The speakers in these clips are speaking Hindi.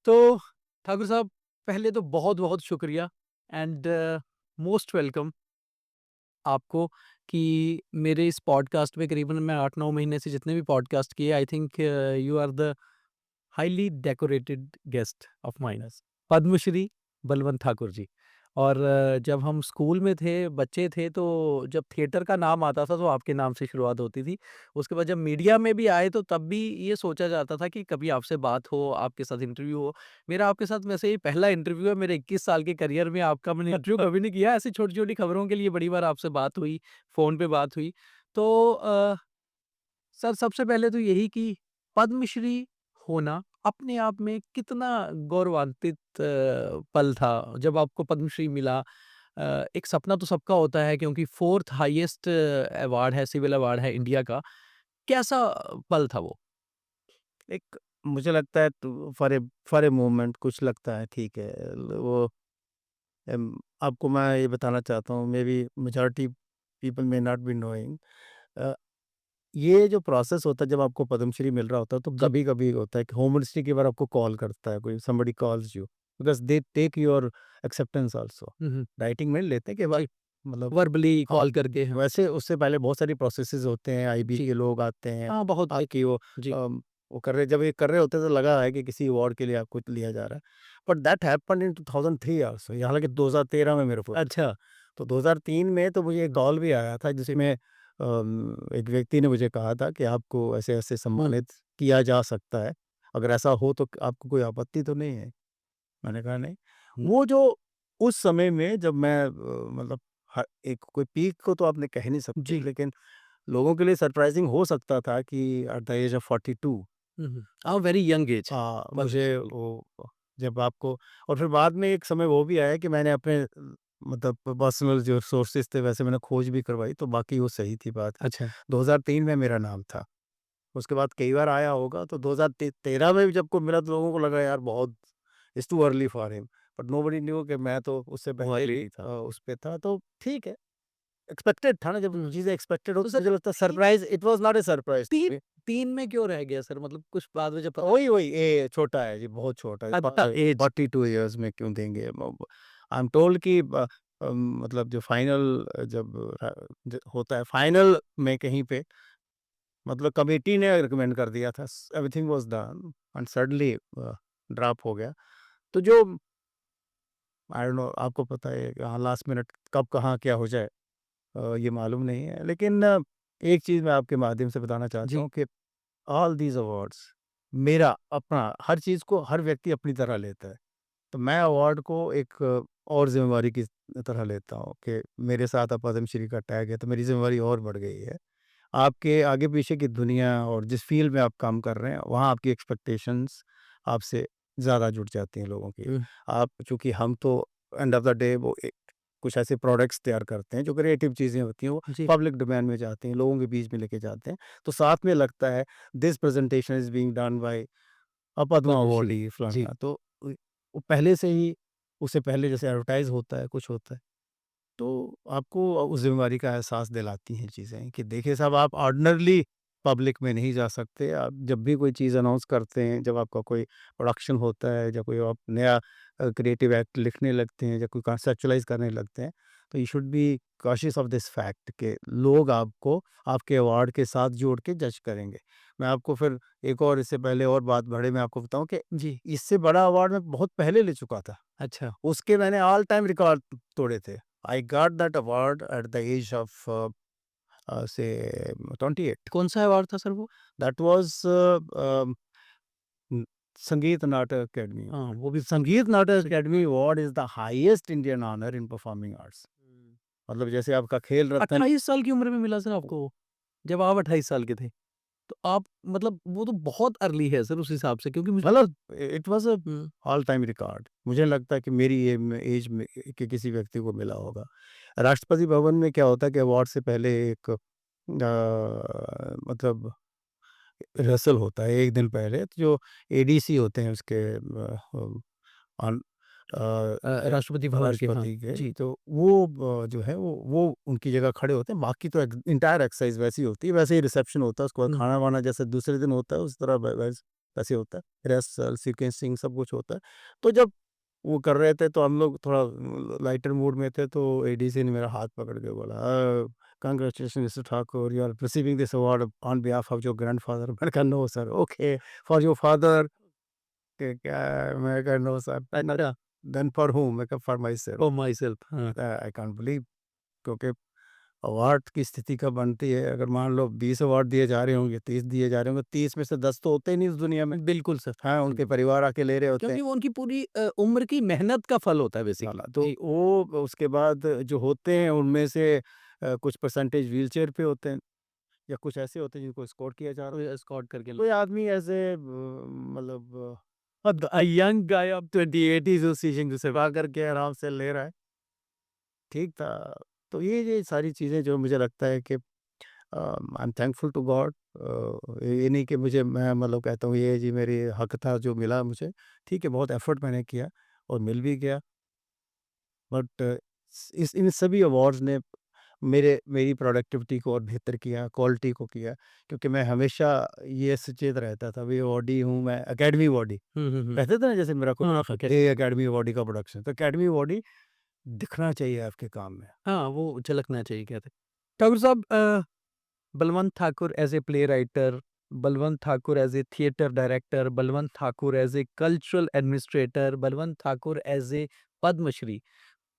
तो ठाकुर साहब, पहले तो बहुत-बहुत शुक्रिया एंड मोस्ट वेलकम आपको कि मेरे इस पॉडकास्ट में करीबन मैं 8-9 महीने से जितने भी पॉडकास्ट किए, I think you are the highly decorated guest of mine. Yes. Padma Shri Balwant Thakur ji. और जब हम स्कूल में थे, बच्चे थे, तो जब थिएटर का नाम आता था तो आपके नाम से शुरुआत होती थी। उसके बाद जब मीडिया में भी आए तो तब भी ये सोचा जाता था कि कभी आपसे बात हो, आपके साथ इंटरव्यू हो। मेरा आपके साथ वैसे ये पहला इंटरव्यू है मेरे 21 साल के करियर में। आपका मैंने इंटरव्यू कभी नहीं किया। ऐसी छोटी-छोटी खबरों के लिए बड़ी बार आपसे बात हुई, फ़ोन पे बात हुई। तो सर, सबसे पहले तो यही कि पद्मश्री होना अपने आप में कितना गौरवान्वित पल था जब आपको पद्मश्री मिला। एक सपना तो सबका होता है क्योंकि 4th हाईएस्ट अवार्ड है, सिविल अवार्ड है इंडिया का। कैसा पल था वो? एक मुझे लगता है तो फॉर ए मोमेंट कुछ लगता है ठीक है। वो आपको मैं ये बताना चाहता हूँ, may be majority people may not be knowing. Uh, ये जो प्रोसेस होता है जब आपको पद्मश्री मिल रहा होता है तो जी। कभी-कभी होता है कि होम मिनिस्ट्री की बार आपको कॉल करता है कोई, somebody calls you because they take your acceptance also. हुँ, हुँ। राइटिंग में लेते हैं कि जी, मतलब वर्बली हाँ, कॉल करके हाँ। वैसे उससे पहले बहुत सारी प्रोसेसेस होते हैं, आईबी जी। के लोग आते हैं, हाँ, बहुत कि वो जी। वो कर रहे, जब ये कर रहे होते हैं तो लगा है कि किसी अवार्ड के लिए आपको लिया जा रहा है। But that happened in 2003 also, ये हालाँकि 2013 में मेरे को अच्छा। तो 2003 में तो मुझे एक कॉल भी आया था जिसमें एक व्यक्ति ने मुझे कहा था कि आपको ऐसे-ऐसे सम्मानित किया जा सकता है। अगर ऐसा हो तो आपको कोई आपत्ति तो नहीं है? मैंने कहा नहीं। हुँ, वो जो उस समय में जब मैं मतलब एक कोई पीक को तो आप कह नहीं सकते, जी। लेकिन लोगों के लिए सरप्राइज़िंग हो सकता था कि एट द एज ऑफ 42 हुँ, हुँ। वेरी यंग एज मुझे पद्मश्री। वो जब आपको और फिर बाद में एक समय वो भी आया कि मैंने अपने मतलब पर्सनल जो सोर्सेज़ थे वैसे मैंने खोज भी करवाई तो बाकी वो सही थी बात। अच्छा। 2003 में मेरा नाम था। उसके बाद कई बार आया होगा तो 2013 में भी जब को मिला तो लोगों को लगा यार बहुत it's too early for him, but nobody knew कि मैं तो उससे पहले वही ही था। उस पे था तो ठीक है। एक्सपेक्टेड था ना, जब हुँ। चीज़ें एक्सपेक्टेड हो तो तो सर मुझे लगता है surprise, it was not a surprise to 3 me. 3 में क्यों रह गया सर? मतलब कुछ बाद में जब पता वही ये छोटा है जी, बहुत छोटा है। अच्छा, ऐज 42 इयर्स में क्यों देंगे? आई एम टोल्ड कि मतलब जो फाइनल जब ज होता है फाइनल में कहीं पे मतलब कमिटी ने रिकमेंड कर दिया था, everything was done and suddenly drop हो गया। तो जो आई डोंट नो, आपको पता है हाँ, लास्ट मिनट कब कहाँ क्या हो जाए ये मालूम नहीं है। लेकिन एक चीज़ मैं आपके माध्यम से बताना चाहता जी। हूँ कि ऑल दीज़ अवार्ड्स मेरा अपना हर चीज़ को हर व्यक्ति अपनी तरह लेता है। तो मैं अवार्ड को एक और ज़िम्मेवारी की तरह लेता हूँ कि मेरे साथ अब पद्मश्री का टैग है तो मेरी ज़िम्मेवारी और बढ़ गई है। आपके आगे-पीछे की दुनिया और जिस फ़ील्ड में आप काम कर रहे हैं, वहाँ आपकी एक्सपेक्टेशंस आपसे ज़्यादा जुड़ जाती हैं लोगों की। हुँ, आप चूँकि हम तो एंड ऑफ द डे वो कुछ ऐसे प्रोडक्ट्स तैयार करते हैं, जो क्रिएटिव चीज़ें होती हैं, वो जी। पब्लिक डोमेन में जाती हैं, लोगों के बीच में लेके जाते हैं। तो साथ में लगता है this presentation is being done by Padma Padma Shri. Awardee ji. फलाना। तो वो पहले से ही उससे पहले जैसे एडवर्टाइज़ होता है, कुछ होता है। तो आपको उस ज़िम्मेवारी का एहसास दिलाती हैं चीज़ें कि देखिए साहब, आप ऑर्डिनरली पब्लिक में नहीं जा सकते। आप जब भी कोई चीज़ अनाउंस करते हैं, जब आपका कोई प्रोडक्शन होता है, जब कोई आप नया क्रिएटिव एक्ट लिखने लगते हैं या कोई कॉन्सेप्चुअलाइज़ करने लगते हैं, तो you should be cautious of this fact कि लोग आपको आपके अवार्ड के साथ जोड़ के जज करेंगे। मैं आपको फिर एक और इससे पहले और बात बढ़े मैं आपको बताऊँ कि जी। इससे बड़ा अवार्ड मैं बहुत पहले ले चुका था। अच्छा। उसके मैंने ऑल टाइम रिकॉर्ड तोड़े थे। I got that award at the age of say 28. कौन-सा अवार्ड था सर वो? That was संगीत नाटक अकेडमी। हाँ, वो भी Sangeet Natak ji. Academy award is the highest Indian honour in performing arts. हुँ। मतलब जैसे आपका खेल रत्न। 28 साल की उम्र में मिला सर आपको वो? जब आप 28 साल के थे? तो आप मतलब वो तो बहुत अर्ली है सर उस हिसाब से क्योंकि मुझे मतलब it was a hmm. All time record. मुझे लगता है कि मेरी एज में के किसी व्यक्ति को मिला होगा। राष्ट्रपति भवन में क्या होता है कि अवार्ड से पहले एक मतलब रिहर्सल होता है 1 दिन पहले, तो जो एडीसी होते हैं उसके ऑन राष्ट्रपति भवन के हाँ। राष्ट्रपति के, जी। तो वो जो है वो उनकी जगह खड़े होते हैं। बाकी तो एंटायर एक्सरसाइज वैसी होती है, वैसे ही रिसेप्शन होता है, उसके बाद हुँ। खाना-वाना जैसे दूसरे दिन होता है उस तरह वैसे ऐसे होता है, रिहर्सल, सीक्वेंसिंग सब कुछ होता है। तो जब वो कर रहे थे तो हम लोग थोड़ा लाइटर मूड में थे, तो एडीसी ने मेरा हाथ पकड़ के बोला, congratulation mister Thakur, you are receiving this award on behalf of your grandfather. मैंने कहा no sir, okay, for your father. क्या, मैं कहा नो सर। अच्छा, देन फॉर हूम? मैं कहा for myself. For myself हाँ। आई कांट बिलीव, क्योंकि अवार्ड की स्थिति कब बनती है, अगर मान लो 20 अवार्ड दिए जा रहे होंगे, 30 दिए जा रहे होंगे, 30 में से 10 तो होते ही नहीं इस दुनिया में। बिल्कुल सर, हाँ, उनके बिल्कुल। परिवार आके ले रहे होते हैं। क्योंकि वो उनकी पूरी उम्र की मेहनत का फल होता है हाँ, बेसिकली। तो जी, वो उसके बाद जो होते हैं उनमें से कुछ परसेंटेज व्हीलचेयर पे होते हैं, या कुछ ऐसे होते हैं जिनको एस्कॉर्ट किया जा रहा कोई एस्कॉर्ट करके है। कोई आदमी ऐसे मतलब यंग गाय ऑफ 28 जो सीजन से सेवा करके आराम से ले रहा है, ठीक था। तो ये सारी चीज़ें जो मुझे लगता है कि I am thankful to God. ये नहीं कि मुझे, मैं मतलब कहता हूँ ये जी मेरी हक था जो मिला मुझे, ठीक है, बहुत एफर्ट मैंने किया और मिल भी गया। बट इस इन सभी अवार्ड्स ने मेरी प्रोडक्टिविटी को और बेहतर किया, क्वालिटी को किया, क्योंकि मैं हमेशा ये सचेत रहता था, अभी अवॉर्डी हूँ मैं, एकेडमी अवॉर्डी हुँ, हुँ, हुँ। कहते थे ना, जैसे मेरा कोई हाँ, हाँ, ये एकेडमी अवॉर्डी का प्रोडक्शन, तो एकेडमी अवॉर्डी दिखना चाहिए आपके काम में। हाँ, वो झलकना चाहिए कहते हैं। ठाकुर साहब Balwant Thakur as a play writer, Balwant Thakur as a theatre director, Balwant Thakur as a cultural administrator, Balwant Thakur as a Padmashri.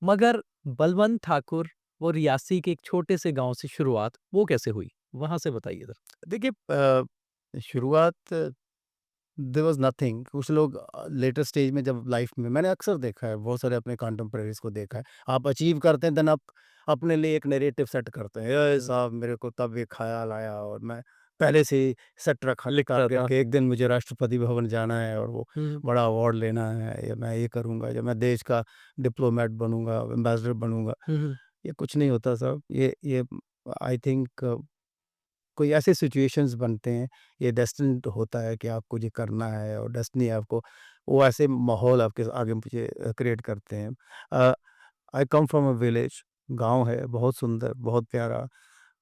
मगर बलवंत ठाकुर वो रियासी के एक छोटे से गाँव से शुरुआत वो कैसे हुई? वहाँ से बताइए ज़रा? देखिए शुरुआत देयर वाज़ नथिंग। कुछ लोग लेटर स्टेज में जब लाइफ में, मैंने अक्सर देखा है, बहुत सारे अपने कंटेम्परेरीज़ को देखा है। आप अचीव करते हैं, देन आप अपने लिए एक नैरेटिव सेट करते हैं। "ए साहब, मेरे को तब ये ख़्याल आया और मैं पहले से ही सेट रखा लिखता करके था। कि एक दिन मुझे राष्ट्रपति भवन जाना है और वो हुँ, बड़ा अवार्ड लेना है, या मैं ये करूँगा, या मैं देश का डिप्लोमेट बनूँगा, एम्बेसडर बनूँगा।" हुँ, हुँ। ये कुछ नहीं होता साहब। ये आई थिंक कोई ऐसे सिचुएशंस बनते हैं, ये डेस्टिन्ड होता है कि आपको ये करना है, और डेस्टिनी आपको वो ऐसे माहौल आपके आगे पीछे क्रिएट करते हैं। आई कम फ्रॉम अ विलेज, गाँव है, बहुत सुंदर, बहुत प्यारा,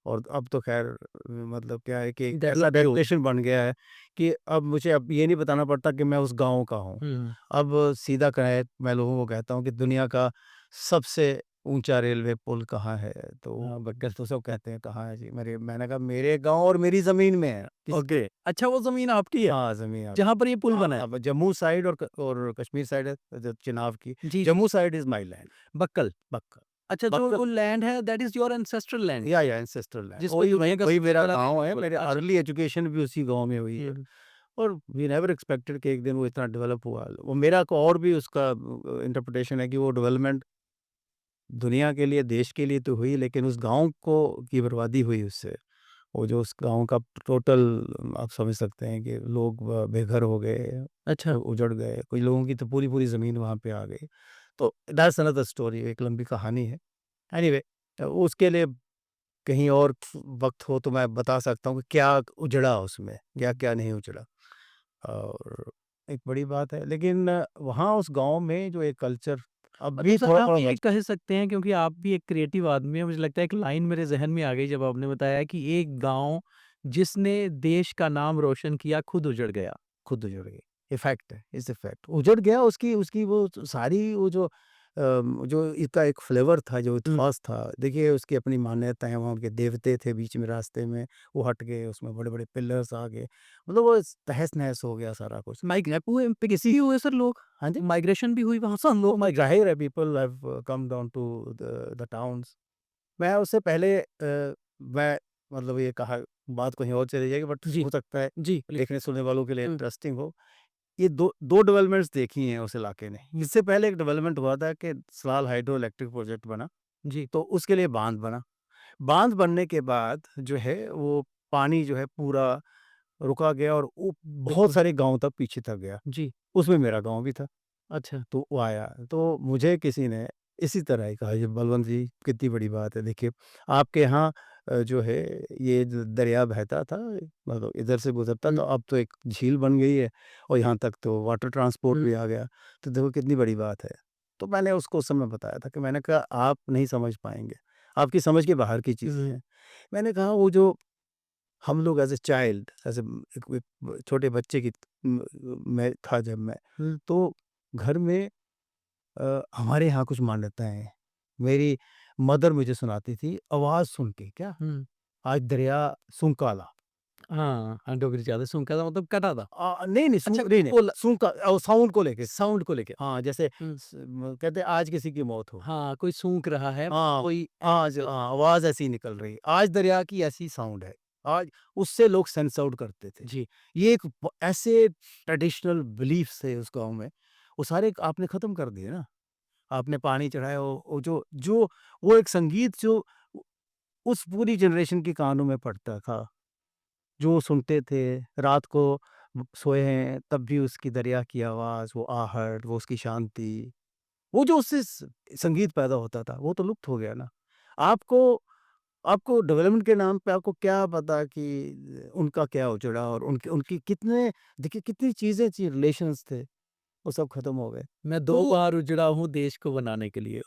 और अब तो ख़ैर मतलब क्या है कि एक ऐसा डेवलप भी हो डेस्टिनेशन बन गया है कि अब मुझे अब ये नहीं बताना पड़ता कि मैं उस गाँव का हूँ। हुँ, हुँ। अब सीधा कहे, मैं लोगों को कहता हूँ कि दुनिया का सबसे ऊँचा रेलवे पुल कहाँ है? तो बग्गर तो सब कहते हैं कहाँ है जी? मैंने कहा मेरे गाँव और मेरी ज़मीन में है। ओके। अच्छा वो ज़मीन आपकी है, हाँ, ज़मीन आप जहाँ पर ये पुल बना है? अब जम्मू साइड और कश्मीर साइड है, जो चेनाब की। जी, जी। Jammu side is my land, Bakkal. पक्का। अच्छा जो बक्कल, वो लैंड है that is your ancestral land या एंसेस्ट्रल लैंड, जिसको वही दुनिया का वही सबसे मेरा बड़ा गाँव है, मेरे अच्छा। अर्ली एजुकेशन भी उसी गाँव में हुई है। हुँ, और वी नेवर एक्सपेक्टेड कि एक दिन वो इतना डेवलप हुआ। वो मेरा को और भी उसका इंटरप्रिटेशन है कि वो डेवलपमेंट दुनिया के लिए, देश के लिए तो हुई, लेकिन उस गाँव को की बर्बादी हुई उससे। वो जो उस गाँव का टोटल, आप समझ सकते हैं कि लोग बेघर हो गए, अच्छा। उजड़ गए। कुछ लोगों की तो पूरी-पूरी ज़मीन वहाँ पे आ गई। तो दैट्स अनदर स्टोरी, एक लंबी कहानी है। एनीवे उसके लिए कहीं और वक़्त हो तो मैं बता सकता हूँ कि क्या उजड़ा उसमें, या क्या नहीं उजड़ा। और एक बड़ी बात है, लेकिन वहाँ उस गाँव में जो एक कल्चर अब भी मतलब सर आप थोड़ा-थोड़ा ये बच कह सकते हैं क्योंकि आप भी एक क्रिएटिव आदमी हैं, मुझे लगता है एक लाइन मेरे ज़हन में आ गई जब आपने बताया कि एक गाँव जिसने देश का नाम रोशन किया खुद उजड़ गया। खुद उजड़ गई। इफ़ेक्ट है, इट्स इफ़ेक्ट। उजड़ गया, उसकी उसकी वो सारी वो जो इसका एक फ्लेवर था, जो हुँ। इतिहास था, देखिए उसकी अपनी मान्यताएँ, वहाँ उनके देवते थे बीच में रास्ते में, वो हट गए, उसमें बड़े-बड़े पिलर्स आ गए। मतलब वो तहस-नहस हो गया सारा कुछ। माइग्रेट हुए पे किसी भी हुए सर लोग? हाँ जी? माइग्रेशन भी हुई वहाँ से हाँ, लोग मैं ज़ाहिर है, people have come down to the towns. मैं उससे पहले मैं मतलब ये कहा, बात कहीं और चली जाएगी, बट जी, हो सकता है जी, प्लीज़। देखने सुनने वालों के लिए हुँ, इंटरेस्टिंग हो। ये दो डेवलपमेंट्स देखी हैं उस इलाके ने। इससे पहले एक डेवलपमेंट हुआ था कि सलाल हाइड्रो इलेक्ट्रिक प्रोजेक्ट बना, जी, तो उसके लिए बाँध बना। बाँध बनने के बाद जो है वो पानी जो है पूरा रुका गया, और वो बहुत बिल्कुल। सारे गाँव तक पीछे तक गया। जी, उसमें मेरा गाँव भी था। अच्छा। तो वो आया, तो मुझे किसी ने इसी तरह ही कहा, ये बलवंत जी कितनी बड़ी बात है, देखिए आपके यहाँ जो है ये जो दरिया बहता था, मतलब इधर से गुजरता, हुँ, तो अब तो एक झील बन गई है, और यहाँ तक तो वाटर ट्रांसपोर्ट हुँ, भी आ गया, तो देखो कितनी बड़ी बात है। तो मैंने उसको उस समय बताया था कि मैंने कहा आप नहीं समझ पाएँगे, आपकी समझ के बाहर की चीज़ें हुँ, हैं। मैंने कहा वो जो हम लोग as a child, as a एक छोटे बच्चे की मैं था जब मैं, हुँ, तो घर में हमारे यहाँ कुछ मान्यताएँ हैं। मेरी मदर मुझे सुनाती थी, आवाज़ सुन के क्या, हुँ। आज दरिया सूंका ला। हाँ, हाँ, डोगरी च आखदे सूंका दा मतलब घटा दा। नहीं, नहीं, अच्छा नहीं, नहीं, कोला सूंका साउंड को लेके। साउंड को लेके। हाँ, जैसे हुँ। कहते हैं आज किसी की मौत हो। हाँ, कोई सूँक रहा है, हाँ, कोई आज हाँ, आवाज़ ऐसी निकल रही है। आज दरिया की ऐसी साउंड है। आज उससे लोग सेंस आउट करते थे। जी। ये एक ऐसे ट्रेडिशनल बिलीफ्स थे उस गाँव में, वो सारे आपने ख़त्म कर दिए ना। आपने पानी चढ़ाया, वो जो जो वो एक संगीत जो उ उस पूरी जनरेशन के कानों में पड़ता था, जो वो सुनते थे, रात को सोए हैं तब भी उसकी दरिया की आवाज़, वो आहट, वो उसकी शांति, वो जो उससे संगीत पैदा होता था, वो तो लुप्त हो गया ना। आपको आपको डेवलपमेंट के नाम पे आपको क्या पता कि उनका क्या उजड़ा, और उनके उनकी कितने, देखिए कितनी चीज़ें थी, रिलेशंस थे, वो सब खत्म हो गए। मैं 2 तो बार उजड़ा हूँ देश को बनाने के लिए।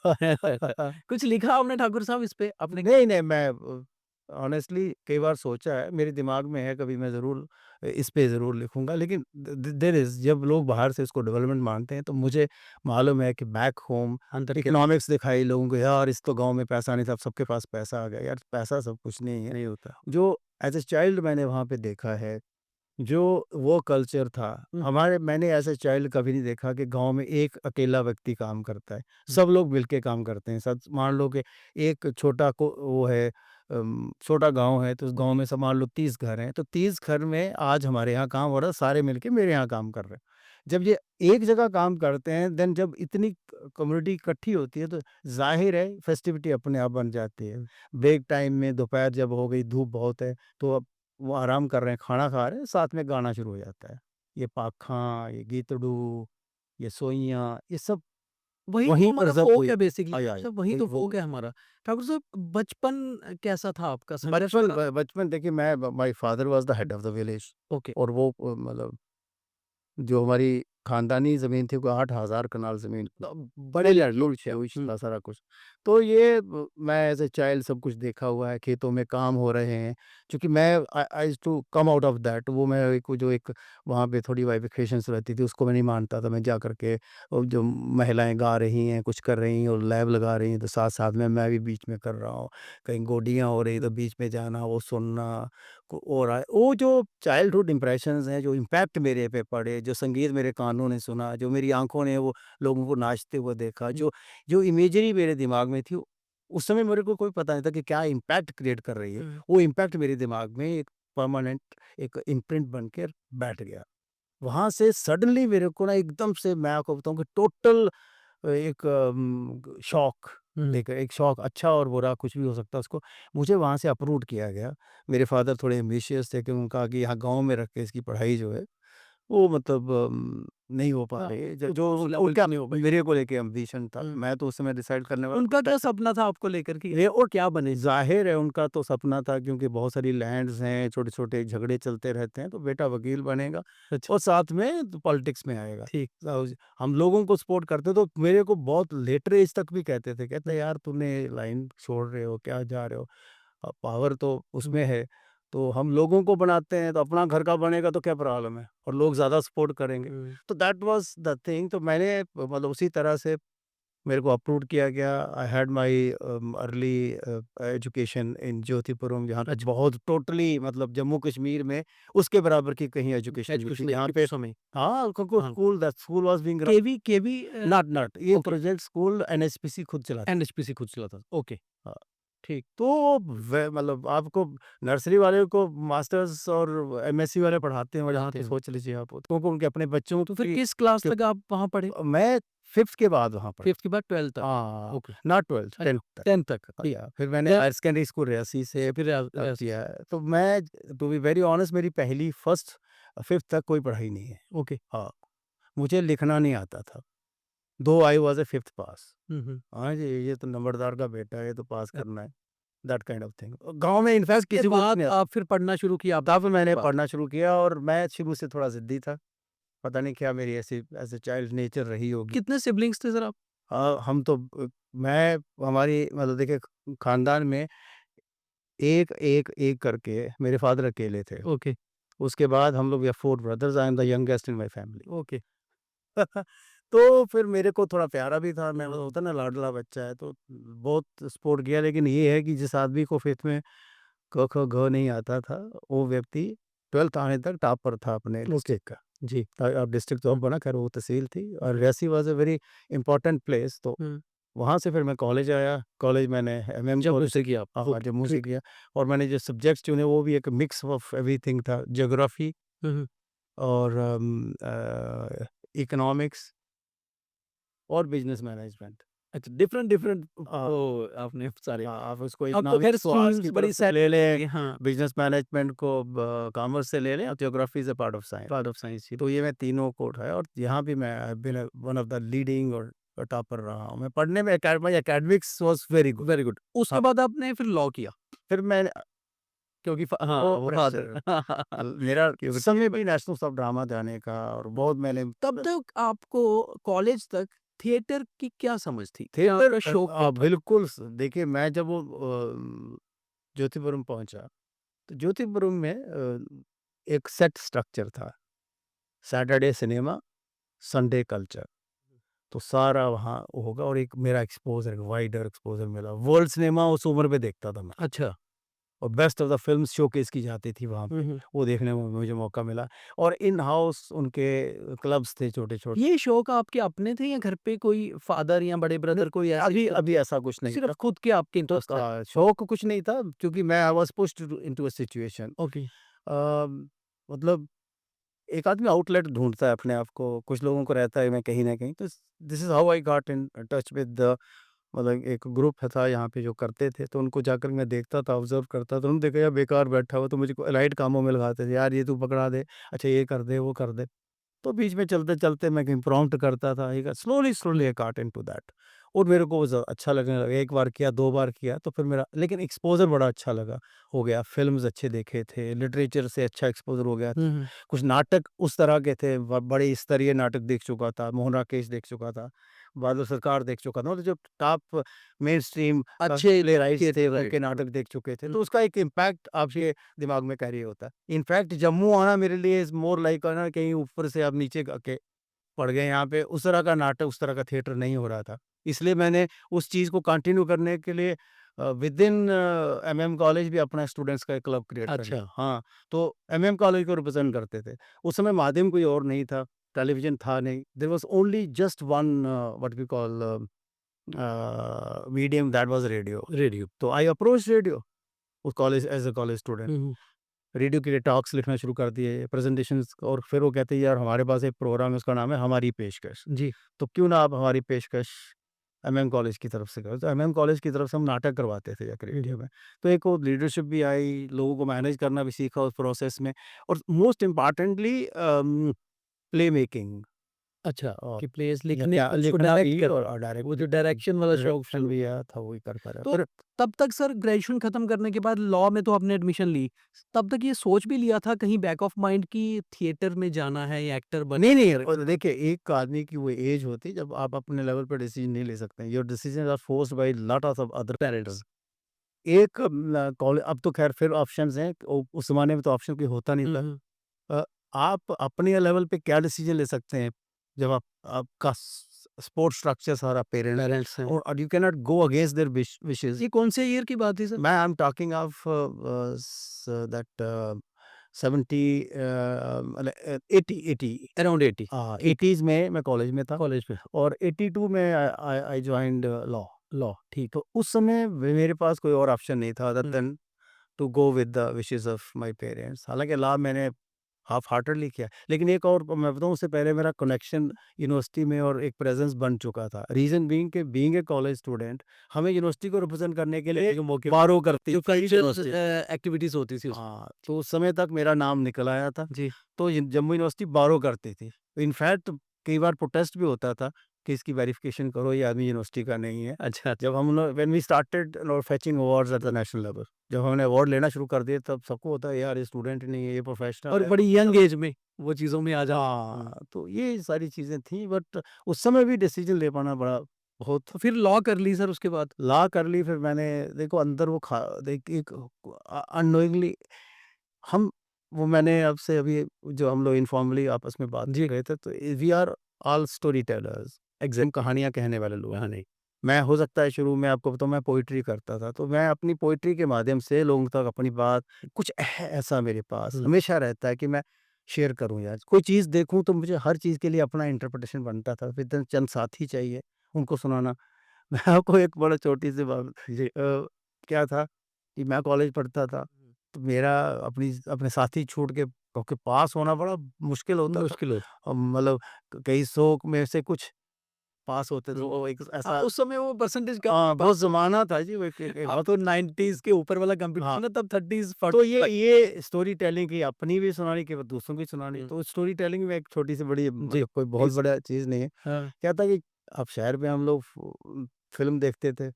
कुछ लिखा आपने ठाकुर साहब इस पे? आपने नहीं, नहीं, मैं ऑनेस्टली कई बार सोचा है, मेरे दिमाग में है, कभी मैं ज़रूर इस पे ज़रूर लिखूँगा, लेकिन देयर इज़, जब लोग बाहर से इसको डेवलपमेंट मानते हैं, तो मुझे मालूम है कि बैक होम अंदर के इकोनॉमिक्स दिखाई लोगों को, यार इस तो गाँव में पैसा नहीं था, अब सबके पास पैसा आ गया। यार पैसा सब कुछ नहीं है। नहीं होता। जो एज़ अ चाइल्ड मैंने वहाँ पे देखा है, जो वो कल्चर था, हुँ, हमारे मैंने एज़ अ चाइल्ड कभी नहीं देखा कि गाँव में एक अकेला व्यक्ति काम करता है। हुँ, सब लोग मिल के काम करते हैं। सब मान लो कि एक छोटा को वो है, छोटा गाँव है, तो उस गाँव में सब मान लो 30 घर हैं, तो 30 घर में आज हमारे यहाँ काम हो रहा है, सारे मिलके मेरे यहाँ काम कर रहे हैं। जब ये एक जगह काम करते हैं, देन जब इतनी क कम्युनिटी इकट्ठी होती है, तो ज़ाहिर है फेस्टिविटी अपने आप बन जाती है। ब्रेक टाइम में दोपहर जब हो गई, धूप बहुत है, तो अब वो आराम कर रहे हैं, खाना खा रहे हैं, साथ में गाना शुरू हो जाता है। ये पाखा, ये गीतड़ू, ये सोइयाँ, ये सब वही तो वहीं पर हमारा सब फ़ोक हुई। है बेसिकली। आय, आय, अच्छा वही वही तो वो फ़ोक है हमारा। ठाकुर साहब बचपन कैसा था आपका? संघर्ष भरा? बचपन देखिए, मैं my father was the head of the village, okay. और वो मतलब जो हमारी खानदानी ज़मीन थी, वो 8,000 कनाल ज़मीन थी। बड़ी मिलियन लुट अच्छा। हुई हुँ, था सारा कुछ। तो ये मैं एज़ अ चाइल्ड सब कुछ देखा हुआ है, खेतों में काम हो रहे हैं। क्योंकि मैं I used to come out of that, वो मैं एक जो एक वहाँ पे थोड़ी वाइफ़िकेशंस रहती थी, उसको मैं नहीं मानता था। मैं जा कर के जो महिलाएँ गा रही हैं, कुछ कर रही हैं और लैब लगा रही हैं, तो साथ-साथ में मैं भी बीच में कर रहा हूँ। कहीं गोडियाँ हो रही, तो बीच में जाना, वो सुनना हो रहा है। वो जो चाइल्डहुड इम्प्रेशंस हैं, जो इम्पैक्ट मेरे पे पड़े, जो संगीत मेरे कानों ने सुना, जो मेरी आँखों ने वो लोगों को नाचते हुए देखा, हुँ, जो जो इमेजरी मेरे दिमाग में थी, उस समय मेरे को कोई पता नहीं था कि क्या इम्पैक्ट क्रिएट कर रही है। हुँ। वो इम्पैक्ट मेरे दिमाग में एक परमानेंट एक इम्प्रिंट बन के बैठ गया। वहाँ से सडनली मेरे को ना एकदम से, मैं आपको बताऊँ कि टोटल एक शॉक, हुँ, एक शॉक, अच्छा और बुरा कुछ भी हो सकता है उसको, मुझे वहाँ से अप्रूव किया गया। मेरे फादर थोड़े एम्बिशियस थे कि उन्होंने कहा कि यहाँ गाँव में रख के इसकी पढ़ाई जो है, वो मतलब नहीं हो पा हाँ, रही है। ज जो उस लेवल उनका की नहीं हो पाई। मेरे को लेके एम्बिशन था। हुँ। मैं तो उस समय डिसाइड करने वाला उनका था। क्या सपना था आपको लेकर कि ये और क्या बने? ज़ाहिर है उनका तो सपना था, क्योंकि बहुत सारी लैंड्स हैं, छोटे-छोटे झगड़े चलते रहते हैं, तो बेटा वकील बनेगा अच्छा, और साथ में पॉलिटिक्स में आएगा। ठीक। हम लोगों को सपोर्ट करते, तो मेरे को बहुत लेटर एज तक भी कहते थे, कहते हुँ, यार तूने लाइन छोड़ रहे हो, क्या जा रहे हो? पावर तो हुँ, उसमें है, तो हम लोगों को बनाते हैं, तो अपना घर का बनेगा तो क्या प्रॉब्लम है? और लोग ज़्यादा सपोर्ट करेंगे। हुँ। तो दैट वाज़ द थिंग, तो मैंने मतलब उसी तरह से मेरे को अप्रूव किया गया। I had my early education in Jyotipuram, जहाँ पे अच्छा, बहुत टोटली मतलब जम्मू कश्मीर में उसके बराबर की कहीं एजुकेशन नहीं एजुकेशन थी, नहीं जहाँ थी पे उस समय। हाँ, क्योंकि हाँ, school that school was being run, KV not ये ओके, प्रेजेंट स्कूल एनएचपीसी खुद चलाती एनएचपीसी खुद चलाता था। ओके, है। हाँ, ठीक। तो वे मतलब आपको नर्सरी वाले को मास्टर्स और एमएससी वाले पढ़ाते हैं वहाँ, पढ़ाते तो हैं। सोच लीजिए आप, क्योंकि उनके अपने बच्चों तो फिर की किस क्लास के तक आप वहाँ पढ़े? मैं 5th के बाद वहाँ पढ़ा। 5th के बाद 12th तक? हाँ, ओके, नॉट 12th, अच्छा 10th तक। 10th तक। या फिर मैंने then higher secondary school Reasi से फिर किया है। तो मैं टू बी वेरी ऑनेस्ट, मेरी पहली फर्स्ट 5th तक कोई पढ़ाई नहीं है। ओके। हाँ, मुझे लिखना नहीं आता था। दो आई वाज़ अ 5th पास। हुँ, हुँ। हाँ जी, ये तो नंबरदार का बेटा है, ये तो पास अ, करना है, दैट काइंड ऑफ थिंग। गाँव में इनफैक्ट के किसी को कुछ बाद नहीं आता। आप फिर पढ़ना शुरू किया आप तब मैंने बाद? पढ़ना शुरू किया, और मैं शुरू से थोड़ा ज़िद्दी था। पता नहीं क्या मेरी ऐसी एज़ अ चाइल्ड नेचर रही होगी। कितने सिबलिंग्स थे सर आप? हम तो मैं हमारी मतलब देखिए खानदान में एक, एक, एक करके मेरे फ़ादर अकेले थे। ओके, उसके बाद हम लोग, we are 4 brothers, I am the youngest in my family. Okay. तो फिर मेरे को थोड़ा प्यारा भी था, मैं, हुँ, होता है ना लाडला बच्चा है, तो बहुत सपोर्ट किया। लेकिन ये है कि जिस आदमी को 5th में क, ख, घ नहीं आता था, वो व्यक्ति 12th आने तक टॉपर था अपने ओके। डिस्ट्रिक्ट का। जी। अब डिस्ट्रिक्ट तो अब हुँ, बना, खैर वो तहसील थी, और Reasi was a very important place. तो हुँ। वहाँ से फिर मैं कॉलेज आया। कॉलेज मैंने एमएम जम्मू कॉलेज, से किया आप? हाँ, ओके, जम्मू से ग्रेट। किया। और मैंने जो सब्जेक्ट्स चुने वो भी एक मिक्स ऑफ एवरीथिंग था, ज्योग्राफी हुँ, हुँ। और इकोनॉमिक्स और बिज़नेस मैनेजमेंट। अच्छा, डिफरेंट डिफरेंट अ, आपने सारे। हाँ, आप उसको अब तो खैर इकोनॉमिक्स को आर्ट्स स्कूल्स की बड़ी तरफ से ले लें, सारी हाँ, बिज़नेस मैनेजमेंट को कॉमर्स से ले लें, और geography is a part of science. Part of science जी। तो ये मैं तीनों को उठाया, और यहाँ भी मैं I have been one of the leading और टॉपर रहा हूँ। मैं पढ़ने में my academics was very good. Very good. हाँ, उसके बाद आपने फिर लॉ किया फिर मैं क्योंकि हाँ, वो वो प्रेशर, फादर मेरा क्योंकि उस समय भी नेशनल सब ड्रामा जाने का, और बहुत मैंने तब तक आपको कॉलेज तक थिएटर की क्या समझ थी? क्या थिएटर आपका शौक क्या था? बिल्कुल देखिए, मैं जब वो ज्योतिपुरम पहुंचा, तो ज्योतिपुरम में एक सेट स्ट्रक्चर था, सैटरडे सिनेमा, संडे कल्चर। तो सारा वहाँ होगा, और एक मेरा एक्सपोजर, वाइडर एक्सपोजर मिला। वर्ल्ड सिनेमा उस उम्र पे देखता था मैं, अच्छा। और best of the films showcase की जाती थी वहाँ हुँ, पे, हुँ। वो देखने में मुझे मौका मिला। और इन हाउस उनके क्लब्स थे छोटे-छोटे। ये शौक आपके अपने थे या घर पे कोई फादर या बड़े न ब्रदर कोई ऐसे अभी सब अभी ऐसा कुछ नहीं था। सिर्फ़ खुद के आपके तो इंटरेस्ट था? शौक कुछ नहीं था, क्योंकि मैं I was pushed into a situation. Okay. मतलब एक आदमी आउटलेट ढूँढता है अपने आप को, कुछ लोगों को रहता है मैं कहीं न कहीं। तो this is how I got in touch with the, मतलब एक ग्रुप था यहाँ पे जो करते थे, तो उनको जाकर मैं देखता था, ऑब्ज़र्व करता था। उन्होंने देखा यार बेकार बैठा हुआ, तो मुझको एलाइड कामों में लगाते थे, यार ये तू पकड़ा दे, अच्छा ये कर दे, वो कर दे। तो बीच में चलते-चलते मैं कहीं प्रॉम्प्ट करता था, एक slowly I got into that, और मेरे को वो अच्छा लगने लगा। 1 बार किया, 2 बार किया, तो फिर मेरा, लेकिन एक्सपोज़र बड़ा अच्छा लगा, हो गया। फ़िल्म्स अच्छे देखे थे, लिटरेचर से अच्छा एक्सपोज़र हो गया। हुँ, हुँ। कुछ नाटक उस तरह के थे, बड़े स्तरीय नाटक देख चुका था, मोहन राकेश देख चुका था, बादल सरकार देख चुका था, मतलब जो टॉप मेनस्ट्रीम अच्छे प्लेराइट्स किए थे, थे, राइट। उनके नाटक देख चुके थे, हुँ, तो उसका एक इम्पैक्ट आपके दिमाग में कैरी होता है। इनफैक्ट जम्मू आना मेरे लिए इज़ मोर लाइक ना, कहीं ऊपर से आप नीचे के पड़ गए यहाँ पे, उस तरह का नाटक, उस तरह का थिएटर नहीं हो रहा था। इसलिए मैंने उस चीज़ को कंटिन्यू करने के लिए विदिन एमएम कॉलेज भी अपना स्टूडेंट्स का एक क्लब क्रिएट कर अच्छा। लिया। हाँ, तो एमएम कॉलेज को रिप्रेज़ेंट करते थे। उस समय माध्यम कोई और नहीं था, टेलीविज़न था नहीं। There was only just one what we call medium, that was radio. Radio. तो आई अप्रोच्ड रेडियो उस college as a college student. हुँ, हुँ। रेडियो के लिए टॉक्स लिखना शुरू कर दिए, प्रेज़ेंटेशंस, और फिर वो कहते हैं यार हमारे पास एक प्रोग्राम है, उसका नाम है हमारी पेशकश। जी। तो क्यों ना आप हमारी पेशकश एमएम कॉलेज की तरफ से करो। तो एमएम कॉलेज की तरफ से हम नाटक करवाते थे जाकर हुँ, रेडियो हुँ। में। तो एक वो लीडरशिप भी आई, लोगों को मैनेज करना भी सीखा उस प्रोसेस में, और मोस्ट इम्पोर्टेंटली प्ले मेकिंग, अच्छा, और कि प्लेस या लिखने क्या उसको लिखना डायरेक्ट भी, करना, और वो डायरेक्ट जो डायरेक्शन वाला शौक डायरेक्शन शुरू। भी आया था, वही करता रहा। तो फिर तब तक सर ग्रेजुएशन खत्म करने के बाद लॉ में तो आपने एडमिशन ली। तब तक ये सोच भी लिया था कहीं बैक ऑफ माइंड कि थिएटर में जाना है या एक्टर बन नहीं, नहीं, और देखिए एक आदमी की वो एज होती है जब आप अपने लेवल पे डिसीजन नहीं ले सकते हैं। Your decisions are forced by lot of other parents? Factors. एक कॉल अब तो खैर फिर ऑप्शंस हैं, उस ज़माने में तो ऑप्शन कोई होता नहीं हुँ, था। हुँ। अ, आप अपने लेवल पे क्या डिसीजन ले सकते हैं, जब आपका सपोर्ट स्ट्रक्चर सारा पेरेंट्स, पेरेंट्स हैं। और you can not go against their wishes. ये कौन से ईयर की बात है सर? मैं I am talking of that 70 मतलब 80 80 अराउंड 80। ठीक, 80s में मैं कॉलेज में था, कॉलेज में और 82 में आई जॉइन्ड लॉ। लॉ, ठीक। तो उस समय मेरे पास कोई और ऑप्शन नहीं था other hmm, then to go with the wishes of my parents. हालाँकि लॉ मैंने हाफ़ हार्टेडली किया। लेकिन एक और मैं बताऊँ, उससे पहले मेरा कनेक्शन यूनिवर्सिटी में और एक प्रेज़ेंस बन चुका था। Reason being a college student, हमें यूनिवर्सिटी को रिप्रेज़ेंट करने के लिए जो मौके बारो करती जो थी कल्चरल यूनिवर्सिटी। एक्टिविटीज़ होती थी उस हाँ, तो उस समय तक मेरा नाम निकल आया था। जी। तो जम्मू यूनिवर्सिटी बारो करती थी। इनफैक्ट कई बार प्रोटेस्ट भी होता था कि इसकी वेरिफिकेशन करो, ये आदमी यूनिवर्सिटी का नहीं है। अच्छा, अच्छा। जब हम लोग when we started fetching awards at the national level, जब हमने अवार्ड लेना शुरू कर दिए, तब सबको होता है यार ये स्टूडेंट ही नहीं है, ये प्रोफेशनल और है। बड़ी यंग एज में वो चीज़ों में आ जाना। हुँ, हाँ, तो ये सारी चीज़ें थी, बट उस समय भी डिसीजन ले पाना बड़ा बहुत तो फिर लॉ कर ली सर उसके बाद? ला कर ली। फिर मैंने देखो अंदर वो खा देख एक अननोइंगली हम वो मैंने आपसे अभी जो हम लोग इनफॉर्मली आपस में बात जी। कर रहे थे, तो we are all story tellers. हम एग्ज़ैक्टली। कहानियाँ कहने वाले लोग हाँ, हैं। नहीं। मैं हो सकता है शुरू में आपको बताऊँ मैं पोएट्री करता था, तो मैं अपनी पोएट्री के माध्यम से लोगों तक अपनी बात कुछ ऐसा मेरे पास हुँ। हमेशा रहता है कि मैं शेयर करूँ यार। कोई चीज़ देखूँ तो मुझे हर चीज़ के लिए अपना इंटरप्रिटेशन बनता था। फिर तो चंद साथी चाहिए, उनको सुनाना। मैं आपको एक बड़ा छोटी-सी बात जी। क्या था कि मैं कॉलेज पढ़ता था, हुँ। तो मेरा अपने साथी छूट के क्योंकि पास होना बड़ा मुश्किल होता था। मुश्किल होता। मतलब कई 100 में से कुछ पास होते थे। हुँ। वो एक हाँ, ऐसा उस समय वो परसेंटेज कम हाँ, पा बहुत ज़माना था जी वो एक अब वक़्त तो 90s के ऊपर वाला हाँ, कंपटीशन है, तब 30s तो 40 तक। ये स्टोरी टेलिंग की अपनी भी सुनानी कि दूसरों की सुनानी। हुँ। तो स्टोरी टेलिंग में एक छोटी-सी बड़ी जी। मतलब कोई बहुत इस बड़ा चीज़ नहीं है। हाँ। क्या था कि अब शहर में हम लोग फ़िल्म देखते थे।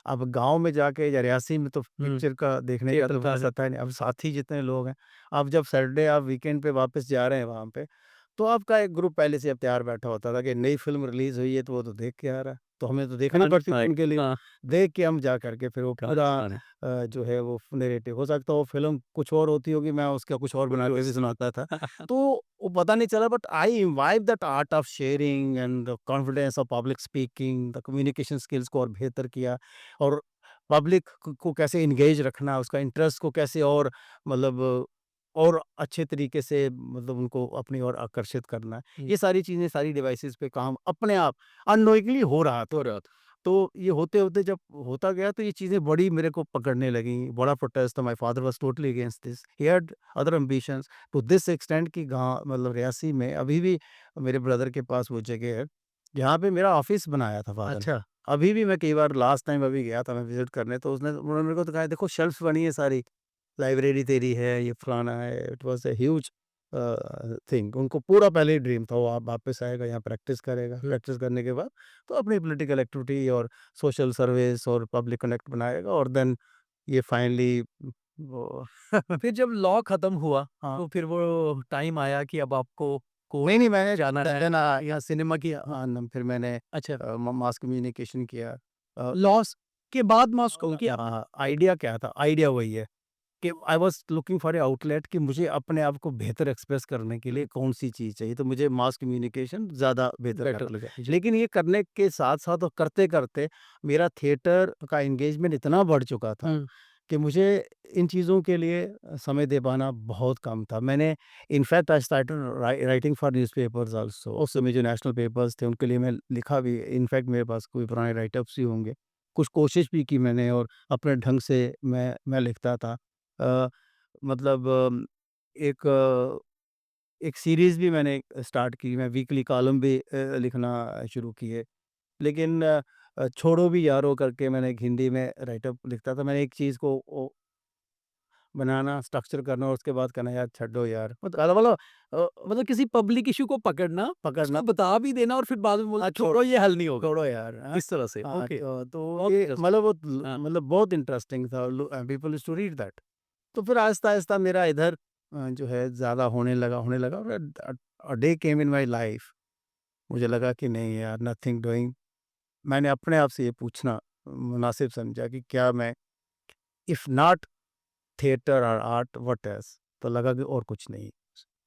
अब गाँव में जाके या रियासी में तो हुँ। पिक्चर का देखने का थिएटर तो था है। सत्ता ही नहीं। अब साथी जितने लोग हैं, अब जब सैटरडे आप वीकेंड पे वापस जा रहे हैं वहाँ पे, तो आपका एक ग्रुप पहले से अब तैयार बैठा होता था कि नई फ़िल्म रिलीज़ हुई है तो वो तो देख के आ रहा है। तो हमें तो देखनी कहानी पड़ती थी सुनाए। उनके लिए। हाँ, देख के हम जा कर के फिर वो कहानी पूरा सुनाने। जो है वो नैरेटिव हो सकता है वो फ़िल्म कुछ और होती होगी, मैं उसका कुछ और बना के भी सुनाता था। तो वो पता नहीं चला but I imbibe that art of sharing and the confidence of public speaking, the communication skills को और बेहतर किया और पब्लिक को कैसे एंगेज रखना, उसका इंटरेस्ट को कैसे और मतलब और अच्छे तरीके से मतलब उनको अपनी ओर आकर्षित करना है। हुँ। ये सारी चीज़ें सारी डिवाइसेज़ पे काम अपने आप अननोइंगली हो रहा था। हो रहा था। तो ये होते-होते जब होता गया तो ये चीज़ें बड़ी मेरे को पकड़ने लगीं, बड़ा प्रोटेस्ट था। My father was totally against this. He had other ambitions to this extent कि गाँव मतलब रियासी में अभी भी मेरे ब्रदर के पास वो जगह है, जहाँ पे मेरा ऑफ़िस बनाया था फादर ने। अच्छा। अभी भी मैं कई बार लास्ट टाइम अभी गया था मैं विज़िट करने तो उन्होंने मेरे को दिखाया देखो शेल्फ़्स बनी है सारी, लाइब्रेरी तेरी है, ये फलाना है। It was a huge thing. उनको पूरा पहले ही ड्रीम था वो आप वापस आएगा, यहाँ प्रैक्टिस करेगा। हुँ। प्रैक्टिस करने के बाद तो अपनी पॉलिटिकल एक्टिविटी और सोशल सर्विस और पब्लिक कनेक्ट बनाएगा और देन ये फाइनली वो फिर जब लॉ खत्म हुआ, हाँ। तो फिर वो टाइम आया कि अब आपको कोर्ट नहीं, नहीं मैंने जाना है। देन यहाँ सिनेमा किया हाँ, फिर मैंने अच्छा, मास कम्युनिकेशन किया। अ, लॉस के बाद मॉस्को किया? हाँ, आइडिया क्या था? आइडिया वही है कि I was looking for a outlet कि मुझे अपने आप को बेहतर एक्सप्रेस करने के लिए हुँ। कौन-सी चीज़ चाहिए, तो मुझे मास कम्युनिकेशन ज़्यादा बेहतर बेटर लगा। लगा। जी। लेकिन ये करने के साथ-साथ और करते-करते मेरा थिएटर का एंगेजमेंट इतना बढ़ चुका था हुँ। कि मुझे इन चीज़ों के लिए समय दे पाना बहुत कम था। मैंने in fact I started writing for newspapers also. उस समय जो नेशनल पेपर्स थे उनके लिए मैं लिखा भी इनफैक्ट मेरे पास कोई पुराने राइटअप्स ही होंगे। कुछ कोशिश भी की मैंने और अपने ढंग से मैं लिखता था। अ, मतलब एक एक सीरीज़ भी मैंने स्टार्ट की, मैं वीकली कॉलम भी लिखना शुरू किए। लेकिन छोड़ो भी यारो करके मैंने एक हिंदी में राइटअप लिखता था। मैंने एक चीज़ को ओ बनाना, स्ट्रक्चर करना और उसके बाद कहना यार छड्डो यार। मतलब मतलब किसी पब्लिक इश्यू को पकड़ना, पकड़ना उसको बता भी देना और फिर बाद में बोलना छोड़ो ये हल नहीं होगा। छोड़ो यार, हाँ। इस तरह से, हाँ, ओके। तो बहुत ये इंटरेस्टिंग। मतलब वो हाँ। मतलब बहुत इंटरेस्टिंग था। People used to read that. तो फिर आहिस्ता-आहिस्ता मेरा इधर जो है ज़्यादा होने लगा और a day came in my life मुझे लगा कि नहीं यार नथिंग डूइंग मैंने अपने आप से ये पूछना मुनासिब समझा कि क्या मैं इफ नॉट थिएटर और आर्ट व्हाट एल्स? तो लगा कि और कुछ नहीं,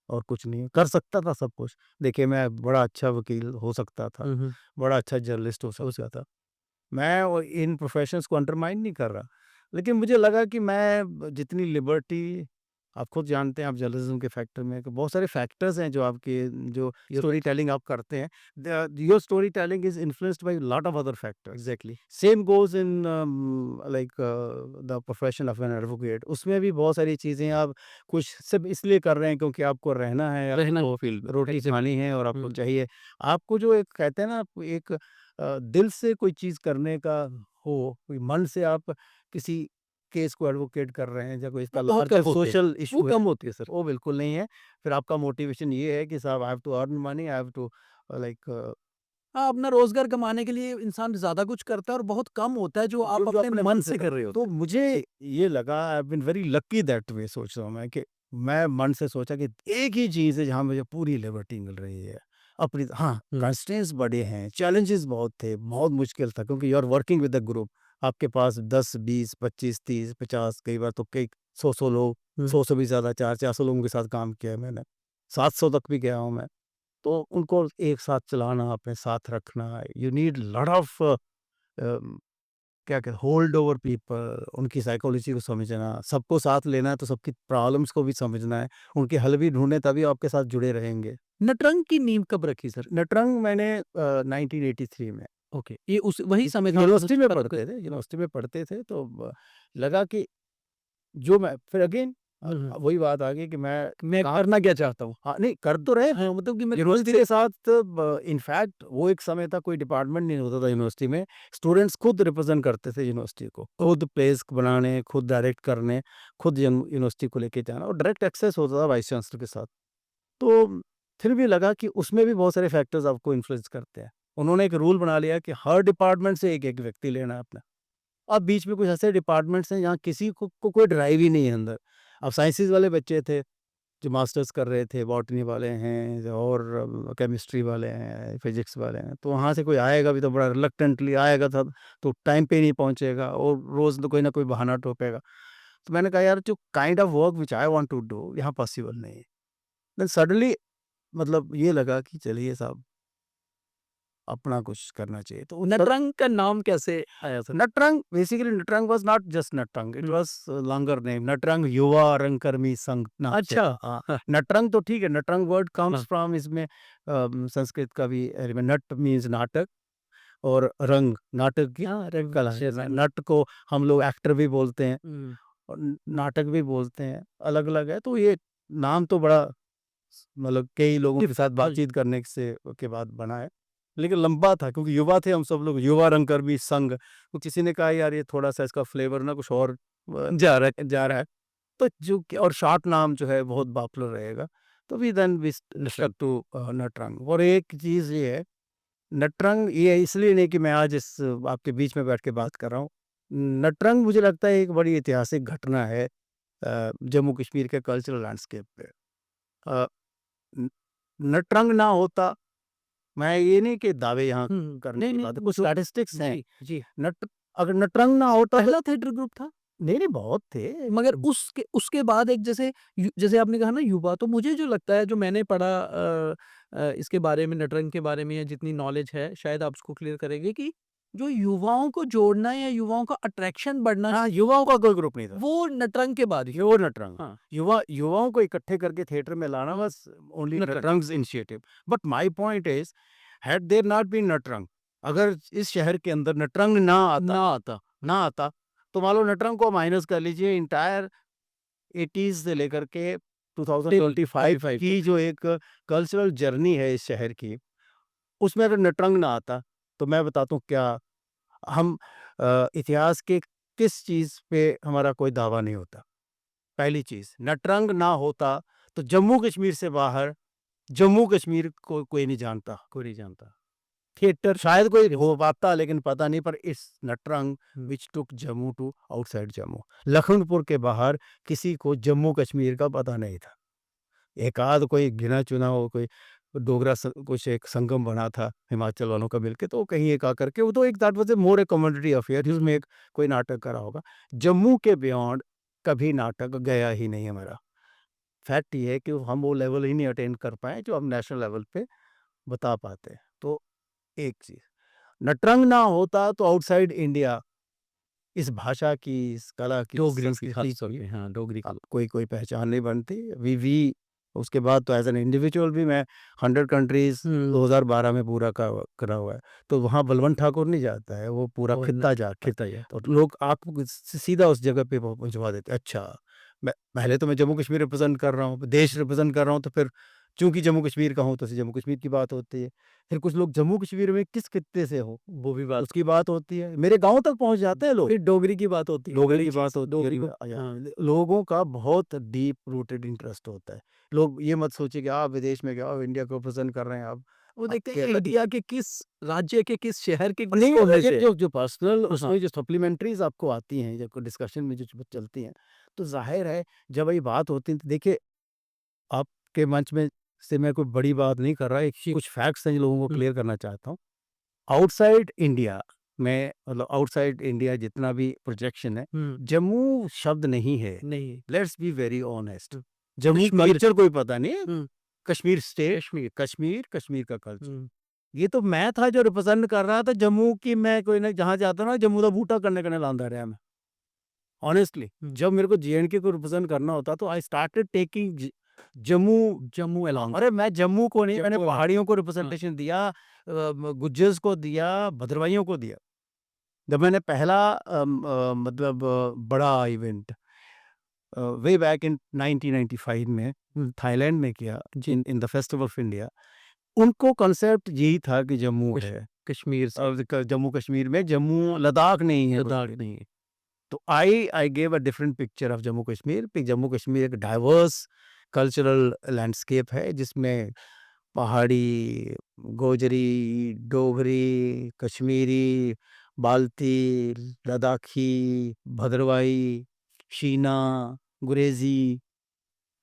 और कुछ नहीं। कर सकता था सब कुछ। देखिए मैं बड़ा अच्छा वकील हो सकता था, हुँ, हुँ। बड़ा अच्छा जर्नलिस्ट हो सकता था। मैं वो इन प्रोफ़ेशंस को अंडरमाइन नहीं कर रहा। लेकिन मुझे लगा कि मैं जितनी लिबर्टी आप खुद जानते हैं आप जर्नलिज़्म के फैक्टर में कि बहुत सारे फैक्टर्स हैं जो आपके जो ये स्टोरी टेलिंग आप करते हैं। Your story telling is influenced by lot of other factors. Exactly. Same goes in like the profession of an advocate उसमें भी बहुत सारी चीज़ें आप कुछ सिर्फ़ इसलिए कर रहे हैं क्योंकि आपको रहना है, रहना आपको फील्ड में, रोटी एग्ज़ैक्टली। खानी है और आपको हुँ। चाहिए। आपको जो एक कहते हैं ना एक दिल से कोई चीज़ करने का हो, कोई मन से आप किसी केस को एडवोकेट कर रहे हैं या कोई इसका वो बहुत कम लार्जर होती है। सोशल वो इश्यू है, कम होती है सर। वो बिल्कुल नहीं है। फिर आपका मोटिवेशन ये है कि साहब I have to earn money, I have to like हाँ, अपना रोज़गार कमाने के लिए इंसान ज़्यादा कुछ करता है और बहुत कम होता है जो जो आप जो अपने अपने मन मन से से कर कर रहे तो होते हैं। मुझे ये लगा I have been very lucky that way सोच रहा हूँ मैं कि मैं मन से सोचा कि एक ही चीज़ है जहाँ मुझे पूरी लिबर्टी मिल रही है। अपनी हाँ, हुँ। कंस्ट्रेंट्स बड़े हैं, चैलेंजेस बहुत थे, बहुत मुश्किल था क्योंकि you are working with a group. आपके पास 10, 20, 25, 30, 50 कई बार तो कई 100-100 लोग, हुँ। 100 से भी ज़्यादा 400-400 लोगों के साथ काम किया है मैंने। 700 तक भी गया हूँ मैं। तो उनको एक साथ चलाना, अपने साथ रखना, यू नीड लॉट ऑफ क्या कहते हैं होल्ड ओवर पीपल, उनकी साइकोलॉजी को समझना, सबको साथ लेना है तो सबकी प्रॉब्लम्स को भी समझना है, उनके हल भी ढूँढने तभी आपके साथ जुड़े रहेंगे। नटरंग की नींव कब रखी सर? नटरंग मैंने 1983 में ओके, ये उस वही समय था यूनिवर्सिटी में तब पढ़ते थे, यूनिवर्सिटी में पढ़ते थे तो लगा कि जो मैं फिर अगेन हुँ, हुँ। वही बात आ गई कि मैं मैं काम करना क्या चाहता हूँ? हाँ, नहीं कर तो रहे हाँ, मतलब कि मैं यूनिवर्सिटी के साथ इनफैक्ट वो एक समय था कोई डिपार्टमेंट नहीं होता था यूनिवर्सिटी में, स्टूडेंट्स खुद रिप्रेजेंट करते थे यूनिवर्सिटी को, खुद प्लेस बनाने, खुद डायरेक्ट करने, खुद यूनिवर्सिटी को लेके जाना और डायरेक्ट एक्सेस होता था वाइस चांसलर के साथ। तो फिर भी लगा कि उसमें भी बहुत सारे फैक्टर्स आपको इन्फ्लुएंस करते हैं। उन्होंने एक रूल बना लिया कि हर डिपार्टमेंट से एक-एक व्यक्ति लेना है अपना। अब बीच में कुछ ऐसे डिपार्टमेंट्स हैं जहाँ किसी को कोई ड्राइव ही नहीं है अंदर। अब साइंसेज़ वाले बच्चे थे जो मास्टर्स कर रहे थे, बॉटनी वाले हैं और केमिस्ट्री वाले हैं, फिज़िक्स वाले हैं, तो वहाँ से कोई आएगा भी तो बड़ा रिलक्टेंटली आएगा था, तो टाइम पे नहीं पहुँचेगा और रोज़ तो कोई ना कोई बहाना ठोकेगा। तो मैंने कहा यार जो kind of work which I want to do यहाँ पॉसिबल नहीं है। देन सडनली मतलब ये लगा कि चलिए साहब अपना कुछ करना चाहिए। तो उस नटरंग का नाम कैसे आया sir? Natrang basically Natrang was not just Natrang, it hmm. Was longer name Natrang Yuva Rangkarmi संघ नाम से अच्छा। था। हाँ, हाँ, नटरंग तो ठीक है, नटरंग वर्ड कम्स हाँ। फ्रॉम इसमें संस्कृत का भी एलिमेंट नट मीन्स नाटक और रंग नाटक की हाँ, रंग कला है। जैसे नट को हम लोग एक्टर भी बोलते हैं हुँ। और नाटक भी बोलते हैं, अलग-अलग है। तो ये नाम तो बड़ा मतलब कई लोगों के साथ हाँ जी। बातचीत करने से के बाद बना है। लेकिन लंबा था क्योंकि युवा थे हम सब लोग, युवा रंगकर्मी संघ। तो किसी ने कहा यार ये थोड़ा-सा इसका फ्लेवर ना कुछ और जा रहा है। तो जो कि और शॉर्ट नाम जो है बहुत पॉपुलर रहेगा। तो we then we stuck to Natrang और एक चीज़ ये है, नटरंग ये इसलिए नहीं कि मैं आज इस आपके बीच में बैठ के बात कर रहा हूँ। नटरंग मुझे लगता है एक बड़ी ऐतिहासिक घटना है जम्मू कश्मीर के कल्चरल लैंडस्केप पे। अ, न नटरंग ना होता मैं ये नहीं कि दावे यहाँ हुँ। करने नहीं, की नहीं, बात है, कुछ जो स्टैटिस्टिक्स हैं। जी, जी। नट अगर नटरंग ना होता तो पहला थिएटर ग्रुप था? नहीं, नहीं बहुत थे। मगर उसके उसके बाद एक जैसे आपने कहा ना युवा, तो मुझे जो लगता है जो मैंने पढ़ा इसके बारे में नटरंग के बारे में या जितनी नॉलेज है शायद आप उसको क्लियर करेंगे कि जो युवाओं को जोड़ना या युवाओं का अट्रैक्शन बढ़ना हाँ, युवाओं का कोई ग्रुप नहीं था। वो नटरंग के बाद ही प्योर नटरंग। हाँ, युवाओं को इकट्ठे करके थिएटर में लाना हुँ, was only Natrang Natrang's initiative. But my point is had there not been Natrang अगर इस शहर के अंदर नटरंग ना आता। ना आता, तो मान लो नटरंग को माइनस कर लीजिए एंटायर 80s से लेकर के टिल 2025 45 की जो एक कल्चरल जर्नी है इस शहर की, उसमें अगर नटरंग ना आता, तो मैं बताता हूँ क्या हम इतिहास के किस चीज़ पे हमारा कोई दावा नहीं होता। पहली चीज़, नटरंग ना होता, तो जम्मू कश्मीर से बाहर जम्मू कश्मीर को कोई नहीं जानता। कोई नहीं जानता। थिएटर शायद कोई हो पाता लेकिन पता नहीं पर इस नटरंग हुँ, व्हिच टूक जम्मू टू आउटसाइड जम्मू। लखनपुर के बाहर किसी को जम्मू कश्मीर का पता नहीं था। एक-आध कोई गिना-चुना हो कोई डोगरा कुछ एक संगम बना था हिमाचल वालों का मिलके तो कहीं एक आकर के वो तो एक that was A more a community affair जिसमें एक कोई नाटक करा होगा। जम्मू के बियॉन्ड कभी नाटक गया ही नहीं हमारा। फैक्ट ये है कि हम वो लेवल ही नहीं अटेन कर पाए जो हम नेशनल लेवल पे बता पाते हैं। तो एक चीज़, नटरंग ना होता तो आउटसाइड इंडिया इस भाषा की, इस कला की, इस डोगरी की संस्कृति खास तौर की पे हाँ, डोगरी की। कोई पहचान नहीं बनती। वी उसके बाद तो एज़ एन इंडिविजुअल भी मैं 100 कंट्रीज़ हुँ, 2012 में पूरा करा हुआ है। तो वहाँ बलवंत ठाकुर नहीं जाता है, वो पूरा वो न खित्ता जाता है। खिता ये तो और लोग आपको सीधा उस जगह पे पहुँचवा देते हैं। अच्छा, मैं पहले तो मैं जम्मू कश्मीर रिप्रेज़ेंट कर रहा हूँ, देश रिप्रेज़ेंट कर रहा हूँ तो फिर चूँकि जम्मू कश्मीर का हूँ तो जम्मू कश्मीर की बात होती है। फिर कुछ लोग जम्मू कश्मीर में किस खित्ते से हो, वो भी बात उसकी बात होती है। मेरे गाँव तक पहुँच जाते हैं लोग। फिर डोगरी की बात होती है, लोगों वही की बात चीज़ होती है डोगरी को हाँ, लोगों का बहुत डीप रूटेड इंटरेस्ट होता है। लोग ये मत सोचिए कि आप विदेश में गए हो, इंडिया को रिप्रेज़ेंट कर रहे हैं आप। वो देखते हैं अकेला इंडिया के किस राज्य के किस शहर के किस नहीं कोने ये से जो पर्सनल हाँ, उसमें जो सप्लीमेंट्रीज़ आपको आती हैं, जब डिस्कशन में जो चलती हैं, तो ज़ाहिर है जब ये बात होती है तो देखिए आपके मंच में से मैं कोई बड़ी बात नहीं कर रहा, एक कुछ फैक्ट्स हैं जो लोगों को हुँ, क्लियर करना चाहता हूँ। आउटसाइड इंडिया में, मतलब आउटसाइड इंडिया जितना भी प्रोजेक्शन है, हुँ, जम्मू शब्द नहीं है। नहीं। Let's be very honest. Hmm, Jammu Kashmir. Culture कोई पता नहीं है। हुँ, कश्मीर स्टेट, कश्मीर। कश्मीर, कश्मीर का कल्चर। हुँ, ये तो मैं था जो रिप्रेजेंट कर रहा था जम्मू की, मैं कोई ना जहाँ जाता ना जम्मू का बूटा करने करने लांदा रहा मैं। ऑनेस्टली हुँ, जब मेरे को जेएंडके को रिप्रेजेंट करना होता तो I started taking Jammu. Jammu along. अरे मैं जम्मू को नहीं, मैंने जम्मू अलोंग। पहाड़ियों को हाँ, रिप्रेजेंटेशन दिया, गुज्जर्स को दिया, भद्रवाइयों को दिया। जब मैंने पहला मतलब बड़ा इवेंट वे बैक इन 1995 में थाईलैंड में किया, जी, in in the festival of India, उनको कॉन्सेप्ट यही था कि जम्मू कश है। कश्मीर से जम्मू कश्मीर में, जम्मू लद्दाख नहीं है कुछ लद्दाख भी। नहीं है। तो I gave a different picture of Jammu Kashmir. Jammu Kashmir एक डाइवर्स कल्चरल लैंडस्केप है जिसमें पहाड़ी, गोजरी, डोगरी, कश्मीरी, बाल्ती, लद्दाखी, भद्रवाही, शीना, गुरेजी,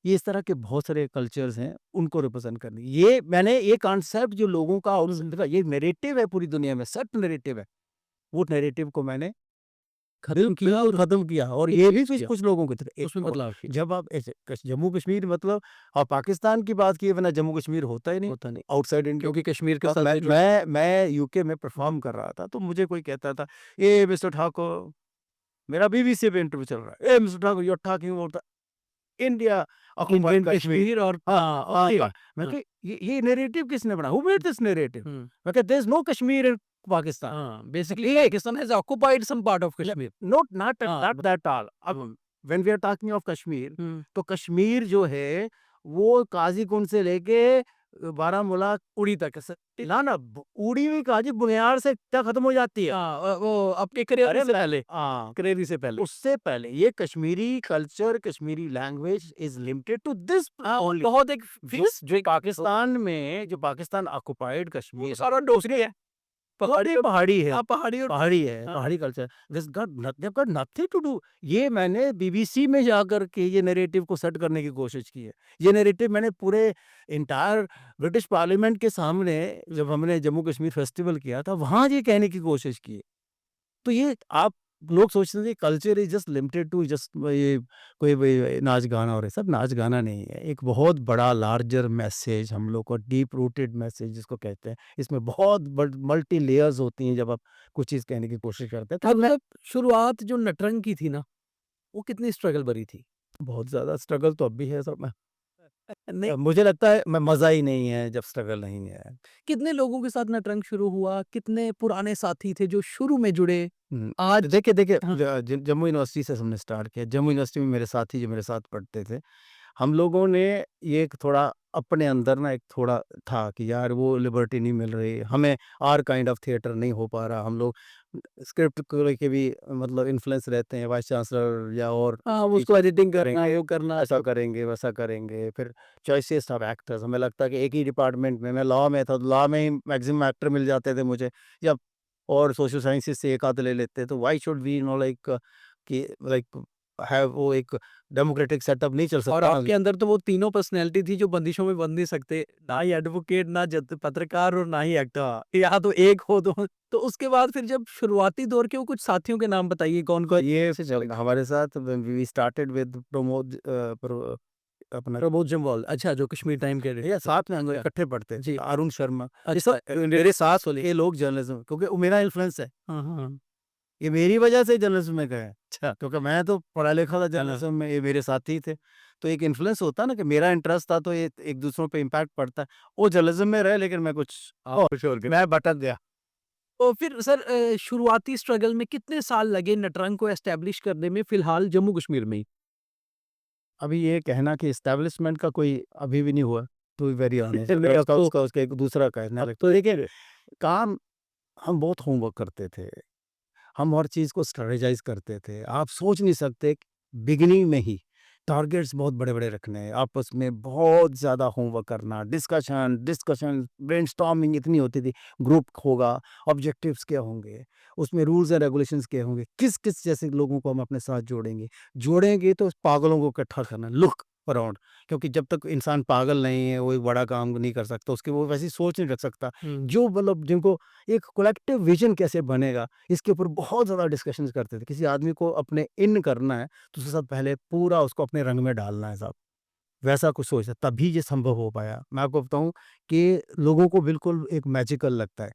ये इस तरह के बहुत सारे कल्चर्स हैं, उनको रिप्रेजेंट करनी। ये मैंने ये कॉन्सेप्ट जो लोगों का और ये नैरेटिव है पूरी दुनिया में, सच नैरेटिव है, वो नैरेटिव को मैंने खत्म किया और खत्म किया। और ये भी इंट्रोड्यूस कुछ किया, कुछ लोगों की तरह उसमें बदलाव किया। जब आप ऐसे जम्मू कश्मीर मतलब आप पाकिस्तान की बात किए बिना जम्मू कश्मीर होता ही नहीं होता नहीं, आउटसाइड इंडिया। क्योंकि कश्मीर के तो साथ नहीं जुड़े। मैं यूके में परफॉर्म कर रहा था, तो मुझे कोई कहता था, ए मिस्टर ठाकुर, मेरा बीबीसी पे इंटरव्यू चल रहा है, a mister Thakur you are talking about the India occupied Indian Kashmir. Kashmir और हाँ, सही हाँ, बात। मैं हाँ, कहा ये नैरेटिव किसने बनाया? Who made this narrative? हुँ, मैं कहा there is no Kashmir in Pakistan. हाँ, basically Pakistan has occupied some part of Like, Kashmir. not हाँ, that that all. अब when we are talking of Kashmir, हुँ, तो कश्मीर जो है वो काजीकुंड से लेके बारामूला उड़ी तक ना उड़ी हुई काजी बुनियाद से क्या खत्म हो जाती है। हाँ, वो आपके करियर अरे से पहले, हाँ, करेरी से पहले। उससे पहले ये Kashmiri culture, Kashmiri language is limited to this हाँ, ओनली। बहुत एक जो फिक्स जो एक पाकिस्तान में, जो पाकिस्तान ऑक्युपाइड वो कश्मीर, सारा डोगरी है। पहाड़ी पहाड़ी है। हाँ, पहाड़ी और पहाड़ी है, हाँ, पहाड़ी culture. they've got nothing to do। ये मैंने बीबीसी में जाकर के ये नैरेटिव को सेट करने की कोशिश की है। ये नैरेटिव मैंने पूरे एंटायर ब्रिटिश पार्लियामेंट के सामने, जब हमने जम्मू कश्मीर फेस्टिवल किया था, वहाँ ये कहने की कोशिश की है। तो ये आप लोग सोचते थे culture is just limited to just ये कोई भी नाच गाना, और ये सब नाच गाना नहीं है। एक बहुत बड़ा लार्जर मैसेज, हम लोग को डीप रूटेड मैसेज जिसको कहते हैं, इसमें बहुत मल्टी लेयर्स होती हैं जब आप कुछ चीज़ कहने की कोशिश करते हैं। तो मतलब शुरुआत जो नटरंग की थी ना, वो कितनी स्ट्रगल भरी थी? बहुत ज़्यादा स्ट्रगल तो अब भी है सब में। नहीं, मुझे लगता है मज़ा ही नहीं है जब स्ट्रगल नहीं है। कितने लोगों के साथ नटरंग शुरू हुआ? कितने पुराने साथी थे जो शुरू में जुड़े? तो आज देखिए हाँ, जम्मू यूनिवर्सिटी से हमने स्टार्ट किया। जम्मू यूनिवर्सिटी में मेरे साथी जो मेरे साथ पढ़ते थे, हम लोगों ने ये एक थोड़ा अपने अंदर ना एक थोड़ा था कि यार वो लिबर्टी नहीं मिल रही हमें, आर काइंड ऑफ थिएटर नहीं हो पा रहा। हम लोग स्क्रिप्ट को लेके भी मतलब इन्फ्लुएंस रहते हैं, वाइस चांसलर या और हाँ, टीचर उसको एडिटिंग करना, करेंगे, वो करना ऐसा सब। करेंगे, वैसा करेंगे। फिर चॉइसेस ऑफ एक्टर्स, हमें लगता है कि एक ही डिपार्टमेंट में, मैं लॉ में था, लॉ में ही मैक्सिमम एक्टर मिल जाते थे मुझे, या और सोशल साइंसेस से एक आध ले लेते। तो व्हाई शुड वी लाइक कि लाइक हैव वो एक डेमोक्रेटिक सेटअप नहीं चल और सकता ना। आपके अंदर तो वो तीनों पर्सनैलिटी थी जो बंदिशों में बंध नहीं सकते। ना ही एडवोकेट, ना जज पत्रकार और ना ही एक्टर। या तो एक हो तो उसके बाद फिर जब शुरुआती दौर के वो कुछ साथियों के नाम बताइए कौन-कौन? ये ऐसे चल हमारे साथ वी स्टार्टेड विद अपना प्रमोद जम्वाल, अच्छा जो कश्मीर टाइम के ये साथ में हम लोग अच्छा, इकट्ठे पढ़ते थे। जी। अरुण शर्मा, ये अच्छा, सब मेरे साथ वाले ये लोग जर्नलिज्म, क्योंकि वो मेरा इन्फ्लुएंस है। हाँ, हाँ। ये मेरी वजह से जर्नलिज्म में गए। अच्छा, क्योंकि मैं तो पढ़ा लिखा था जर्नलिज्म में, ये मेरे साथी थे। तो एक इन्फ्लुएंस होता है ना कि मेरा इंटरेस्ट था, तो ये एक दूसरों पे इम्पैक्ट पड़ता है। वो जर्नलिज्म में रहे लेकिन मैं कुछ आप कुछ और मैं भटक गया। तो फिर सर शुरुआती स्ट्रगल में कितने साल लगे नटरंग को एस्टेब्लिश करने में फिलहाल जम्मू कश्मीर में ही? अभी ये कहना कि एस्टेब्लिशमेंट का कोई अभी भी नहीं हुआ, टू बी वेरी ऑनेस्ट। नहीं, अब उसका तो उसका उसका एक दूसरा कहना है। तो देखिए, काम हम बहुत होमवर्क करते थे। हम हर चीज़ को स्ट्रैटेजाइज़ करते थे। आप सोच नहीं सकते बिगिनिंग में ही टारगेट्स बहुत बड़े-बड़े रखने, आपस में बहुत ज़्यादा होमवर्क करना, डिस्कशन डिस्कशन, ब्रेनस्टॉर्मिंग इतनी होती थी। ग्रुप होगा, ऑब्जेक्टिव्स क्या होंगे, उसमें रूल्स एंड रेगुलेशंस क्या होंगे, किस-किस जैसे लोगों को हम अपने साथ जोड़ेंगे। जोड़ेंगे तो पागलों को इकट्ठा करना। लुक अराउंड, क्योंकि जब तक इंसान पागल नहीं है, वो एक बड़ा काम नहीं कर सकता, उसकी वो वैसी सोच नहीं रख सकता। हुँ। जो मतलब जिनको एक कलेक्टिव विज़न कैसे बनेगा, इसके ऊपर बहुत ज़्यादा डिस्कशंस करते थे। किसी आदमी को अपने इन करना है, तो उसके साथ पहले पूरा उसको अपने रंग में डालना है साहब। वैसा कुछ सोचता, तभी ये संभव हो पाया। मैं आपको बताऊँ कि लोगों को बिल्कुल एक मैजिकल लगता है।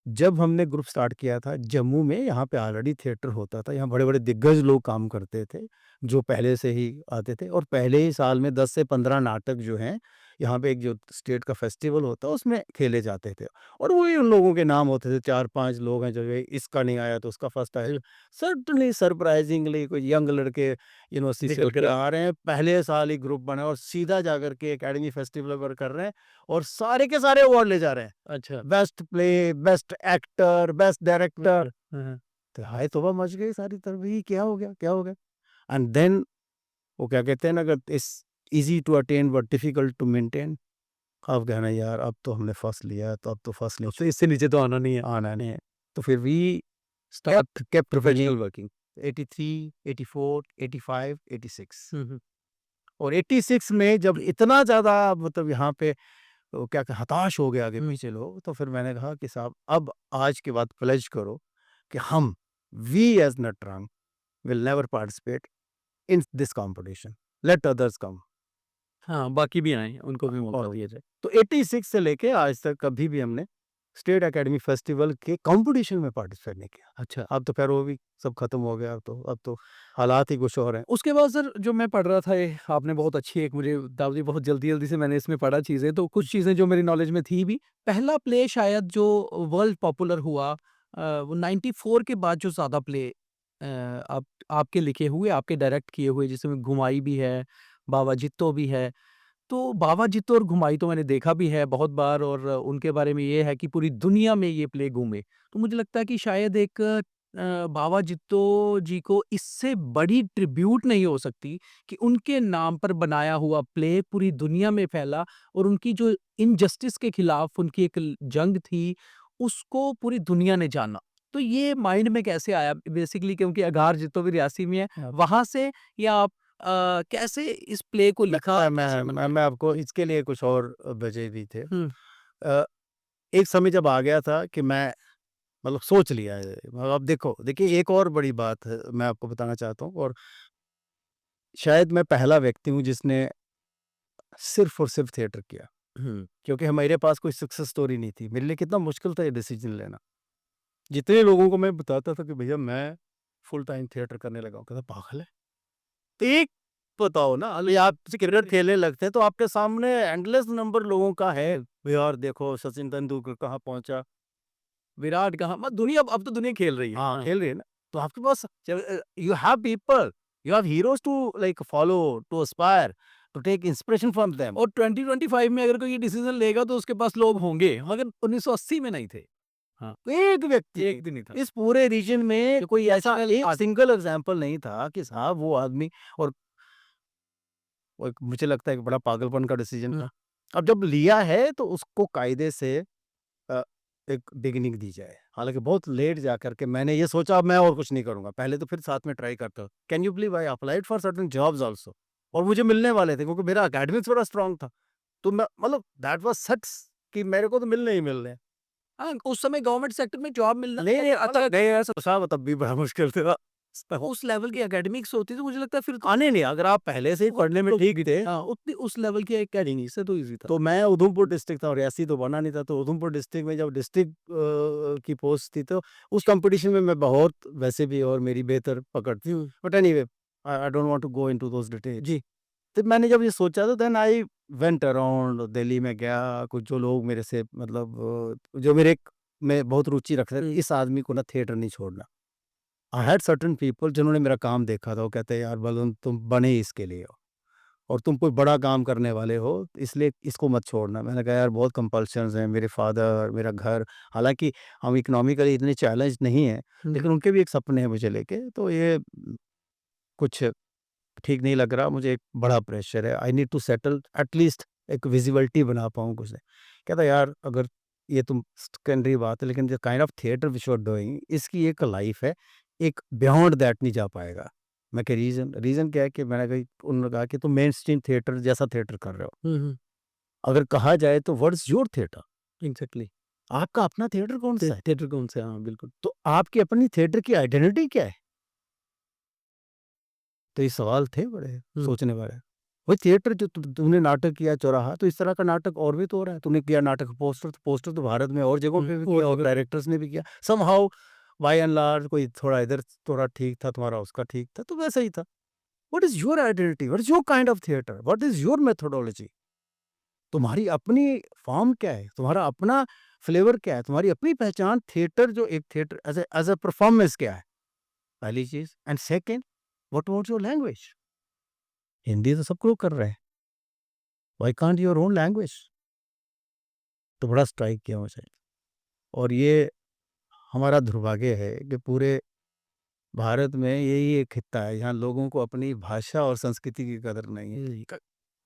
जब हमने ग्रुप स्टार्ट किया था जम्मू में, यहाँ पे ऑलरेडी थिएटर होता था, यहाँ बड़े-बड़े दिग्गज लोग काम करते थे, जो पहले से ही आते थे, और पहले ही साल में 10 से 15 नाटक जो हैं, यहाँ पे एक जो स्टेट का फेस्टिवल होता है, उसमें खेले जाते थे। और वही उन लोगों के नाम होते थे, 4-5 लोग हैं, जो ये इसका नहीं आया तो उसका फर्स्ट आया। सर्टेनली सरप्राइजिंगली कोई यंग लड़के यूनिवर्सिटी से निकल होके कर आ रहे हैं, पहले साल ही ग्रुप बना और सीधा जाकर के एकेडमी फेस्टिवल पर कर रहे हैं, और सारे के सारे अवार्ड ले जा रहे हैं। अच्छा। Best play, best actor, best uh, director. हाँ, हाँ। तो हाय तौबा मच गई सारी तरफ, ये क्या हो गया, क्या हो गया? एंड देन वो क्या कहते हैं ना, अगर it's easy to attain but difficult to maintain. अब कहना यार, अब तो हमने फँस लिया, तो अब तो फँस नहीं, अब तो इससे नीचे तो आना नहीं है। आना नहीं है। तो फिर we start kept professional winning working. 83, 84, 85, 86, हुँ, हुँ। और 86 में जब इतना ज़्यादा मतलब यहाँ पे वो क्या हताश हो गए आगे हुँ। पीछे लोग, तो फिर मैंने कहा कि साहब अब आज के बाद प्लेज करो कि हम we as Natrang will never participate in this competition, let others come. हाँ, बाकी भी आएँ, उनको भी मौका और दिया जाए। तो 86 से लेके आज तक कभी भी हमने स्टेट एकेडमी फेस्टिवल के कंपटीशन में पार्टिसिपेट नहीं किया। अच्छा। अब तो खैर वो भी सब खत्म हो गया, अब तो हालात ही कुछ और हैं। उसके बाद सर जो मैं पढ़ रहा था ये आपने बहुत अच्छी एक मुझे बता दी, बहुत जल्दी-जल्दी से मैंने इसमें पढ़ा चीज़ें, तो कुछ चीज़ें जो मेरी नॉलेज में थी भी। पहला प्ले शायद जो वर्ल्ड पॉपुलर हुआ वो 94 के बाद जो ज़्यादा प्ले आपके लिखे हुए, आपके डायरेक्ट किए हुए जिसमें घुमाई भी है, बाबा जित्तो भी है। तो बाबा जित्तो और घुमाई तो मैंने देखा भी है बहुत बार और उनके बारे में ये है कि पूरी दुनिया में ये प्ले घूमे। तो मुझे लगता है कि शायद एक बाबा जित्तो जी को इससे बड़ी ट्रिब्यूट नहीं हो सकती कि उनके नाम पर बनाया हुआ प्ले पूरी दुनिया में फैला और उनकी जो इनजस्टिस के खिलाफ उनकी एक जंग थी, उसको पूरी दुनिया ने जाना। तो ये माइंड में कैसे आया बेसिकली क्योंकि अघार जित्तो भी रियासी में है, हाँ। वहाँ से या आप कैसे इस प्ले को लिखा? मैं कैसे मैं बन मैं गया? मैं आपको इसके लिए कुछ और वजह भी थे। हुँ, अ, एक समय जब आ गया था कि मैं मतलब सोच लिया है। अब देखिए एक और बड़ी बात है मैं आपको बताना चाहता हूँ, और शायद मैं पहला व्यक्ति हूँ जिसने सिर्फ़ और सिर्फ़ थिएटर किया। हुँ, क्योंकि हमारे पास कोई सक्सेस स्टोरी नहीं थी। मेरे लिए कितना मुश्किल था ये डिसीज़न लेना। जितने लोगों को मैं बताता था कि भैया मैं फुल टाइम थिएटर करने लगा हूँ, कहता पागल है? तो एक बताओ ना, अभी आप क्रिकेट खेलने लगते हैं तो आपके सामने एंडलेस नंबर लोगों का है। यार देखो सचिन तेंदुलकर कहाँ पहुँचा। विराट कहाँ दुनिया अब तो दुनिया खेल रही है। हाँ, हाँ। खेल रही है ना। तो आपके पास you have people, you have heroes to like follow, to aspire, to take inspiration from them. और 2025 में अगर कोई ये डिसीज़न लेगा तो उसके पास लोग होंगे, मगर 1980 में नहीं थे। हाँ, एक व्यक्ति एक भी नहीं था। इस पूरे रीजन में जो कोई ऐसा नेशनल एक सिंगल एग्जाम्पल नहीं था कि साहब वो आदमी, और वो एक मुझे लगता है कि बड़ा पागलपन का डिसीजन हुँ, था। अब जब लिया है तो उसको कायदे से अ, एक बिगिनिंग दी जाए। हालाँकि बहुत लेट जाकर के मैंने ये सोचा अब मैं और कुछ नहीं करूँगा। पहले तो फिर साथ में ट्राई करता हूँ। Can you believe I applied for certain jobs also, और मुझे मिलने वाले थे क्योंकि मेरा एकेडमिक्स बड़ा स्ट्रॉन्ग था। तो मैं मतलब दैट वाज़ सच कि मेरे को तो मिलने ही मिलने हैं। हाँ, उस समय गवर्नमेंट सेक्टर में जॉब मिलना नहीं, नहीं अच्छा मतलब गए ऐसा साहब तब भी बड़ा मुश्किल था। उस लेवल की एकेडमिक्स होती तो मुझे लगता है फिर तो आने नहीं, अगर आप पहले से ही पढ़ने में ठीक थे, हाँ, उतनी उस लेवल की एकेडमी से तो ईज़ी था। तो मैं उधमपुर डिस्ट्रिक्ट था और रियासी तो बना नहीं था, तो उधमपुर डिस्ट्रिक्ट में जब डिस्ट्रिक्ट की पोस्ट थी तो उस कॉम्पिटिशन में मैं बहुत वैसे भी और मेरी बेहतर पकड़ थी। Uh, but anyway I I don't want to go into those details. जी। तो मैंने जब ये सोचा तो then I went around Delhi में गया, कुछ जो लोग मेरे से मतलब जो मेरे में बहुत रुचि रखते थे, हुँ, इस आदमी को ना थिएटर नहीं छोड़ना। आई हैड सर्टेन पीपल जिन्होंने मेरा काम देखा था, वो कहते हैं यार बलवंत तुम बने ही इसके लिए हो। और तुम कोई बड़ा काम करने वाले हो, इसलिए इसको मत छोड़ना। मैंने कहा यार बहुत कंपल्शन्स हैं, मेरे फादर, मेरा घर, हालाँकि हम इकोनॉमिकली इतने चैलेंज्ड नहीं हैं, हुँ, लेकिन उनके भी एक सपने हैं मुझे लेके, तो ये कुछ ठीक नहीं लग रहा, मुझे एक बड़ा प्रेशर है, I need to settle at least एक विज़िबिलिटी बना पाऊँ कुछ। कहता यार अगर ये तुम सेकेंडरी बात है, लेकिन the kind of theatre which you are doing इसकी एक लाइफ़ है, एक बियॉन्ड दैट नहीं जा पाएगा। मैं कहा रीज़न क्या है कि मैंने कहा उन्होंने कहा कि तुम मेन स्ट्रीम थिएटर जैसा थिएटर कर रहे हो। अगर कहा जाए तो what is your theatre? Exactly. आपका अपना थिएटर कौन-सा है? थिएटर कौन से, हाँ, बिल्कुल। तो आपकी अपनी थिएटर की आइडेंटिटी क्या है? तो ये सवाल थे बड़े हुँ, सोचने वाले। वही थिएटर जो तुमने नाटक किया चौराहा, तो इस तरह का नाटक और भी तो हो रहा है। तुमने किया नाटक पोस्टर, तो पोस्टर तो भारत में और जगहों पे भी और किया और जगह डायरेक्टर्स ने भी किया। समहाउ बाय एंड लार्ज कोई थोड़ा इधर थोड़ा ठीक था, तुम्हारा उसका ठीक था, तो वैसा ही था। What is your identity? What is your kind of theatre? What is your methodology? तुम्हारी अपनी फॉर्म क्या है? तुम्हारा अपना फ्लेवर क्या है? तुम्हारी अपनी पहचान थिएटर जो एक थिएटर एज़ अ परफॉर्मेंस क्या है? पहली चीज़ and second what about your language? Hindi तो सब लोग कर रहे हैं। Why can't your own language? तो बड़ा स्ट्राइक किया मुझे और ये हमारा दुर्भाग्य है कि पूरे भारत में यही एक खित्ता है जहाँ लोगों को अपनी भाषा और संस्कृति की कदर नहीं है।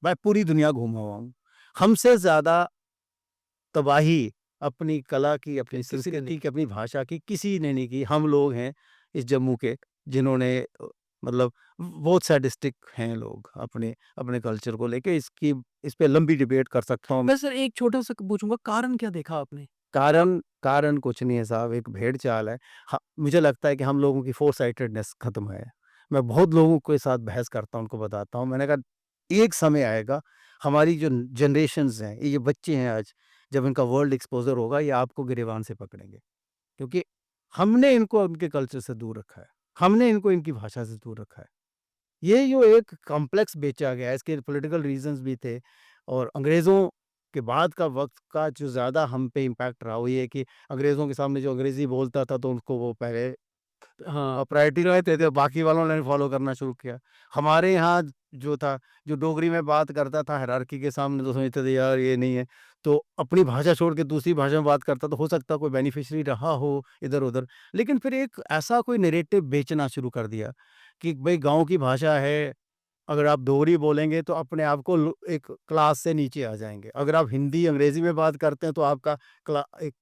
मैं पूरी दुनिया घूमा हुआ हूँ। हमसे ज़्यादा तबाही अपनी कला की, अपनी किसी ने नहीं। संस्कृति की, अपनी भाषा की किसी ने नहीं की। हम लोग हैं इस जम्मू के जिन्होंने मतलब बहुत सैडिस्टिक हैं लोग अपने अपने कल्चर को लेके। इसकी इस पे लंबी डिबेट कर सकता हूँ। मैं सर एक छोटा-सा पूछूँगा, कारण क्या देखा आपने? कारण कारण कुछ नहीं है साहब, एक भेड़-चाल है। मुझे लगता है कि हम लोगों की फ़ोर-साइटेडनेस खत्म है। मैं बहुत लोगों के साथ बहस करता हूँ, उनको बताता हूँ। मैंने कहा एक समय आएगा, हमारी जो जनरेशन्स हैं, ये बच्चे हैं आज, जब इनका वर्ल्ड एक्सपोज़र होगा, ये आपको गिरेबान से पकड़ेंगे। क्योंकि हमने इनको उनके कल्चर से दूर रखा है। हमने इनको इनकी भाषा से दूर रखा है। ये जो एक कॉम्प्लेक्स बेचा गया है, इसके पॉलिटिकल रीज़न्स भी थे और अंग्रेज़ों के बाद का वक़्त का जो ज़्यादा हम पे इम्पैक्ट रहा, वो ये है कि अंग्रेज़ों के सामने जो अंग्रेज़ी बोलता था, तो उनको वो पहले हाँ, प्रायोरिटी देते थे, बाकी वालों ने फ़ॉलो करना शुरू किया। हमारे यहाँ जो था, जो डोगरी में बात करता था हायरार्की के सामने, तो समझते थे यार ये नहीं है। तो अपनी भाषा छोड़ के दूसरी भाषा में बात करता, तो हो सकता है कोई बेनिफिशियरी रहा हो इधर-उधर। लेकिन फिर एक ऐसा कोई नैरेटिव बेचना शुरू कर दिया कि भई गाँव की भाषा है, अगर आप डोगरी बोलेंगे तो अपने आप को लो एक क्लास से नीचे आ जाएँगे। अगर आप हिंदी, अंग्रेज़ी में बात करते हैं तो आपका क्ला एक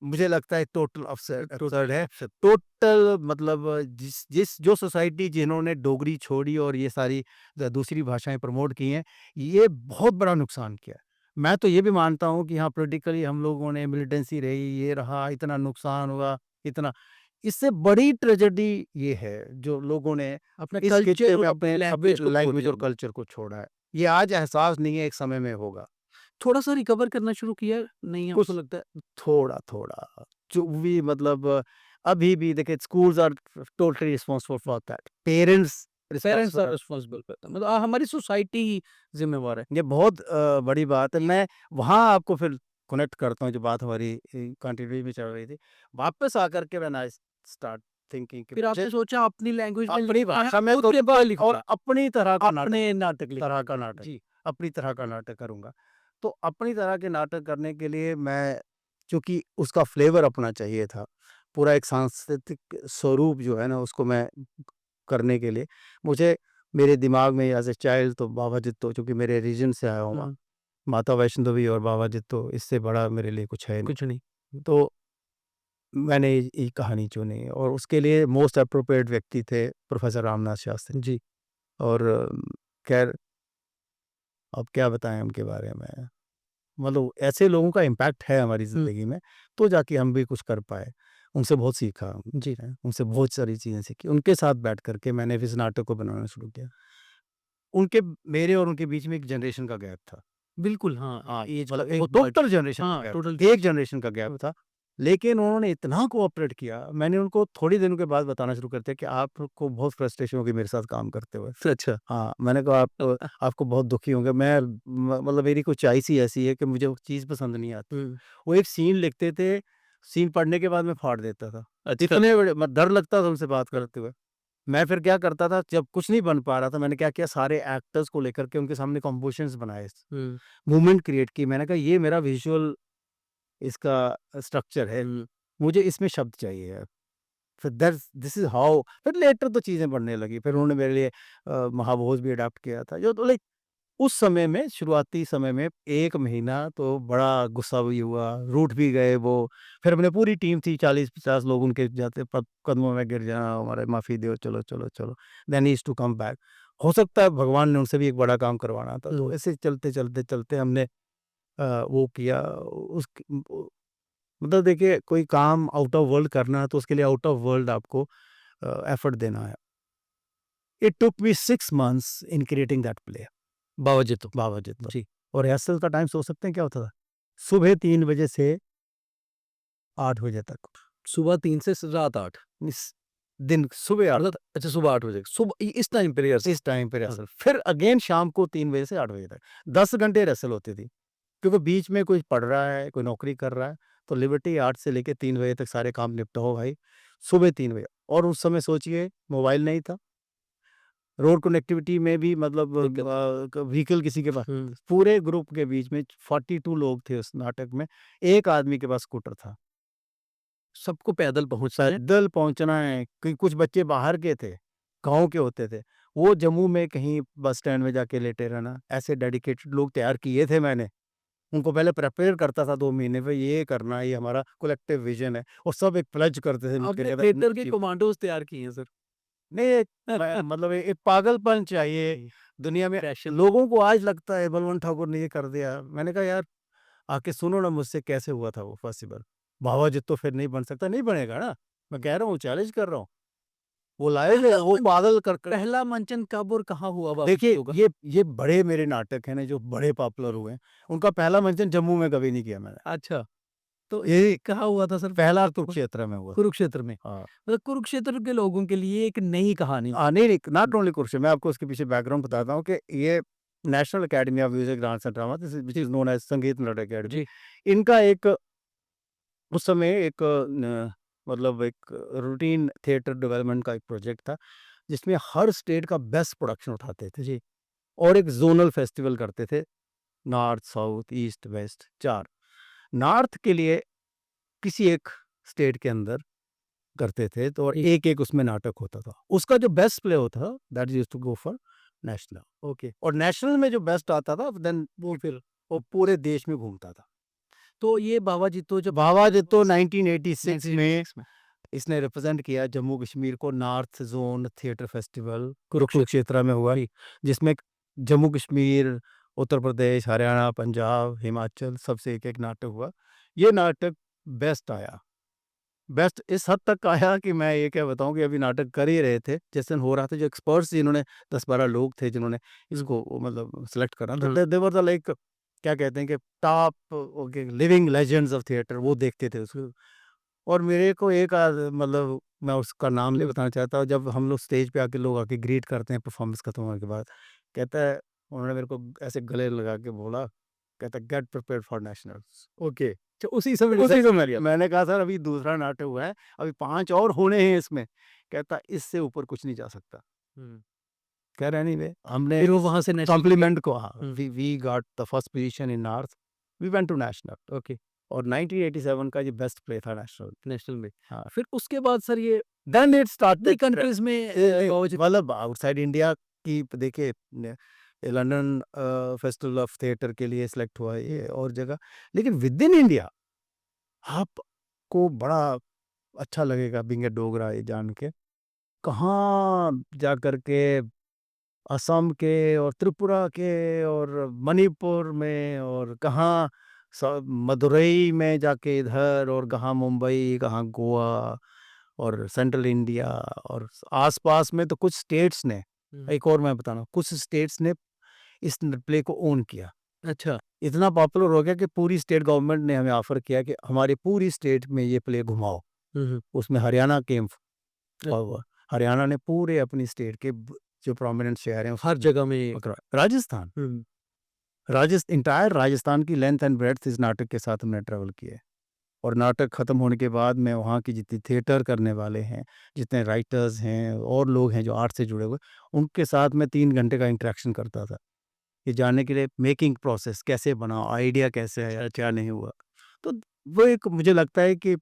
मुझे लगता है टोटल टोटल अब्सर्ड है। एब्सेंट। टोटल मतलब जिस जिस जो सोसाइटी जिन्होंने डोगरी छोड़ी और ये सारी दूसरी भाषाएँ प्रमोट की हैं, ये बहुत बड़ा नुकसान किया है। मैं तो ये भी मानता हूँ कि हाँ, पॉलिटिकली हम लोगों ने मिलिटेंसी रही, ये रहा, इतना नुकसान हुआ, इतना इससे बड़ी ट्रेजेडी ये है, जो लोगों ने अपने इस कल्चर खित्ते और में अपनी अपने लैंग्वेज को खो लैंग्वेज दिया और हमने। कल्चर को छोड़ा है। ये आज एहसास नहीं है, एक समय में होगा। थोड़ा-सा रिकवर करना शुरू किया नहीं आपको कुछ लगता है? थोड़ा-थोड़ा, जो भी मतलब अभी भी देखिए schools are totally responsible for that. Parents parents are responsible responsible for that, मतलब हमारी सोसाइटी ही ज़िम्मेवार है। ये बहुत बड़ी बात है। मैं वहाँ आपको फिर कनेक्ट करता हूँ जो बात हमारी कंटिन्यू में चल रही थी। वापस आकर के व्हेन आई स्टार्ट थिंकिंग कि फिर मुझे आपने सोचा अपनी लैंग्वेज में अपनी लिखना है, भाषा में खुद के करूँगा लिए और लिखूँगा, अपनी अपने नाटक तरह लिखूँगा। का नाटक, जी। अपनी तरह का नाटक करूँगा। तो अपनी तरह के नाटक करने के लिए मैं चूँकि उसका फ्लेवर अपना चाहिए था, पूरा एक सांस्कृतिक स्वरूप जो है ना उसको मैं करने के लिए मुझे मेरे दिमाग में एज़ अ चाइल्ड तो बाबा जित्तो चूँकि मेरे रीजन से आया हूँ, हाँ, माता वैष्णो देवी और बाबा जित्तो इससे बड़ा मेरे लिए कुछ है नहीं। कुछ नहीं। तो मैंने ये कहानी चुनी और उसके लिए मोस्ट एप्रोप्रिएट व्यक्ति थे प्रोफ़ेसर रामनाथ शास्त्री जी। और ख़ैर अब क्या बताएँ उनके बारे में। मतलब ऐसे लोगों का इम्पैक्ट है हमारी हुँ, ज़िंदगी में, तो जाके हम भी कुछ कर पाए। उनसे बहुत सीखा जी। हैं, उनसे बहुत सारी चीज़ें सीखी। उनके साथ बैठ कर के मैंने फिर इस नाटक को बनाना शुरू किया। उनके मेरे और उनके बीच में एक जनरेशन का गैप था। बिल्कुल, हाँ, ऐज का मतलब एक बहुत बड़ा। टोटल जनरेशन का हाँ, गैप टोटल। एक जनरेशन का गैप था। लेकिन उन्होंने इतना कोऑपरेट किया, मैंने उनको थोड़ी दिनों के बाद बताना शुरू कर दिया कि आपको बहुत फ्रस्ट्रेशन होगी मेरे साथ काम करते हुए। अच्छा। हाँ, मैंने कहा आप आपको बहुत दुखी होंगे। मैं मतलब मेरी कुछ चॉइस ही ऐसी है कि मुझे वो चीज़ पसंद नहीं आती। हुँ, वो एक सीन लिखते थे, सीन पढ़ने के बाद मैं फाड़ देता था। अच्छा। इतने बड़े डर लगता था उनसे बात करते हुए। मैं फिर क्या करता था जब कुछ नहीं बन पा रहा था, मैंने क्या किया सारे एक्टर्स को लेकर के उनके सामने कंपोज़िशंस बनाए, हुँ, मूवमेंट क्रिएट की। मैंने कहा ये मेरा विज़ुअल इसका स्ट्रक्चर है, हुँ, मुझे इसमें शब्द चाहिए है। फिर दैट्स दिस इज़ हाउ फिर लेटर तो चीज़ें बढ़ने लगी। फिर उन्होंने मेरे लिए महाभोज भी अडॉप्ट किया था। जो तो लाइक उस समय में, शुरुआती समय में 1 महीना तो बड़ा गुस्सा भी हुआ, रूठ भी गए वो। फिर हमने पूरी टीम थी 40-50 लोग, उनके जाते प कदमों में गिर जाना, हमारे माफ़ी दो, चलो, चलो, चलो। Then he is to come back. हो सकता है भगवान ने उनसे भी एक बड़ा काम करवाना था। तो ऐसे चलते, चलते, चलते हमने वो किया उस मतलब देखिए कोई काम आउट ऑफ वर्ल्ड करना है तो उसके लिए आउट ऑफ वर्ल्ड आपको एफर्ट देना है। It took me 6 months in creating that play, Baba Jitto. Baba Jitto. जी। और रिहर्सल का टाइम सोच सकते हैं क्या होता था? सुबह 3 बजे से 8 बजे तक। सुबह 3 से रात 8 इस दिन सुबह 8 मतलब तक, अच्छा सुबह 8 बजे सुबह इस टाइम पे रिहर्सल? इस टाइम पे हाँ। रिहर्सल। फिर अगेन शाम को 3 बजे से 8 बजे तक। 10 घंटे रिहर्सल होती थी। क्योंकि बीच में कोई पढ़ रहा है, कोई नौकरी कर रहा है, तो लिबर्टी 8 से लेके 3 बजे तक सारे काम निपटाओ भाई, सुबह 3 बजे। और उस समय सोचिए मोबाइल नहीं था, रोड कनेक्टिविटी में भी मतलब दिक्कत। व्हीकल किसी के पास, हुँ। पूरे ग्रुप के बीच में 42 लोग थे उस नाटक में, एक आदमी के पास स्कूटर था। सबको पैदल पहुँचना है। पैदल पहुँचना है, कि कुछ बच्चे बाहर के थे, गाँव के होते थे, वो जम्मू में कहीं बस स्टैंड में जाके लेटे रहना, ऐसे डेडिकेटेड लोग तैयार किए थे मैंने। उनको पहले प्रिपेयर करता था 2 महीने पे, ये करना है, ये हमारा कलेक्टिव विज़न है, और सब एक प्लेज करते थे मिलके आपने कहते थिएटर के कि कमांडोज़ तैयार किए हैं सर। नहीं एक मतलब एक पागलपन चाहिए जी। दुनिया में। पैशन। लोगों को आज लगता है बलवंत ठाकुर ने ये कर दिया। मैंने कहा यार आके सुनो ना मुझसे कैसे हुआ था वो पॉसिबल। बाबा जित्तो फिर नहीं बन सकता, नहीं बनेगा ना। मैं कह रहा हूँ, चैलेंज कर रहा हूँ। वो लाए थे, वो पागल कर पहला मंचन कब और कहाँ हुआ बाबा देखिए जित्तो का? ये बड़े मेरे नाटक हैं ना जो बड़े पॉपुलर हुए हैं, उनका पहला मंचन जम्मू में कभी नहीं किया मैंने। अच्छा, तो ये कहाँ हुआ था सर? पहला कुरुक्षेत्र में हुआ। कुरुक्षेत्र में। हाँ। मतलब कुरुक्षेत्र के लोगों के लिए एक नई कहानी। नहीं, नहीं, नॉट ओनली कुरुक्षेत्र, मैं आपको उसके पीछे बैकग्राउंड बताता हूँ कि ये national academy of music, dance and drama, this is which is known as संगीत नाटक अकेडमी। जी। इनका एक उस समय एक मतलब एक रूटीन थिएटर डेवलपमेंट का एक प्रोजेक्ट था, जिसमें हर स्टेट का बेस्ट प्रोडक्शन उठाते थे जी। और एक ज़ोनल फेस्टिवल करते थे, north, south, east, west 4। North के लिए किसी एक स्टेट के अंदर करते थे, तो जी। एक-एक उसमें नाटक होता था। उसका जो बेस्ट प्ले होता था, that used to go for national. Okay. और नेशनल में जो बेस्ट आता था, देन वो फिर वो पूरे देश में घूमता था। तो ये बाबा जित्तो जब बाबा जित्तो 1986 में 1986 में इसने रिप्रेजेंट किया जम्मू कश्मीर को नॉर्थ ज़ोन थिएटर फेस्टिवल जो कुरुक्षेत्र। कुरुक्षेत्र में हुआ, जी। जिसमें जम्मू कश्मीर, उत्तर प्रदेश, हरियाणा, पंजाब, हिमाचल सबसे एक-एक नाटक हुआ। ये नाटक बेस्ट आया। बेस्ट इस हद तक आया कि मैं ये क्या बताऊँ कि अभी नाटक कर ही रहे थे, जिस दिन हो रहा था, जो एक्सपर्ट्स जिन्होंने 10-12 लोग थे जिन्होंने हुँ। इसको मतलब सेलेक्ट करा, तो हुँ। दे वर द लाइक क्या कहते हैं कि top okay living legends of theatre, वो देखते थे उसको। और मेरे को एक मतलब मैं उसका नाम नहीं बताना चाहता, जब हम लोग स्टेज पे आके लोग आके ग्रीट करते हैं परफॉर्मेंस खत्म होने के बाद, कहता है, उन्होंने मेरे को ऐसे गले लगा के बोला, कहता है get prepared for nationals. Okay. अच्छा उसी समय उसी डिसाइड को कर लिया था। मैंने कहा सर अभी दूसरा नाटक हुआ है, अभी 5 और होने हैं इसमें। कहता इससे ऊपर कुछ नहीं जा सकता। हुँ। कह रहा एनीवे हमने फिर वो वहाँ से नेशनल पे गए? कॉम्प्लीमेंट को, हाँ, हुँ। We got the first position in north, we went to national. Okay. और 1987 का ये बेस्ट प्ले था नेशनल। नेशनल में। हाँ। फिर उसके बाद सर ये देन इट कितनी स्टार्टेड कंट्रीज़ में बाबा जित्तो मतलब आउटसाइड इंडिया की देखिए लंदन फेस्टिवल ऑफ थिएटर के लिए सिलेक्ट हुआ ये और जगह, लेकिन विद इन इंडिया आपको बड़ा अच्छा लगेगा बीइंग ए डोगरा ये जान के, कहाँ जा करके असम के और त्रिपुरा के और मणिपुर में और कहाँ मदुरई में जाके इधर और कहाँ मुंबई, कहाँ गोवा और सेंट्रल इंडिया और आसपास में तो कुछ स्टेट्स ने, हुँ। एक और मैं बता रहा हूँ, कुछ स्टेट्स ने इस प्ले को ओन किया। अच्छा। इतना पॉपुलर हो गया कि पूरी स्टेट गवर्नमेंट ने हमें ऑफर किया कि हमारी पूरी स्टेट में ये प्ले घुमाओ। हुँ, हुँ। उसमें हरियाणा केम अ, हुआ। हरियाणा ने पूरे अपनी स्टेट के जो प्रोमिनेंट शहर हैं हर उसमें जगह में। पकड़ा। राजस्थान, हुँ। इंटायर राजस्थान की लेंथ एंड ब्रेड्थ इस नाटक के साथ हमने ट्रैवल किया है। और नाटक खत्म होने के बाद मैं वहाँ की जितनी थिएटर करने वाले हैं, जितने राइटर्स हैं और लोग हैं जो आर्ट से जुड़े हुए, उनके साथ मैं 3 घंटे का इंटरेक्शन करता था। ये जानने के लिए मेकिंग प्रोसेस कैसे बना, आइडिया कैसे आया, क्या नहीं हुआ। तो वो एक मुझे लगता है कि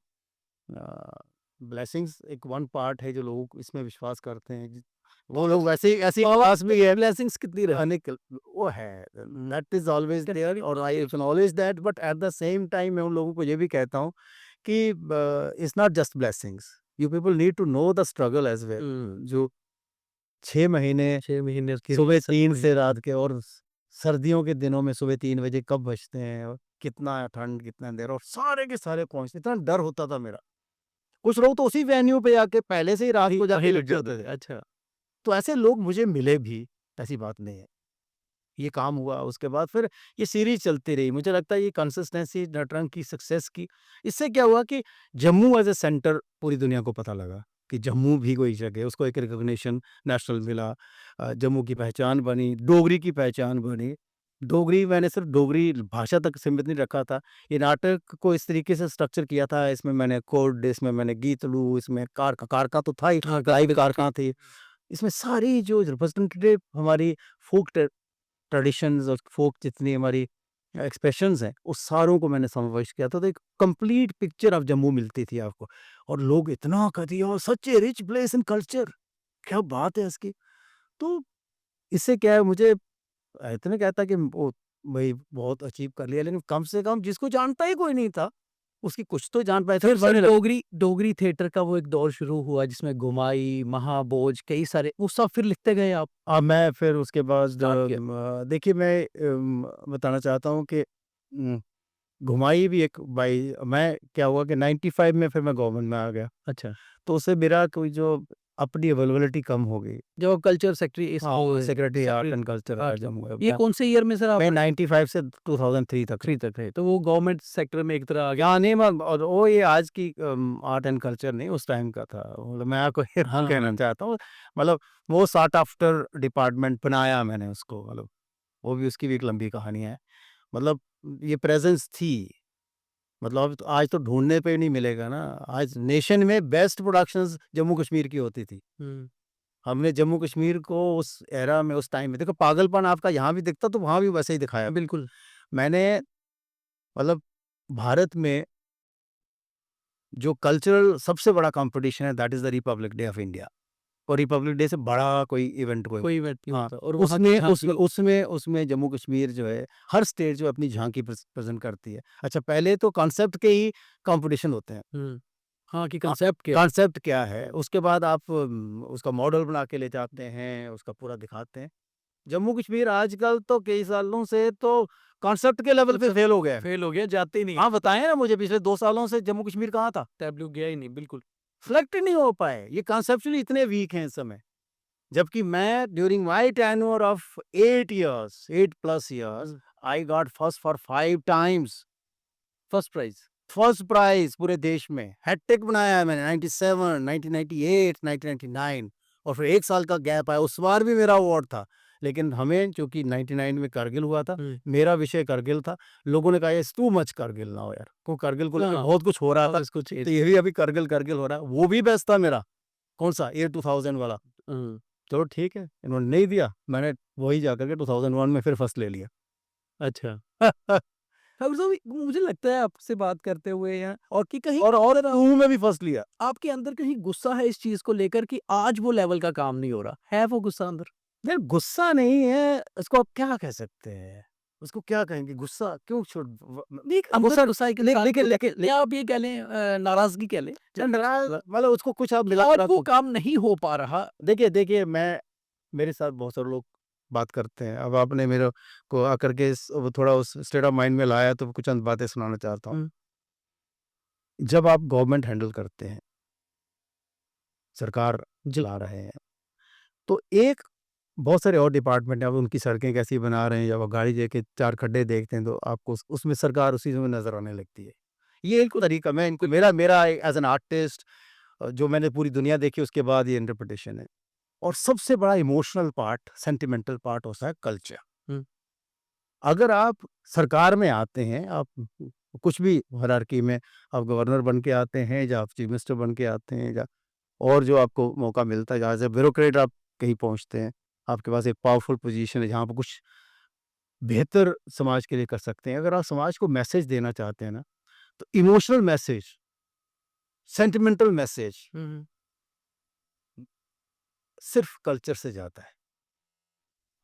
ब्लेसिंग्स एक वन पार्ट है जो लोग इसमें विश्वास करते हैं। वो लोग वैसे ही ऐसी पावर पास भी है ब्लेसिंग्स कितनी रही? अनिक वो है, दैट इज़ ऑलवेज़ देयर और I acknowledge that, but at the same time मैं उन लोगों को ये भी कहता हूँ कि it's not just blessings, you people need to know the struggle as well. हुँ, जो 6 महीने 6 महीने की सुबह 3 हुई। से रात के, और सर्दियों के दिनों में सुबह 3 बजे कब बजते हैं और कितना ठंड, कितना अंधेरा, और सारे के सारे पहुँचते, इतना डर होता था मेरा। कुछ लोग तो उसी वेन्यू पे जाके पहले से ही रात को जाके वहीं लग रुक जाते जाते थे, थे। अच्छा। तो ऐसे लोग मुझे मिले भी, ऐसी बात नहीं है। ये काम हुआ, उसके बाद फिर ये सीरीज़ चलती रही। मुझे लगता है ये कंसिस्टेंसी नटरंग की सक्सेस की, इससे क्या हुआ कि जम्मू एज़ अ सेंटर पूरी दुनिया को पता लगा कि जम्मू भी कोई जगह है, उसको एक रिकॉग्निशन नेशनल मिला। जम्मू की पहचान बनी, डोगरी की पहचान बनी। डोगरी मैंने सिर्फ़ डोगरी भाषा तक सीमित नहीं रखा था। ये नाटक को इस तरीके से स्ट्रक्चर किया था, इसमें मैंने कोड, इसमें मैंने गीतलू, इसमें कारका तो था ही, हाँ, लाइव कारका थी। इसमें सारी जो रिप्रेजेंटेटिव हमारी फ़ोक ट्रेडिशंस और फ़ोक जितनी हमारी एक्सप्रेशंस हैं, उस सारों को मैंने समावेश किया था, तो एक कंप्लीट पिक्चर ऑफ जम्मू मिलती थी आपको। और लोग इतना कहते हैं सच ए रिच प्लेस इन कल्चर, क्या बात है इसकी। तो इससे क्या है, मुझे इतना कहता कि वो भाई बहुत अचीव कर लिया, लेकिन कम से कम जिसको जानता ही कोई नहीं था, उसकी कुछ तो जान पाए थे। फिर फिर सर बड़े डोगरी डोगरी थिएटर का वो एक दौर शुरू हुआ जिसमें गुमाई, महाबोझ कई सारे वो सब फिर लिखते गए आप? मैं फिर उसके बाद स्टार्ट किया? देखिए मैं बताना चाहता हूँ कि घुमाई भी एक बाई मैं क्या हुआ कि 95 में फिर मैं गवर्नमेंट में आ गया। अच्छा, तो उससे मेरा कोई जो अपनी अवेलेबिलिटी कम हो गई। जब आप कल्चर सेक्रेटरी इस हाँ, वो secretary art secretary and culture art जब हुआ ये मैं कौन से ईयर में सर आप मैं 95 से 2003 तक। 3 तक थे? तो वो गवर्नमेंट सेक्टर में एक तरह आ गया। यहाँ नहीं मैं और वो ये आज की आर्ट एंड कल्चर नहीं, उस टाइम का था। मतलब मैं आपको ये हाँ, हाँ। कहना चाहता हूँ, मतलब वो सॉर्ट आफ्टर डिपार्टमेंट बनाया मैंने उसको, मतलब वो भी उसकी भी एक लंबी कहानी है। मतलब ये प्रेज़ेंस थी। मतलब अब तो आज तो ढूँढने पे नहीं मिलेगा ना। आज नेशन में बेस्ट प्रोडक्शंस जम्मू कश्मीर की होती थी। हुँ, हमने जम्मू कश्मीर को उस एरा में, उस टाइम में देखो पागलपन आपका यहाँ भी दिखता तो वहाँ भी वैसे ही दिखाया। बिल्कुल। मैंने मतलब भारत में जो कल्चरल सबसे बड़ा कॉम्पिटिशन है that is the Republic day of India. और रिपब्लिक डे से बड़ा कोई इवेंट कोई कोई इवेंट नहीं हाँ, होता और वहाँ की उसमें झाँकी उसमें जम्मू कश्मीर जो है, हर स्टेट जो अपनी झाँकी प्रेज़ेंट करती है। अच्छा पहले तो कॉन्सेप्ट के ही कॉम्पिटिशन होते हैं। हुँ। हाँ, कि कांसेप्ट क्या है? कॉन्सेप्ट क्या है? उसके बाद आप उसका मॉडल बना के ले जाते हैं, उसका पूरा दिखाते हैं। जम्मू कश्मीर आजकल तो कई सालों से तो कॉन्सेप्ट के लेवल पे फेल हो गया है। फेल हो गया, जाते ही नहीं है। हाँ, बताएँ ना मुझे पिछले 2 सालों से जम्मू कश्मीर कहाँ था? टैब्लू गया ही नहीं, बिल्कुल। सेलेक्ट ही नहीं हो पाए। ये कॉन्सेप्चुअली इतने वीक हैं इस समय। जबकि मैं during my tenure of 8 years, 8 plus years, hmm, I got first for 5 times. First prize. First prize पूरे देश में। हैट्रिक बनाया है मैंने 97, 1998, 1999 और फिर 1 साल का गैप आया, उस बार भी मेरा अवार्ड था। लेकिन हमें चूँकि 99 में करगिल हुआ था, हुँ। मेरा विषय करगिल था। लोगों ने कहा it's too much Kargil now यार, को करगिल को लेकर हाँ, बहुत कुछ हो रहा था। और इसको तो चेंज ये भी अभी करगिल, करगिल हो रहा है। वो भी बेस्ट था मेरा। कौन-सा? ईयर 2000 वाला। हुँ, चलो ठीक है, इन्होंने नहीं दिया, मैंने वही जाकर के 2001 में फिर फर्स्ट ले लिया। अच्छा। ठाकुर साहब मुझे लगता है आपसे बात करते हुए या और कि कहीं और सर 2 में भी फर्स्ट लिया। आपके अंदर कहीं गुस्सा है इस चीज़ को लेकर कि आज वो लेवल का काम नहीं हो रहा। है वो गुस्सा अंदर? यार गुस्सा नहीं है, इसको आप क्या कह सकते हैं? उसको क्या कहेंगे? गुस्सा क्यों छोड़ व नहीं, एक अंदर गुस्सा गुस्सा एक ले इंसान लेकिन को लेकिन ले या आप ये कह लें नाराज़गी कह लें नाराज़ ल मतलब उसको कुछ आप कि मिला आज के वो रखो। काम नहीं हो पा रहा। देखिए मैं मेरे साथ बहुत सारे लोग बात करते हैं। अब आपने मेरे को आकर के वो थोड़ा उस स्टेट ऑफ माइंड में लाया तो कुछ चंद बातें सुनाना चाहता हूँ। हुँ, जब आप गवर्नमेंट हैंडल करते हैं, सरकार जी। चला रहे हैं, तो एक बहुत सारे और डिपार्टमेंट हैं, अब उनकी सड़कें कैसी बना रहे हैं, जब आप गाड़ी देके 4 खड्डे देखते हैं, तो आपको उसमें सरकार उसी में नज़र आने लगती है। ये एक तरीका मैं इनको मेरा मेरा एज़ एन आर्टिस्ट जो मैंने पूरी दुनिया देखी उसके बाद ये इंटरप्रिटेशन है। और सबसे बड़ा इमोशनल पार्ट, सेंटिमेंटल पार्ट होता है कल्चर। हुँ, अगर आप सरकार में आते हैं, आप कुछ भी हायरार्की में आप गवर्नर बन के आते हैं या आप चीफ मिनिस्टर बन के आते हैं या और जो आपको मौका मिलता है, जहाँ से ब्यूरोक्रेट आप कहीं पहुँचते हैं, आपके पास एक पावरफुल पोज़ीशन है, जहाँ पे कुछ बेहतर समाज के लिए कर सकते हैं। अगर आप समाज को मैसेज देना चाहते हैं ना, तो इमोशनल मैसेज, सेंटिमेंटल मैसेज, हुँ, हुँ। सिर्फ कल्चर से जाता है।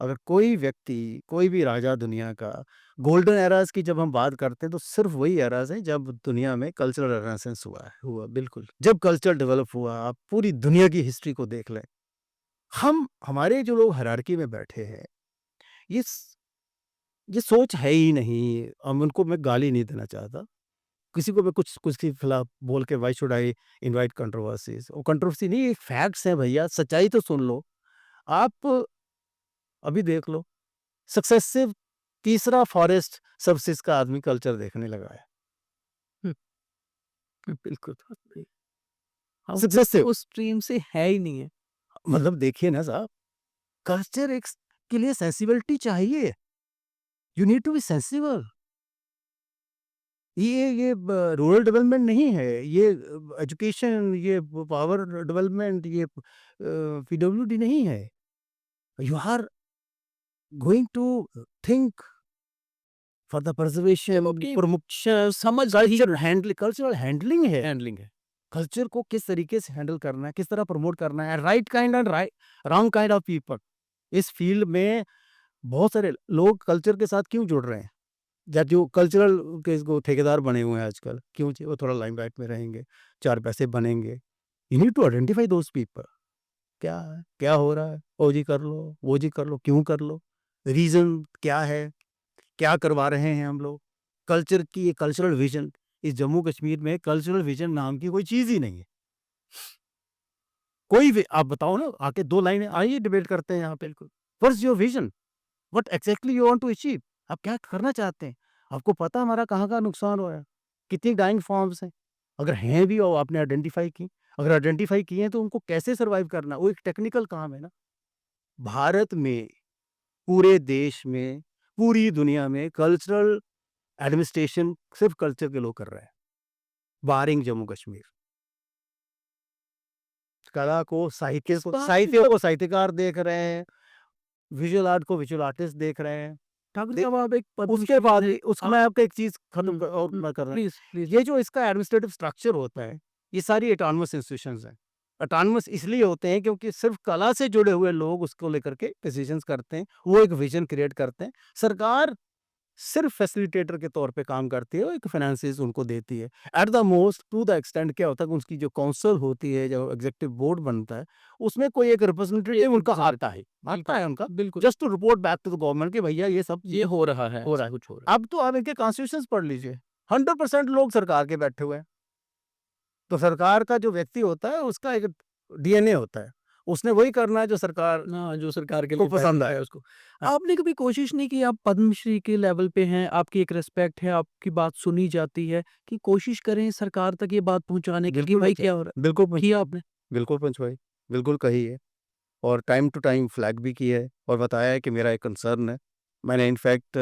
अगर कोई व्यक्ति, कोई भी राजा दुनिया का गोल्डन एराज़ की जब हम बात करते हैं, तो सिर्फ वही एराज़ है जब दुनिया में कल्चरल रेनेसांस हुआ है। हुआ, बिल्कुल। जब कल्चर डेवलप हुआ, आप पूरी दुनिया की हिस्ट्री को देख लें। हमारे जो लोग हायरार्की में बैठे हैं, ये स ये सोच है ही नहीं। उनको मैं गाली नहीं देना चाहता। किसी को मैं कुछ के खिलाफ बोल के why should I invite controversies? वो कंट्रोवर्सी नहीं, ये फैक्ट्स हैं भैया, सच्चाई तो सुन लो। आप अभी देख लो, सक्सेसिव तीसरा फॉरेस्ट सर्विसेज का आदमी कल्चर देखने लगा है। हुँ, बिल्कुल। हाँ, वो सक्सेसिव उस स्ट्रीम से है ही नहीं है। मतलब देखिए ना साहब, कल्चर एक के लिए सेंसिबिलिटी चाहिए। You need to be sensible. ये रूरल डेवलपमेंट नहीं है, ये एजुकेशन, ये पावर डेवलपमेंट, ये पीडब्ल्यूडी नहीं है। You are going to think for the preservation, कि प्रोमोशन, समझ ही कल्चरल हैंडलिंग है। हैंडलिंग है। कल्चर को किस तरीके से हैंडल करना है, किस तरह प्रमोट करना है, right kind and wrong kind of people. इस फील्ड में बहुत सारे लोग कल्चर के साथ क्यों जुड़ रहे हैं? या जो कल्चरल के इसको ठेकेदार बने हुए हैं आजकल, क्यों जी? वो थोड़ा लाइमलाइट में रहेंगे, 4 पैसे बनेंगे। You need to identify those people. क्या है? क्या हो रहा है? ओ जी कर लो, वो जी कर लो, क्यों कर लो? रीज़न क्या है? क्या करवा रहे हैं हम लोग? कल्चर की ये कल्चरल विज़न, इस जम्मू कश्मीर में कल्चरल विज़न नाम की कोई चीज़ ही नहीं है। कोई भी आप बताओ ना, आके 2 लाइनें आइए डिबेट करते हैं यहाँ पे। बिल्कुल। What's your vision? What exactly you want to achieve? आप क्या करना चाहते हैं? आपको पता है हमारा कहाँ-कहाँ नुकसान हो रहा है? कितनी डाइंग फार्म्स हैं? अगर हैं भी और आपने आइडेंटिफ़ाई की, अगर आइडेंटिफ़ाई किए हैं तो उनको कैसे सर्वाइव करना? वो एक टेक्निकल काम है ना। भारत में, पूरे देश में, पूरी दुनिया में कल्चरल एडमिनिस्ट्रेशन सिर्फ़ कल्चर के लोग कर रहे हैं, बारिंग जम्मू कश्मीर। कला को, इस बात पे साहित्य को साहित्यकार देख रहे हैं, विजुअल आर्ट को विजुअल आर्टिस्ट देख रहे हैं। ठाकुर दे साहब आप एक उसके पद्मश्री बाद से भी उसको आप मैं आपको एक चीज़ खत्म हुँ, और हुँ, मैं कर रहा प्लीज़, हूँ। प्लीज़। ये जो इसका एडमिनिस्ट्रेटिव स्ट्रक्चर होता है, ये सारी ऑटोनमस इंस्टीट्यूशंस हैं। ऑटोनमस इसलिए होते हैं क्योंकि सिर्फ़ कला से जुड़े हुए लोग उसको लेकर के डिसीजंस करते हैं, वो एक विज़न क्रिएट करते हैं। सरकार सिर्फ़ फैसिलिटेटर के तौर पे काम करती है, वो एक फाइनेंसेस उनको देती है। At the most to the extent क्या होता है कि उसकी जो काउंसिल होती है, जो एग्ज़ीक्यूटिव बोर्ड बनता है, उसमें कोई एक रिप्रेजेंटेटिव उनका आता है उनका, बिल्कुल, just to report back to the government कि भैया ये सब ये चीज़ें हो रहा है, हो रहा ऐसा है। कुछ हो रहा है। अब तो आप इनके कॉन्स्टिट्यूशंस पढ़ लीजिए, 100% लोग सरकार के बैठे हुए हैं। तो सरकार का जो व्यक्ति होता है, उसका एक डीएनए होता है। उसने वही करना है जो सरकार हाँ, जो सरकार के को लिए पसंद बेस्ट आए। है उसको। आपने कभी कोशिश नहीं की आप पद्मश्री के लेवल पे हैं, आपकी एक रिस्पेक्ट है, आपकी बात सुनी जाती है, कि कोशिश करें सरकार तक ये बात पहुँचाने की कि बिल्कुल भाई पहुँचा क्या हो रहा है? बिल्कुल किया पहुँचाई, आपने? बिल्कुल पहुँचवाई, बिल्कुल कही है। और टाइम टू टाइम फ्लैग भी की है और बताया है कि मेरा एक कंसर्न है। मैंने इनफैक्ट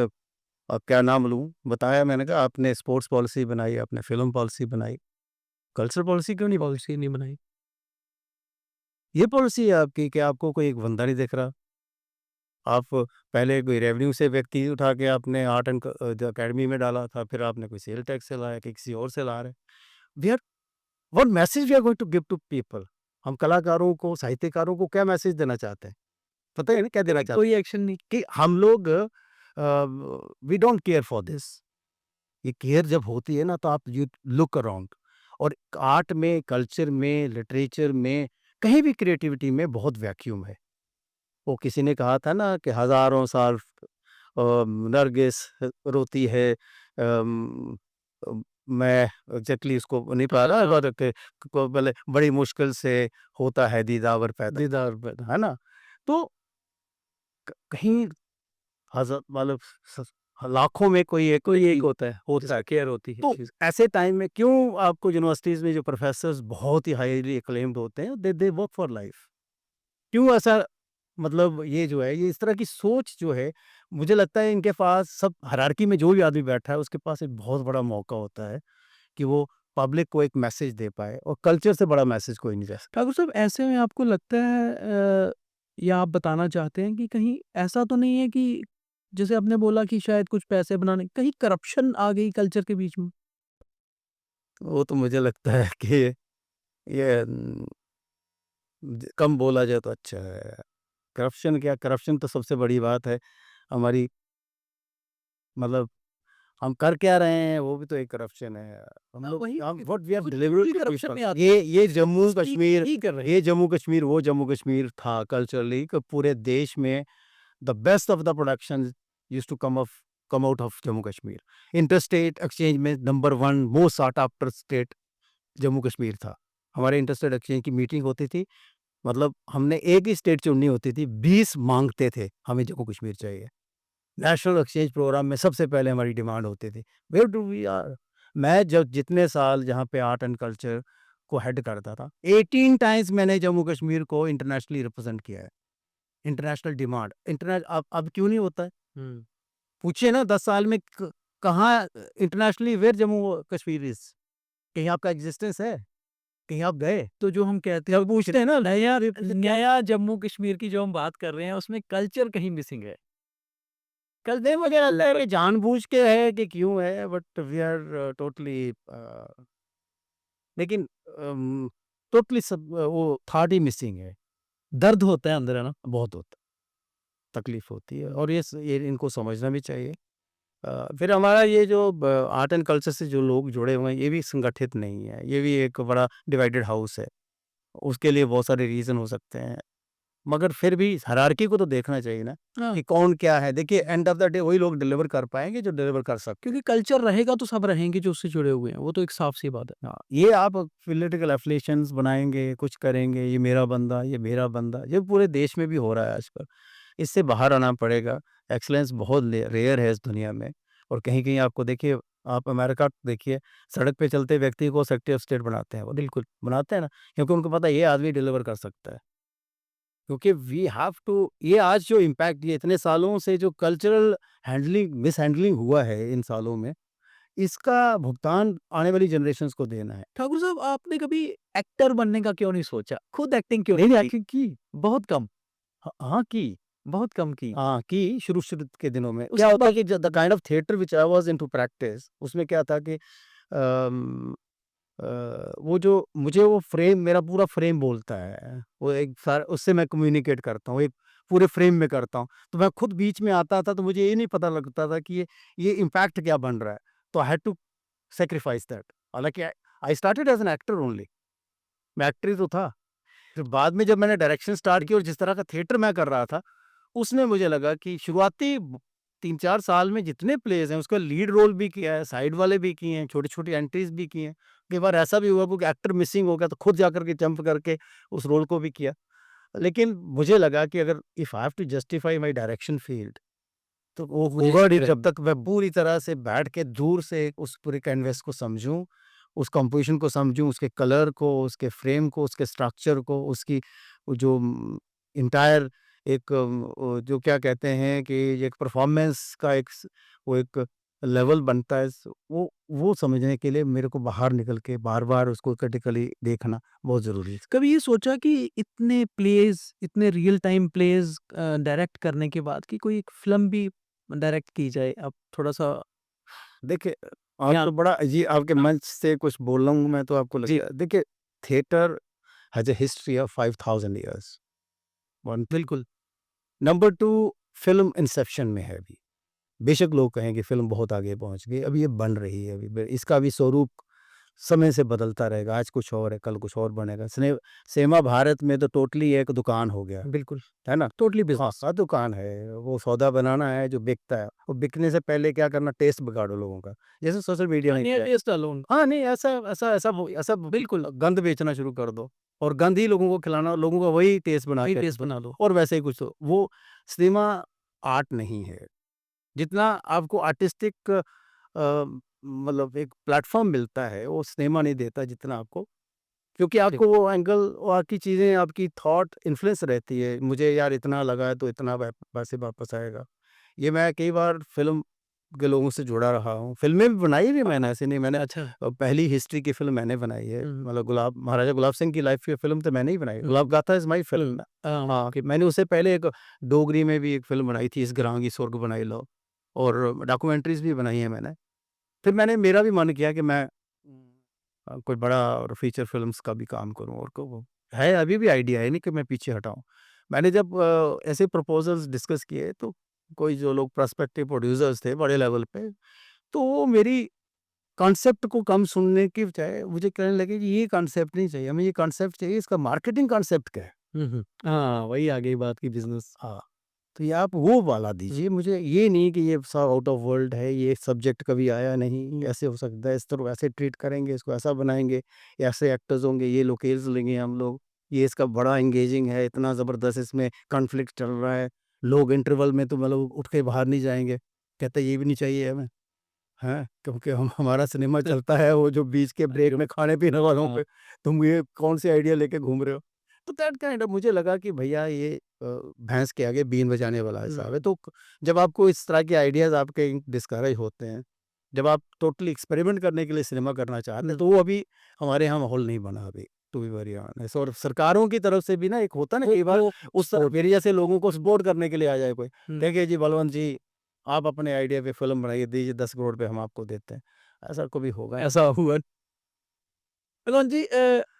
क्या नाम लूँ, बताया, मैंने कहा आपने स्पोर्ट्स पॉलिसी बनाई, आपने फ़िल्म पॉलिसी बनाई, कल्चरल पॉलिसी क्यों नहीं बनाई? पॉलिसी नहीं बनाई। ये पॉलिसी है आपकी कि आपको कोई एक बंदा नहीं दिख रहा। आप पहले कोई रेवेन्यू से व्यक्ति उठा के आपने आर्ट एंड द अकेडमी में डाला था, फिर आपने कोई सेल टैक्स से लाया कि किसी और से ला रहे हैं। We are what message we are going to give to people? हम कलाकारों को, साहित्यकारों को क्या मैसेज देना चाहते हैं? पता है ना क्या देना चाहते कोई हैं? एक्शन नहीं। कि हम लोग we don't care for this. ये केयर जब होती है ना, तो आप यू लुक अराउंड, और आर्ट में, कल्चर में, लिटरेचर में, कहीं भी क्रिएटिविटी में बहुत वैक्यूम है। वो किसी ने कहा था ना कि हज़ारों साल नरगिस रोती है, अम, मैं एग्ज़ैक्टली उसको नहीं पा रहा, हाँ, और को बोले बड़ी मुश्किल से होता है दीदावर पैदा, दीदार पे है ना? तो कहीं हज़ार मतलब स लाखों में कोई एक कोई एक व्यक्ति होता है, होता जिसकी है। केयर होती है तो चीज़। ऐसे टाइम में क्यों आपको यूनिवर्सिटीज़ में जो प्रोफ़ेसर्स बहुत ही हाइली एक्लेम्ड होते हैं, दे वर्क फॉर लाइफ़? क्यों ऐसा, मतलब ये जो है, ये इस तरह की सोच जो है, मुझे लगता है इनके पास, सब हायरार्की में जो भी आदमी बैठा है, उसके पास एक बहुत बड़ा मौका होता है कि वो पब्लिक को एक मैसेज दे पाए, और कल्चर से बड़ा मैसेज कोई नहीं दे सकता। ठाकुर साहब ऐसे में आपको लगता है या आप बताना चाहते हैं कि कहीं ऐसा तो नहीं है कि जैसे आपने बोला कि शायद कुछ पैसे बनाने कहीं करप्शन आ गई कल्चर के बीच में? वो तो मुझे लगता है कि ये कम बोला जाए तो अच्छा है। करप्शन क्या, करप्शन तो सबसे बड़ी बात है हमारी, मतलब हम कर क्या रहे हैं वो भी तो एक करप्शन है। हम लोग वही हम व्हाट वी हैव कुछ डिलीवर्ड भी टू करप्शन पीपल, में आता ये जम्मू है, कश्मीर, ही कर रहे हैं। ये जम्मू कश्मीर वो जम्मू कश्मीर था कल्चरली, कि पूरे देश में the best of the production used to come out of Jammu Kashmir. Interstate exchange में number 1 most sought after state Jammu Kashmir था। हमारे इंटरस्टेट एक्सचेंज की मीटिंग होती थी, मतलब हमने एक ही स्टेट चुननी होती थी, 20 माँगते थे, हमें जम्मू कश्मीर चाहिए। नेशनल एक्सचेंज प्रोग्राम में सबसे पहले हमारी डिमांड होती थी, वेयर डू वी आर। मैं जब जितने साल जहाँ पे आर्ट एंड कल्चर को हेड करता था, 18 टाइम्स मैंने जम्मू कश्मीर को इंटरनेशनली रिप्रेजेंट किया है। इंटरनेशनल डिमांड, इंटरनेट अब क्यों नहीं होता है? हुँ। पूछिए ना 10 साल में कहाँ internationally where Jammu Kashmir is, कहीं आपका एग्जिस्टेंस है? कहीं आप गए? तो जो हम कहते हैं जब पूछते हैं ना नया रिप्रेजेंट क्या, नया जम्मू कश्मीर की जो हम बात कर रहे हैं उसमें कल्चर कहीं मिसिंग है। कल दे मुझे लगता है कि जानबूझ के है कि क्यों है, बट वी आर टोटली लेकिन टोटली सब वो थॉट ही मिसिंग है। दर्द होता है अंदर, है ना? बहुत होता है, तकलीफ होती है और ये इनको समझना भी चाहिए। फिर हमारा ये जो आर्ट एंड कल्चर से जो लोग जुड़े हुए हैं, ये भी संगठित नहीं है, ये भी एक बड़ा डिवाइडेड हाउस है। उसके लिए बहुत सारे रीज़न हो सकते हैं, मगर फिर भी हायरार्की को तो देखना चाहिए ना, हाँ, कि कौन क्या है। देखिए एंड ऑफ द डे वही लोग डिलीवर कर पाएँगे जो डिलीवर कर सकते क्योंकि कल्चर रहेगा तो सब रहेंगे जो उससे जुड़े हुए हैं, वो तो एक साफ-सी बात है। हैं। हाँ, ये आप पॉलिटिकल एफिलिएशंस बनाएँगे, कुछ करेंगे, ये मेरा बंदा, ये मेरा बंदा, ये पूरे देश में भी हो रहा है आजकल। इससे बाहर आना पड़ेगा। एक्सीलेंस बहुत रेयर है इस दुनिया में, और कहीं-कहीं आपको देखिए, आप अमेरिका देखिए, सड़क पे चलते व्यक्ति को सेक्रेटरी ऑफ स्टेट बनाते हैं वो, बिल्कुल। बनाते हैं ना, क्योंकि उनको पता है ये आदमी डिलीवर कर सकता है। क्योंकि वी हैव टू, ये आज जो इम्पैक्ट, ये इतने सालों से जो कल्चरल हैंडलिंग मिसहैंडलिंग हुआ है इन सालों में, इसका भुगतान आने वाली जनरेशंस को देना है। ठाकुर साहब, आपने कभी एक्टर बनने का क्यों नहीं सोचा? खुद एक्टिंग क्यों नहीं, नहीं, नहीं की? एक्टिंग की। बहुत कम, हाँ, की। बहुत कम की। हाँ, कि शुरू-शुरू के दिनों में क्या उसके होता है बाद कि ज the kind of theatre which I was into practice, उसमें क्या था कि वो जो मुझे वो फ्रेम, मेरा पूरा फ्रेम बोलता है। वो एक सार उससे मैं कम्युनिकेट करता हूँ, एक पूरे फ्रेम में करता हूँ। तो मैं खुद बीच में आता था तो मुझे ये नहीं पता लगता था कि ये इम्पैक्ट क्या बन रहा है। तो I had to sacrifice that. हालाँकि I I started as an actor only, मैं एक्टर ही तो था। फिर बाद में जब मैंने डायरेक्शन स्टार्ट की और जिस तरह का थिएटर मैं कर रहा था, उसमें मुझे लगा कि शुरुआती 3-4 साल में जितने प्लेज़ हैं, उसका लीड रोल भी किया है, साइड वाले भी किए हैं, छोटी-छोटी एंट्रीज़ भी की हैं। कई बार ऐसा भी हुआ कि एक्टर मिसिंग हो गया तो खुद जाकर के जंप करके उस रोल को भी किया। लेकिन मुझे लगा कि अगर if I have to justify my direction field, तो वो मुझे होगा नहीं फिर जब तक मैं पूरी तरह से बैठ के दूर से उस पूरे कैनवास को समझूँ, उस कंपोज़िशन को समझूँ, उसके कलर को, उसके फ्रेम को, उसके स्ट्रक्चर को, उसकी वो जो एंटायर एक जो क्या कहते हैं कि एक परफ़ॉर्मेंस का एक वो एक लेवल बनता है, वो समझने के लिए मेरे को बाहर निकल के बार-बार उसको क्रिटिकली देखना बहुत ज़रूरी है। कभी ये सोचा कि इतने प्लेज़, इतने रियल टाइम प्लेज़ डायरेक्ट करने के बाद कि कोई एक फ़िल्म भी डायरेक्ट की जाए? आप थोड़ा-सा देखिए, आज या तो बड़ा जी आपके मंच से कुछ बोल रहा हूँ मैं तो आपको जी, लगेगा, देखिए theatre has a history of 5000 years, 1 thing. बिल्कुल। नंबर 2, फ़िल्म इंसेप्शन में है अभी। बेशक लोग कहें कि फ़िल्म बहुत आगे पहुँच गई, अभी ये बन रही है, अभी इसका भी स्वरूप समय से बदलता रहेगा, आज कुछ और है, कल कुछ और बनेगा। सिनेमा भारत में तो टोटली एक दुकान हो गया, बिल्कुल, है ना? टोटली हाँ, बिज़नेस। हाँ, दुकान है, वो सौदा बनाना है जो बिकता है, वो बिकने से पहले क्या करना, टेस्ट बिगाड़ो लोगों का, जैसे सोशल मीडिया ने नियर किया है। Test alone. हाँ, नहीं ऐसा ऐसा ऐसा वो ऐसा बिल्कुल, गंद बेचना शुरू कर दो और गंद ही लोगों को खिलाना, लोगों का वही टेस्ट बना वही के रख टेस्ट दो बना लो। और वैसे ही कुछ तो वो सिनेमा आर्ट नहीं है। जितना आपको आर्टिस्टिक मतलब एक प्लेटफ़ॉर्म मिलता है, वो सिनेमा नहीं देता जितना आपको, क्योंकि जी। आपको वो एंगल और आपकी चीज़ें, आपकी थॉट इन्फ्लुएंस रहती है। मुझे यार इतना लगा है तो इतना पैसे वापस आएगा। ये मैं कई बार फ़िल्म के लोगों से जुड़ा रहा हूँ। फ़िल्में भी बनाई भी मैंने, ऐसे नहीं, मैंने अच्छा। पहली हिस्ट्री की फ़िल्म मैंने बनाई है। हुँ, मतलब गुलाब महाराजा गुलाब सिंह की लाइफ़ की फ़िल्म तो मैंने ही बनाई है। हुँ, गुलाब गाथा इज़ माई फ़िल्म। हाँ, कि मैंने उससे पहले एक डोगरी में भी एक फ़िल्म बनाई थी, इस ग्रां की सुर्ग बनाई लो, और डॉक्यूमेंट्रीज़ भी बनाई हैं मैंने। फिर मेरा भी मन किया कि मैं कोई बड़ा और फीचर फ़िल्म्स का भी काम करूँ और को वो है, अभी भी आइडिया है, नहीं कि मैं पीछे हटा हूँ। मैंने जब ऐसे प्रपोज़ल्स डिस्कस किए तो कोई जो लोग प्रोस्पेक्टिव प्रोड्यूसर्स थे बड़े लेवल पे, तो वो मेरी कॉन्सेप्ट को कम सुनने की बजाय मुझे कहने लगे कि ये कॉन्सेप्ट नहीं चाहिए, हमें ये कॉन्सेप्ट चाहिए, इसका मार्केटिंग कॉन्सेप्ट क्या है? हुँ। हाँ, वही आ गई बात की बिज़नेस। हाँ, तो ये आप वो वाला दीजिए मुझे, ये नहीं कि ये सब आउट ऑफ वर्ल्ड है, ये सब्जेक्ट कभी आया नहीं, ऐसे हो सकता है, इस तरह ऐसे ट्रीट करेंगे, इसको ऐसा बनाएँगे, ऐसे एक्टर्स होंगे, ये लोकेल्स लेंगे हम लोग, ये इसका बड़ा एंगेजिंग है, इतना ज़बरदस्त इसमें कॉन्फ्लिक्ट चल रहा है, लोग इंटरवल में तो मतलब उठ के बाहर नहीं जाएँगे। कहते ये भी नहीं चाहिए हमें, हैं? क्योंकि हम हमारा सिनेमा चलता है वो जो बीच के ब्रेक में खाने-पीने वालों हाँ, पे, तुम ये कौन-से आइडिया लेके घूम रहे हो? तो दैट काइंड ऑफ मुझे लगा कि भैया ये भैंस के आगे बीन बजाने वाला हिसाब है। हुँ। तो जब आपको इस तरह के आइडियाज़ आपके डिस्करेज होते हैं, जब आप टोटली एक्सपेरिमेंट करने के लिए सिनेमा करना चाहते हैं, तो वो अभी हमारे यहाँ माहौल नहीं बना अभी, टू बी वेरी ऑनेस्ट। और सरकारों की तरफ से भी ना एक होता है ना वो कई बार वो उस मेरे जैसे लोगों को सपोर्ट करने के लिए आ जाए कोई, हुँ। देखिए जी बलवंत जी, आप अपने आइडिया पे फ़िल्म बनाइए, दीजिए 10 करोड़ रुपए हम आपको देते हैं। ऐसा कभी होगा ऐसा हुआ। मनोज जी,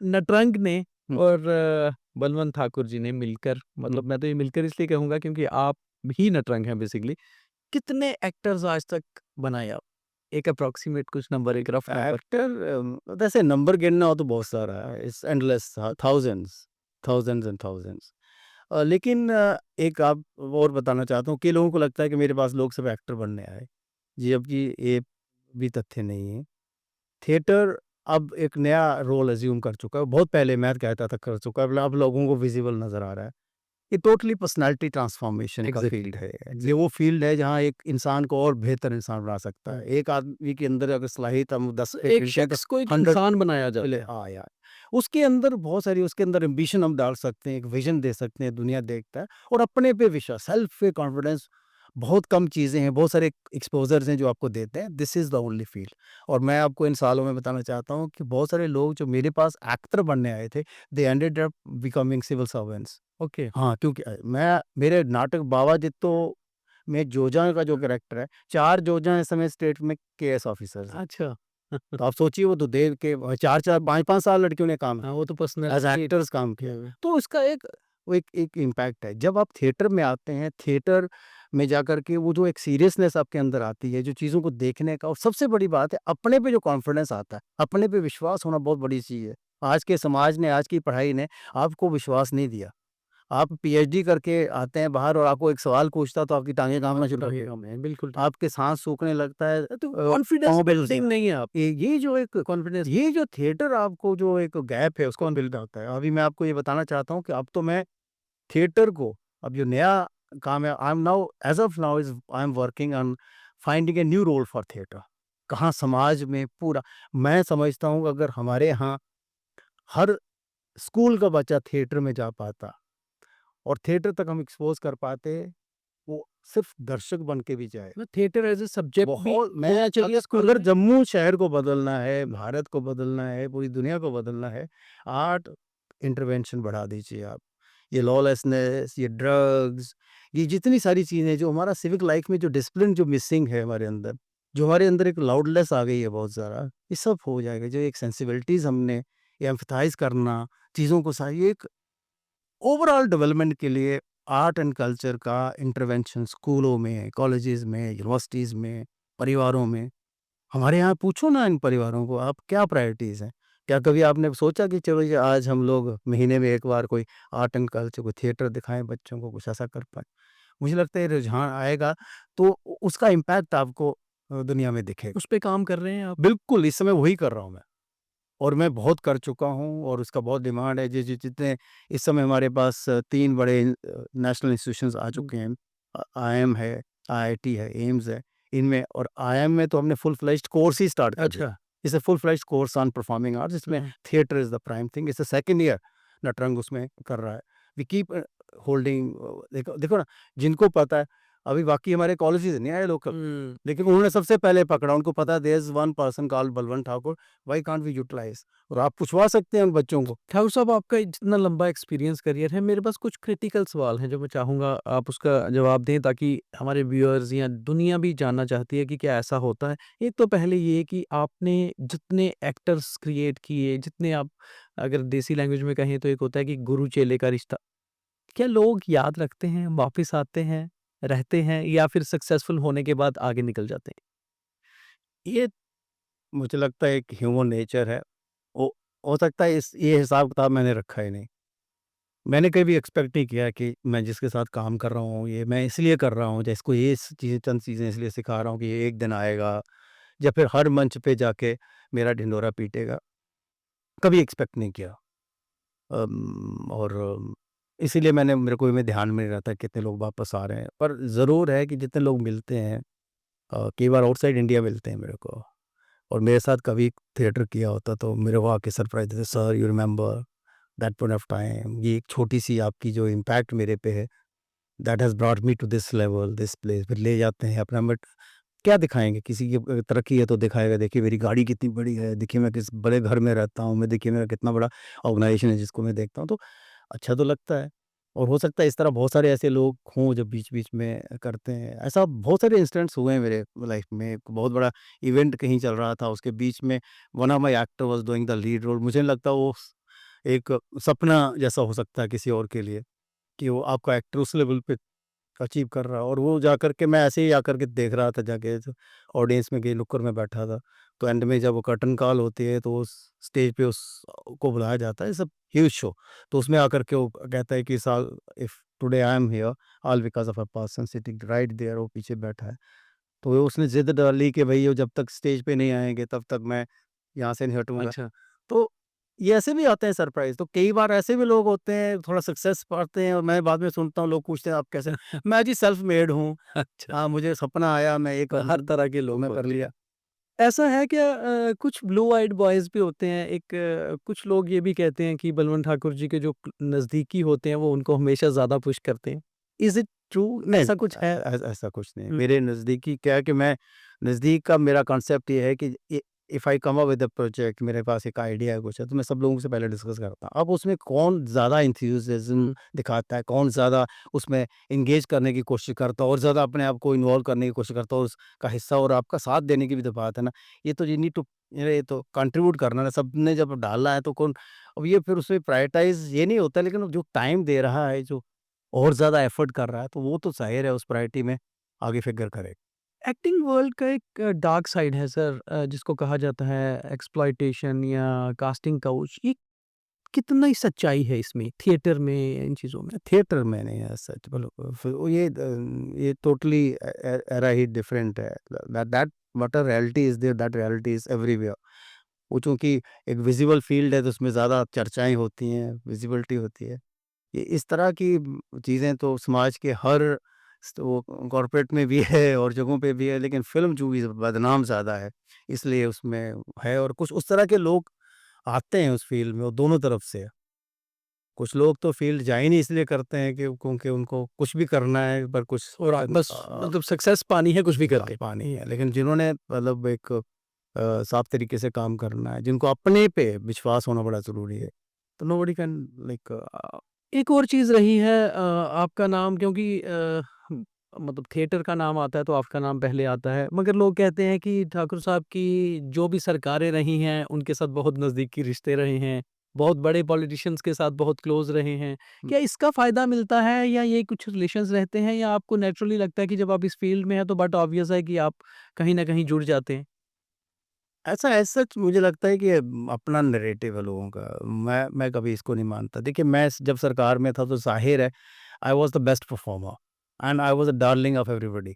नटरंग ने हुँ, और बलवंत ठाकुर जी ने मिलकर, हुँ। मतलब मैं तो ये मिलकर इसलिए कहूँगा क्योंकि आप ही नटरंग हैं बेसिकली। कितने एक्टर्स आज तक बनाए आप? एक अप्रॉक्सिमेट कुछ नंबर, एक रफ नंबर? एक्टर वैसे नंबर गिनना हो तो बहुत सारा है, it's endless thousands, thousands and thousands. लेकिन एक आप और बताना चाहता हूँ, कई लोगों को लगता है कि मेरे पास लोग सब एक्टर बनने आए। जी, जबकि ये भी तथ्य नहीं है। थिएटर अब एक नया रोल अज़्यूम कर चुका है, बहुत पहले मैं कहता था कर चुका है, अब लोगों को विज़िबल नज़र आ रहा है। ये टोटली पर्सनैलिटी ट्रांसफॉर्मेशन का एग्ज़ैक्टली, फ़ील्ड है। ये एग्ज़ैक्ट वो फ़ील्ड है जहाँ एक इंसान को और बेहतर इंसान बना सकता है। हुँ। एक आदमी के अंदर अगर सलाहियत हम 10 तो पे एक गिनते हैं तो शख्स को एक 100 इंसान बनाया जाता मिले, है। हाँ यार। उसके अंदर बहुत सारी उसके अंदर एम्बिशन हम डाल सकते हैं, एक विज़न दे सकते हैं, दुनिया देखता है और अपने पे विश्वास, सेल्फ पे कॉन्फिडेंस, बहुत कम चीज़ें हैं, बहुत सारे एक्सपोज़र्स हैं जो आपको देते हैं। This is the only field. और मैं आपको इन सालों में बताना चाहता हूँ कि बहुत सारे लोग जो मेरे पास एक्टर बनने आए थे, they ended up becoming civil servants. Okay, हाँ, क्योंकि मैं मेरे नाटक बाबा जित्तो में जोजा का जो कैरेक्टर है, 4 जोजा इस समय स्टेट में केएस ऑफिसर्स हैं। अच्छा। तो आप सोचिए वो तो देव के 4-4 5-5 साल लड़कियों ने काम हाँ, वो तो एज़ पर्सनैलिटी। एक्टर्स काम किया। हुँ। तो इसका एक वो एक इम्पैक्ट है। जब आप थिएटर में आते हैं, थिएटर में जाकर के वो जो एक सीरियसनेस आपके अंदर आती है, जो चीज़ों को देखने का, और सबसे बड़ी बात है अपने पे जो कॉन्फिडेंस आता है, अपने पे विश्वास होना बहुत बड़ी चीज़ है। आज के समाज ने, आज की पढ़ाई ने आपको विश्वास नहीं दिया। आप पीएचडी करके आते हैं बाहर और आपको एक सवाल पूछता है तो आपकी टाँगें काँपना शुरू हो लगेगा जाती मैं, बिल्कुल हैं। ठीक। आपके साँस सूखने लगता है। तो कॉन्फिडेंस पाँव पे बिल्डिंग नहीं है आप। ये जो एक कॉन्फिडेंस ये जो थिएटर आपको जो एक गैप है उसको बिल्ड होता है। अभी मैं आपको ये बताना चाहता हूँ कि अब तो मैं थिएटर को, अब जो नया काम है, I am now as of now is I am working on finding a new role for theatre. कहाँ समाज में पूरा, मैं समझता हूँ कि अगर हमारे यहाँ हर स्कूल का बच्चा थिएटर में जा पाता और थिएटर तक हम एक्सपोज़ कर पाते, वो सिर्फ़ दर्शक बन के भी जाए। ना, थिएटर एज़ अ सब्जेक्ट भी बहुत मैं होना चाहिए अगर स्कूल अगर में। जम्मू शहर को बदलना है, भारत को बदलना है, पूरी दुनिया को बदलना है, आर्ट इंटरवेंशन बढ़ा दीजिए आप। ये लॉलेसनेस, ये ड्रग्स, ये जितनी सारी चीज़ें जो हमारा सिविक लाइफ़ में जो डिसिप्लिन जो मिसिंग है हमारे अंदर, जो हमारे अंदर एक लाउडनेस आ गई है बहुत ज़्यादा, ये सब हो जाएगा। जो एक सेंसिबिलिटीज़ हमने ये एम्पैथाइज़ करना, चीज़ों को सही एक ओवरऑल डेवलपमेंट के लिए आर्ट एंड कल्चर का इंटरवेंशन स्कूलों में, कॉलेजेस में, यूनिवर्सिटीज़ में, परिवारों में। हमारे यहाँ पूछो ना इन परिवारों को, आप क्या प्रायोरिटीज़ हैं? क्या कभी आपने सोचा कि चलो ये आज हम लोग महीने में 1 बार कोई आर्ट एंड कल्चर, कोई थिएटर दिखाएँ बच्चों को, कुछ ऐसा कर पाएँ? मुझे लगता है ये रुझान आएगा तो उसका इम्पैक्ट आपको दुनिया में दिखेगा। उस पे काम कर रहे हैं आप? बिल्कुल, इस समय वही कर रहा हूँ मैं। और मैं बहुत कर चुका हूँ और उसका बहुत डिमांड है। जितने इस समय हमारे पास 3 बड़े नेशनल इंस्टीट्यूशंस आ हुँ। चुके हैं। आईएम है, आईआईटी है, एम्स है, इनमें। और आईएम में तो हमने फुल फ्लेज्ड कोर्स ही स्टार्ट कर दिया। अच्छा। It's a full fledged course on performing arts, जिसमें हुँ। Theatre is the prime thing. It's the second year Natrang उसमें कर रहा है। वी कीप होल्डिंग देखो देखो ना, जिनको पता है अभी बाकी हमारे कॉलेजेस नहीं आए लोकल, हुँ। लेकिन उन्होंने सबसे पहले पकड़ा, उनको पता है there is one person called Balwant Thakur, why can't we utilise? और आप पूछवा सकते हैं उन बच्चों को। ठाकुर साहब, आपका जितना लंबा एक्सपीरियंस करियर है, मेरे पास कुछ क्रिटिकल सवाल हैं जो मैं चाहूँगा आप उसका जवाब दें, ताकि हमारे व्यूअर्स या दुनिया भी जानना चाहती है कि क्या ऐसा होता है। एक तो पहले ये कि आपने जितने एक्टर्स क्रिएट किए, जितने आप अगर देसी लैंग्वेज में कहें तो एक होता है कि गुरु-चेले का रिश्ता। क्या लोग याद रखते हैं, वापिस आते हैं, रहते हैं या फिर सक्सेसफुल होने के बाद आगे निकल जाते हैं? ये मुझे लगता है एक ह्यूमन नेचर है। हो हो सकता है इस ये हिसाब-किताब मैंने रखा ही नहीं। मैंने कभी एक्सपेक्ट नहीं किया कि मैं जिसके साथ काम कर रहा हूँ, ये मैं इसलिए कर रहा हूँ, या इसको ये स चीज़ें चंद चीज़ें इसलिए सिखा रहा हूँ कि ये एक दिन आएगा या फिर हर मंच पे जाके मेरा ढिंढोरा पीटेगा। कभी एक्सपेक्ट नहीं किया। और इसीलिए मेरे को में ध्यान में नहीं रहता कितने लोग वापस आ रहे हैं। पर ज़रूर है कि जितने लोग मिलते हैं, कई बार आउटसाइड इंडिया मिलते हैं मेरे को, और मेरे साथ कभी थिएटर किया होता तो मेरे को आके सरप्राइज़ देते, sir you remember that point of time, ये एक छोटी-सी आपकी जो इम्पैक्ट मेरे पे है, that has brought me to this level, this place, फिर ले जाते हैं अपना। बट क्या दिखाएँगे? किसी की तरक्की है तो दिखाएगा, देखिए मेरी गाड़ी कितनी बड़ी है, देखिए मैं किस बड़े घर में रहता हूँ, मैं देखिए मेरा कितना बड़ा ऑर्गनाइज़ेशन है जिसको मैं देखता हूँ, तो अच्छा तो लगता है। और हो सकता है इस तरह बहुत सारे ऐसे लोग हों जो बीच-बीच में करते हैं। ऐसा बहुत सारे इंसिडेंट्स हुए हैं मेरे लाइफ़ में। एक बहुत बड़ा इवेंट कहीं चल रहा था, उसके बीच में one of my actor was doing the lead role. मुझे नहीं लगता वो एक सपना जैसा हो सकता है किसी और के लिए, कि वो आपका एक्टर उस लेवल पे अचीव कर रहा है, और वो जाकर के मैं ऐसे ही आकर के देख रहा था जाके, तो ऑडियंस में गई नुक्कड़ में बैठा था। तो एंड में जब वो कर्टन कॉल होती है तो उस स्टेज पे उसको बुलाया जाता है, सब ह्यूज शो। तो उसमें आकर के वो कहता है कि साल if today I am here all because of a person sitting right there, वो पीछे बैठा है। तो वो उसने ज़िद डाली कि भई वो जब तक स्टेज पे नहीं आएँगे तब तक मैं यहाँ से नहीं हटूँगा। अच्छा। तो ये ऐसे भी आते हैं सरप्राइज़, तो कई बार ऐसे भी लोग होते हैं थोड़ा सक्सेस पाते हैं, और मैं बाद में सुनता हूँ लोग पूछते हैं आप कैसे? मैं जी सेल्फ मेड हूँ। अच्छा, हाँ, मुझे सपना आया मैं ये तो कर हर लूँ, तरह के तो लोग मैं कर होते हैं। लिया। ऐसा है क्या, कुछ ब्लू आइड बॉयज़ भी होते हैं, एक कुछ लोग ये भी कहते हैं कि बलवंत ठाकुर जी के जो नज़दीकी होते हैं वो उनको हमेशा ज़्यादा पुश करते हैं। इज़ इट ट्रू, नहीं, ऐसा कुछ है? ऐसा कुछ नहीं है। हुँ। मेरे नज़दीकी क्या है कि मैं नज़दीक का मेरा कॉन्सेप्ट ये है कि if I come up with a project, मेरे पास एक आइडिया है कुछ है, तो मैं सब लोगों से पहले डिस्कस करता हूँ। अब उसमें कौन ज़्यादा एंथुसियाज़्म हुँ। दिखाता है, कौन ज़्यादा उसमें एंगेज करने की कोशिश करता है और ज़्यादा अपने आप को इन्वॉल्व करने की कोशिश करता है, और उसका हिस्सा और आपका साथ देने की भी तो बात है ना। ये तो यू नीड टू, ये तो कंट्रीब्यूट करना है, सबने जब डाला है तो कौन, अब ये फिर उसमें प्रायोरिटाइज़ ये नहीं होता, लेकिन जो टाइम दे रहा है, जो और ज़्यादा एफर्ट कर रहा है, तो वो तो ज़ाहिर है उस प्रायोरिटी में आगे फिगर करेगा। एक्टिंग वर्ल्ड का एक डार्क साइड है सर, जिसको कहा जाता है एक्सप्लॉइटेशन या कास्टिंग काउच। ये कितनी सच्चाई है इसमें, थिएटर में, इन चीज़ों में? थिएटर में नहीं है सच बोलो, फिर वो ये टोटली एरा ही डिफरेंट है। That that what a reality is there, that reality is everywhere. वो चूँकि एक विज़िबल फ़ील्ड है तो उसमें ज़्यादा चर्चाएँ होती हैं, विज़िबिलिटी होती है। ये इस तरह की चीज़ें तो समाज के हर वो कॉर्पोरेट में भी है और जगहों पे भी है, लेकिन फ़िल्म चूँकि बदनाम ज़्यादा है, इसलिए उसमें है, और कुछ उस तरह के लोग आते हैं उस फ़ील्ड में, वो दोनों तरफ से है। कुछ लोग तो फ़ील्ड ज्वाइन ही इसलिए करते हैं कि क्योंकि उनको कुछ भी करना है, पर कुछ और बस मतलब सक्सेस पानी है कुछ भी करके। पानी है। लेकिन जिन्होंने मतलब एक साफ तरीके से काम करना है, जिनको अपने पे विश्वास होना बड़ा ज़रूरी है, तो नोबडी कैन लाइक एक और चीज़ रही है, आपका नाम क्योंकि मतलब थिएटर का नाम आता है तो आपका नाम पहले आता है। मगर लोग कहते हैं कि ठाकुर साहब की जो भी सरकारें रही हैं, उनके साथ बहुत नज़दीकी रिश्ते रहे हैं, बहुत बड़े पॉलिटिशियंस के साथ बहुत क्लोज़ रहे हैं। क्या इसका फ़ायदा मिलता है या ये कुछ रिलेशंस रहते हैं, या आपको नेचुरली लगता है कि जब आप इस फ़ील्ड में हैं तो बट ऑब्वियस है कि आप कहीं न कहीं जुड़ जाते हैं? ऐसा एज़ सच मुझे लगता है कि अपना नैरेटिव है लोगों का। मैं कभी इसको नहीं मानता। देखिए मैं जब सरकार में था तो ज़ाहिर है I was the best performer and I was the darling of everybody.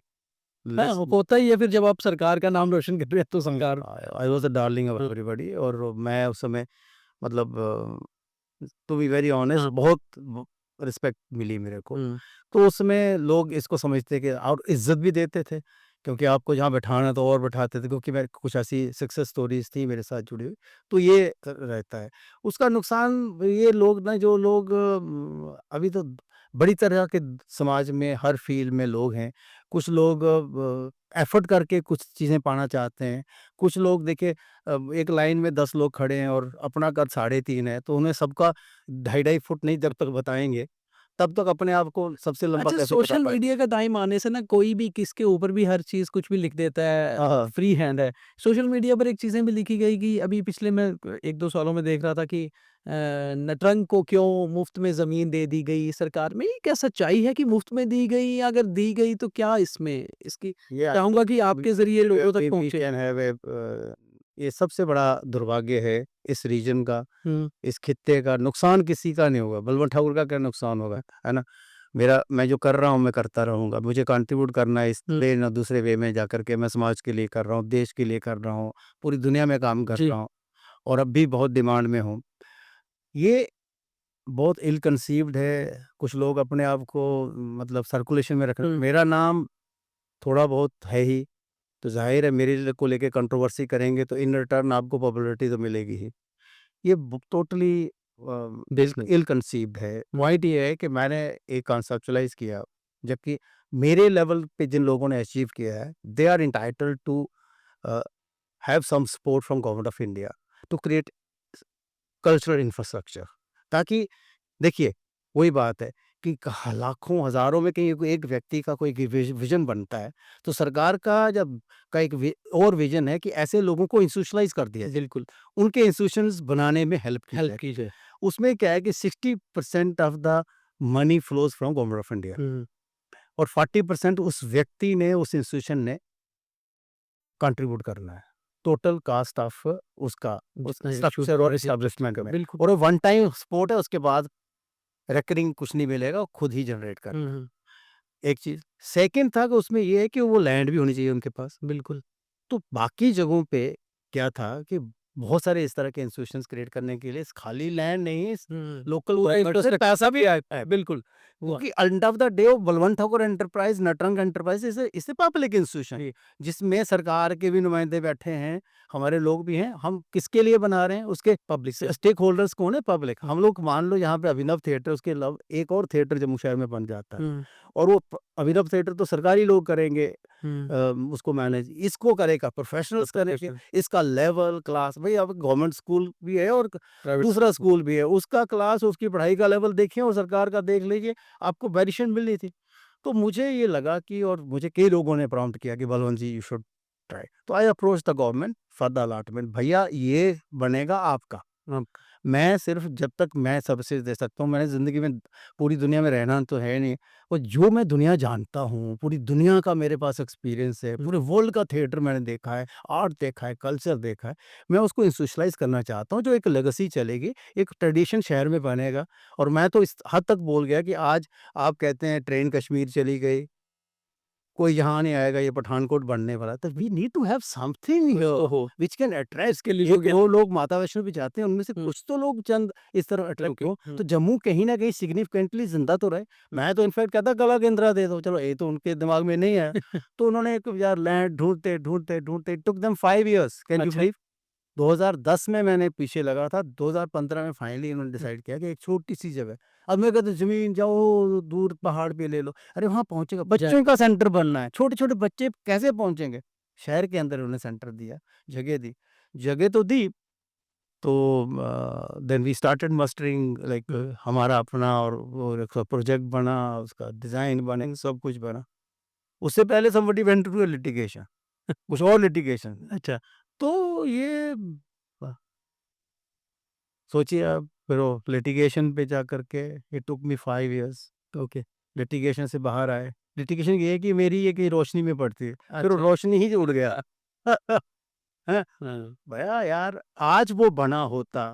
हाँ, लिस्ट होता ही है फिर जब आप सरकार का नाम रोशन कर रहे हैं तो सरकार। I was the darling of hmm, everybody, और मैं उस समय मतलब टू बी वेरी ऑनेस्ट बहुत रिस्पेक्ट मिली मेरे को। हुँ। तो उसमें लोग इसको समझते कि और इज़्ज़त भी देते थे, क्योंकि आपको जहाँ बैठाना है तो और बैठाते थे, क्योंकि मैं कुछ ऐसी सक्सेस स्टोरीज़ थी मेरे साथ जुड़ी हुई, तो ये रहता है। उसका नुकसान ये लोग ना जो लोग अभी तो बड़ी तरह के समाज में हर फ़ील्ड में लोग हैं। कुछ लोग एफ़र्ट करके कुछ चीज़ें पाना चाहते हैं। कुछ लोग देखिए एक लाइन में 10 लोग खड़े हैं और अपना कद 3.5 है, तो उन्हें सबका ढाई ढाई फुट नहीं जब तक बताएँगे, तब तक अपने आप को सबसे लंबा अच्छा, कैसे बता सोशल पाएँ? मीडिया का टाइम आने से ना कोई भी किसके ऊपर भी हर चीज़ कुछ भी लिख देता है, हाँ, हाँ। फ्री हैंड है। सोशल मीडिया पर एक चीज़ें भी लिखी गई कि अभी पिछले मैं 1-2 सालों में देख रहा था कि नटरंग को क्यों मुफ्त में ज़मीन दे दी गई सरकार में, ये क्या सच्चाई है कि मुफ्त में दी गई, या अगर दी गई तो क्या इसमें इसकी ये आई चाहूँगा कि वी आपके ज़रिए लोगों तक वी पहुँचे? कैन हैव ये सबसे बड़ा दुर्भाग्य है इस रीजन का, हुँ, इस खित्ते का। नुकसान किसी का नहीं होगा, बलवंत ठाकुर का क्या नुकसान होगा, है ना? मैं जो कर रहा हूँ, मैं करता रहूँगा। मुझे कंट्रीब्यूट करना है इस हुँ, वे ना दूसरे वे में जाकर के मैं समाज के लिए कर रहा हूँ, देश के लिए कर रहा हूँ, पूरी दुनिया में काम कर जी। रहा हूँ और अब भी बहुत डिमांड में हूँ। ये बहुत इल कंसीव्ड है, कुछ लोग अपने आप को मतलब सर्कुलेशन में रख हुँ, मेरा नाम थोड़ा बहुत है ही, तो ज़ाहिर है मेरे को लेके कंट्रोवर्सी करेंगे तो इन रिटर्न आपको पॉपुलैरिटी तो मिलेगी ही। ये टोटली बिल्कुल। इल कंसीव्ड है। हुँ, पॉइंट ये है कि मैंने एक कॉन्सेप्चुअलाइज़ किया, जबकि मेरे लेवल पे जिन लोगों ने अचीव किया है, they are entitled to a, have some support from government of India to create cultural infrastructure, ताकि देखिए, वही बात है कि कहा लाखों, हज़ारों में कहीं कोई एक व्यक्ति का कोई विज़न बनता है, तो सरकार का जब का एक और विज़न है कि ऐसे लोगों को इंस्टीट्यूशलाइज़ कर दिया जाए। बिल्कुल, उनके इंस्टीट्यूशंस बनाने में हेल्प की हेल्प जाए। की जाए। उसमें क्या है कि 60% of the money flows from government of India uh, और 40% उस व्यक्ति ने, उस इंस्टीट्यूशन ने कंट्रीब्यूट करना है। टोटल कॉस्ट ऑफ उसका, उस जितना शुद्ध स्ट्रक्चर और इंफ्रास्ट्रक्चर एस्टेब्लिशमेंट का में, बिल्कुल। और वो वन टाइम सपोर्ट है, उसके बाद रिकरिंग कुछ नहीं मिलेगा, वो खुद ही जनरेट हुँ, करना है। हुँ, एक चीज़। सेकंड था कि उसमें ये है कि वो लैंड भी होनी चाहिए उनके पास। बिल्कुल। तो बाकी जगहों पे क्या था कि बहुत सारे इस तरह के इंस्टीट्यूशंस क्रिएट करने के लिए खाली लैंड नहीं, इस हुँ, लोकल पूरा गवर्नमेंट से इंफ्रास्ट्रक्चर पैसा भी आया है, बिल्कुल। हुआ। क्योंकि एंड ऑफ द डे वो बलवंत ठाकुर एंटरप्राइज़, नटरंग एंटरप्राइज़ इसे पब्लिक इंस्टीट्यूशन है, जिसमें सरकार के भी नुमाइंदे बैठे हैं, हमारे लोग भी हैं। हम किसके लिए बना रहे हैं? उसके पब्लिक से। स्टेक होल्डर्स कौन है? पब्लिक। हुँ, हम लोग मान लो यहाँ पे अभिनव थिएटर, उसके अलावा एक और थिएटर जम्मू शहर में बन जाता है हुँ, और वो अभिनव थिएटर तो सरकारी लोग करेंगे, हुँ, उसको मैनेज, इसको करेगा प्रोफेशनल्स करेंगे। प्रोफेशनल इसका लेवल क्लास, भाई अब गवर्नमेंट स्कूल भी है और प्राइवेट दूसरा स्कूल। स्कूल भी है, उसका क्लास, उसकी पढ़ाई का लेवल देखिए और सरकार का देख लीजिए, आपको वेरिएशन मिलनी थी। तो मुझे ये लगा कि, और मुझे कई लोगों ने प्रॉम्प्ट किया कि बलवंत जी यू शुड ट्राई, तो I approach the government for the allotment. भैया ये बनेगा आपका, हाँ, मैं सिर्फ जब तक मैं सर्विसेज दे सकता हूँ, मैंने ज़िंदगी में पूरी दुनिया में रहना तो है नहीं, और जो मैं दुनिया जानता हूँ, पूरी दुनिया का मेरे पास एक्सपीरियंस है, हुँ, पूरे वर्ल्ड का थिएटर मैंने देखा है, आर्ट देखा है, कल्चर देखा है, मैं उसको इंस्टीट्यूशलाइज़ करना चाहता हूँ, जो एक लेगेसी चलेगी, एक ट्रेडिशन शहर में बनेगा। और मैं तो इस हद तक बोल गया कि आज आप कहते हैं ट्रेन कश्मीर चली गई, कोई यहाँ नहीं आएगा, ये पठानकोट बनने वाला है, तो we need to have something कुछ तो हियर हो, व्हिच कैन अट्रैक्ट। इसके लिए एक लोग यहाँ 2 लोग माता वैष्णो भी जाते हैं, उनमें से हुँ, कुछ तो लोग चंद इस तरह अट्रैक्ट रुके। हो, हुँ, तो जम्मू कहीं न कहीं सिग्निफिकेंटली ज़िंदा तो रहे। हुँ, मैं तो इनफैक्ट कहता कला केंद्र दे दो, चलो ये तो उनके दिमाग में नहीं आया। तो उन्होंने एक यार लैंड ढूँढते it took them 5 years, can you अच्छा, बिलीव? 2010 में मैंने पीछे लगा था, 2015 में फाइनली इन्होंने हुँ, डिसाइड किया कि एक छोटी-सी जगह, अब मैं कहता ज़मीन जाओ दूर पहाड़ पे ले लो, अरे वहाँ पहुँचेगा, जाए बच्चों का सेंटर बनना है, छोटे-छोटे बच्चे कैसे पहुँचेंगे? शहर के अंदर उन्होंने सेंटर दिया, जगह दी, जगह तो दी, तो देन वी स्टार्टेड मस्टरिंग लाइक हमारा अपना, और वो एक प्रोजेक्ट बना, उसका डिज़ाइन बने, सब कुछ बना। उससे पहले समबडी वेंट टू लिटिगेशन, कुछ और लिटिगेशन। अच्छा, तो ये सोचिए आप, फिर वो लिटिगेशन पे जाकर के it took me 5 years, okay, litigation से बाहर आए। लिटिगेशन ये है कि मेरी ये कहीं रोशनी में पड़ती है, फिर वो अच्छा, रोशनी ही उड़ गया। हैं? हाँ, भैया यार, आज वो बना होता,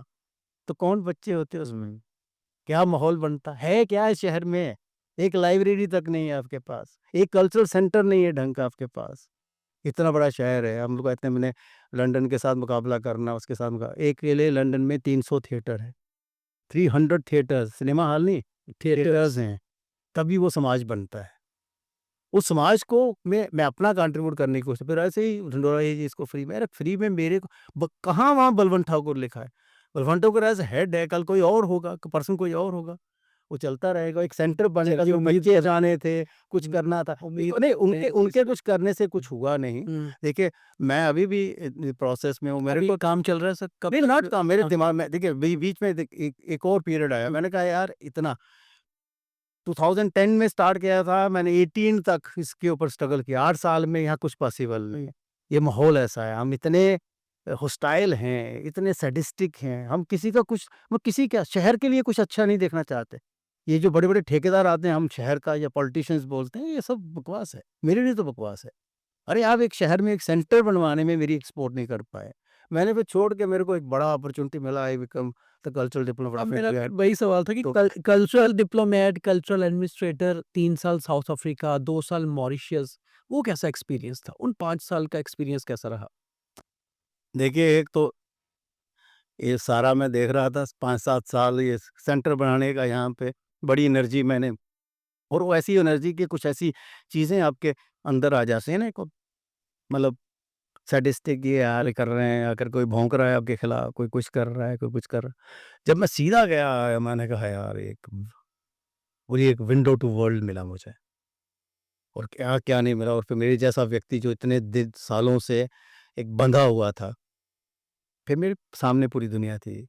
तो कौन बच्चे होते उसमें? क्या माहौल बनता? है क्या इस शहर में? एक लाइब्रेरी तक नहीं है आपके पास, एक कल्चरल सेंटर नहीं है ढंग का आपके पास। इतना बड़ा शहर है, हम लोग कहते हैं मैंने लंदन के साथ मुकाबला करना, उसके साथ अकेले लंदन में 300 थिएटर है। 300 थिएटर्स, सिनेमा हॉल नहीं, थिएटर्स थिएटर्स हैं, तभी वो समाज बनता है। उस समाज को मैं अपना कंट्रीब्यूट करने की कोशिश, फिर ऐसे ही ढिंढोरा ये जी इसको फ्री में, अरे फ्री में मेरे को कहाँ वहाँ बलवंत ठाकुर लिखा है? बलवंत ठाकुर एज़ हेड है, कल कोई और होगा, परसों कोई और होगा। वो चलता रहेगा, एक सेंटर बनेगा, चलिए जो उम्मीद बच्चे जाने थे, कुछ करना था। उम्मीद नहीं, करते उनके हैं कि उनके कुछ करने से कुछ हुआ नहीं। हुँ, देखिए, मैं अभी भी प्रोसेस में हूँ, मेरे अभी को काम चल रहा है सर कब नहीं, नॉट तक? काम, मेरे हाँ, दिमाग में देखिए बीच में एक और पीरियड आया। हुँ, मैंने कहा यार इतना 2010 में स्टार्ट किया था, मैंने 18 तक इसके ऊपर स्ट्रगल किया। 8 साल में यहाँ कुछ पॉसिबल नहीं है। ये माहौल ऐसा है, हम इतने हॉस्टाइल हैं, इतने सैडिस्टिक हैं, हम किसी का कुछ वो किसी क्या शहर के लिए कुछ अच्छा नहीं देखना चाहते। ये जो बड़े-बड़े ठेकेदार आते हैं, हम शहर का या पॉलिटिशियंस बोलते हैं, ये सब बकवास है। मेरे लिए तो बकवास है। अरे आप एक शहर में एक सेंटर बनवाने में मेरी सपोर्ट नहीं कर पाए। मैंने फिर छोड़ के मेरे को एक बड़ा अपॉर्च्युनिटी मिला, I become the cultural diplomat अब ऑफ मेरा इंडिया। वही सवाल था कि तो कल्चरल डिप्लोमेट, कल्चरल एडमिनिस्ट्रेटर 3 साल साउथ अफ्रीका, 2 साल मॉरिशस, वो कैसा एक्सपीरियंस था? उन 5 साल का एक्सपीरियंस कैसा रहा? देखिए, एक तो ये सारा मैं देख रहा था 5-7 साल ये सेंटर बनाने का यहाँ पे, बड़ी एनर्जी मैंने, और वो ऐसी एनर्जी कि कुछ ऐसी चीज़ें आपके अंदर आ जाती हैं ना, को मतलब सैडिस्टिक, ये यार कर रहे हैं, अगर कोई भौंक रहा है आपके खिलाफ, कोई कुछ कर रहा है, कोई कुछ कर रहा है। जब मैं सीधा गया, मैंने कहा यार एक पूरी एक विंडो टू वर्ल्ड मिला मुझे, और क्या-क्या नहीं मिला। और फिर मेरे जैसा व्यक्ति जो इतने दिन सालों से एक बंधा हुआ था, फिर मेरे सामने पूरी दुनिया थी।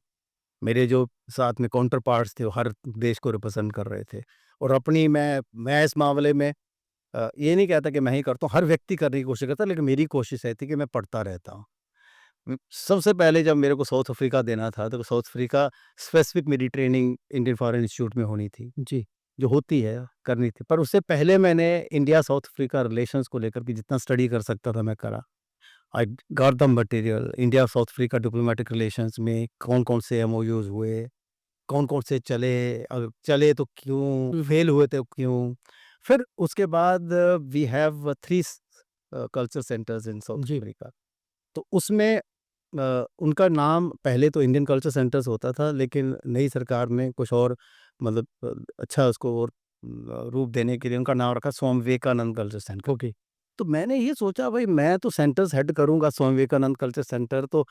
मेरे जो साथ में काउंटर पार्ट्स थे, वो हर देश को रिप्रेज़ेंट कर रहे थे, और अपनी मैं इस मामले में ये नहीं कहता कि मैं ही करता हूँ, हर व्यक्ति करने की कोशिश करता है, लेकिन मेरी कोशिश रहती है कि मैं पढ़ता रहता हूँ। सबसे पहले जब मेरे को साउथ अफ्रीका देना था, तो साउथ अफ्रीका स्पेसिफ़िक मेरी ट्रेनिंग इंडियन फॉरेन इंस्टीट्यूट में होनी थी, जी, जो होती है, करनी थी। पर उससे पहले मैंने इंडिया साउथ अफ्रीका रिलेशंस को लेकर के जितना स्टडी कर सकता था, मैं करा। I got the material, India south Africa diplomatic relations में कौन-कौन से एमओयूज़ हुए, कौन-कौन से चले, अगर चले तो क्यों, हुँ, हुँ, फेल हुए तो क्यों? फिर उसके बाद we have 3 culture centres in south जी, अफ्रीका। तो उसमें उनका नाम पहले तो इंडियन कल्चर सेंटर्स होता था, लेकिन नई सरकार ने कुछ और मतलब अच्छा उसको और रूप देने के लिए उनका नाम रखा Swami Vivekananda culture centre. Okay, तो मैंने ये सोचा भाई मैं तो सेंटर्स हेड करूँगा स्वामी विवेकानंद कल्चर सेंटर, तो